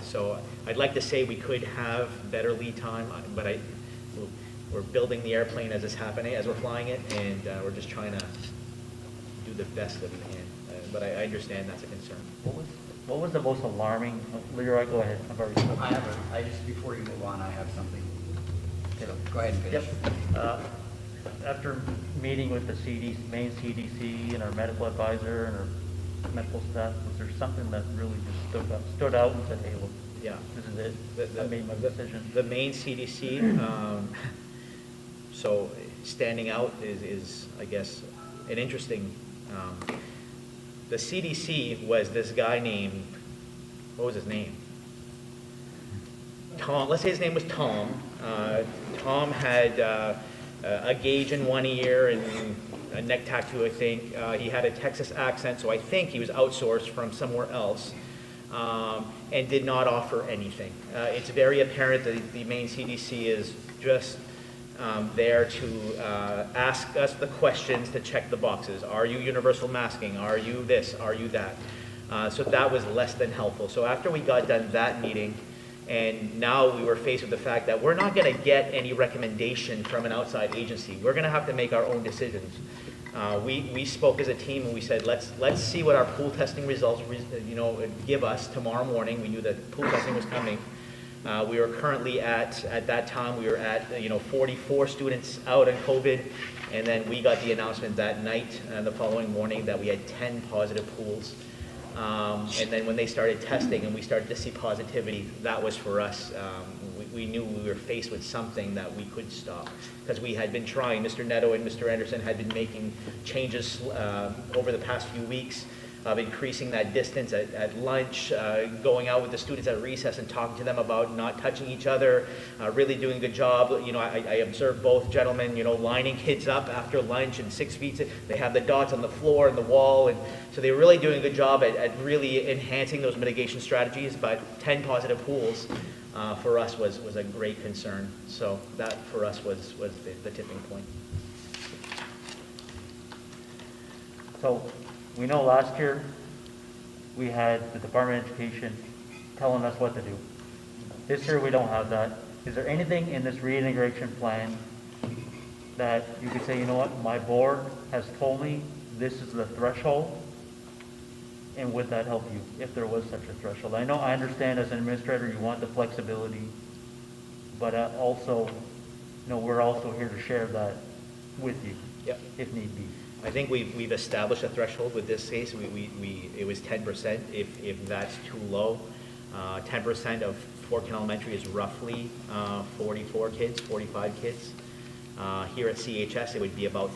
So I'd like to say we could have better lead time, but we're building the airplane as it's happening, as we're flying it, and we're just trying to do the best that we can. But I understand that's a concern. What was the most alarming? Leroy, go ahead. Before you move on, I have something. So go ahead and finish. Yep. After meeting with the main CDC and our medical advisor and our medical staff, was there something that really just stood out and said, hey, look, this is it. I made my decision. The main CDC, so standing out is I guess, an interesting, the CDC was this guy named, what was his name? Tom, let's say his name was Tom. Tom had a gauge in one ear and a neck tattoo, I think. He had a Texas accent, so I think he was outsourced from somewhere else, and did not offer anything. It's very apparent that the Maine CDC is just there to ask us the questions to check the boxes. Are you universal masking? Are you this? Are you that? So that was less than helpful. So after we got done that meeting, and now we were faced with the fact that we're not going to get any recommendation from an outside agency. We're going to have to make our own decisions. We spoke as a team and we said, let's see what our pool testing results give us tomorrow morning. We knew that pool testing was coming. We were currently at that time, we were at 44 students out on COVID, and then we got the announcement that night, the following morning, that we had 10 positive pools. And then when they started testing and we started to see positivity, that was for us. We knew we were faced with something that we could stop, because we had been trying. Mr. Nadeau and Mr. Anderson had been making changes over the past few weeks of increasing that distance at lunch, going out with the students at recess and talking to them about not touching each other, really doing a good job. I observed both gentlemen, lining kids up after lunch and 6 feet. They have the dots on the floor and the wall, and so they were really doing a good job at really enhancing those mitigation strategies. But 10 positive pools for us was a great concern. So that for us was the tipping point. So we know last year we had the Department of Education telling us what to do. This year we don't have that. Is there anything in this reintegration plan that you could say, you know what, my board has told me this is the threshold, and would that help you if there was such a threshold? I understand as an administrator you want the flexibility, but also, we're also here to share that with you, yep, if need be. I think we've established a threshold with this case. It was 10%. If that's too low, 10% of Fort Ken Elementary is roughly 44 kids, 45 kids. Here at CHS, it would be about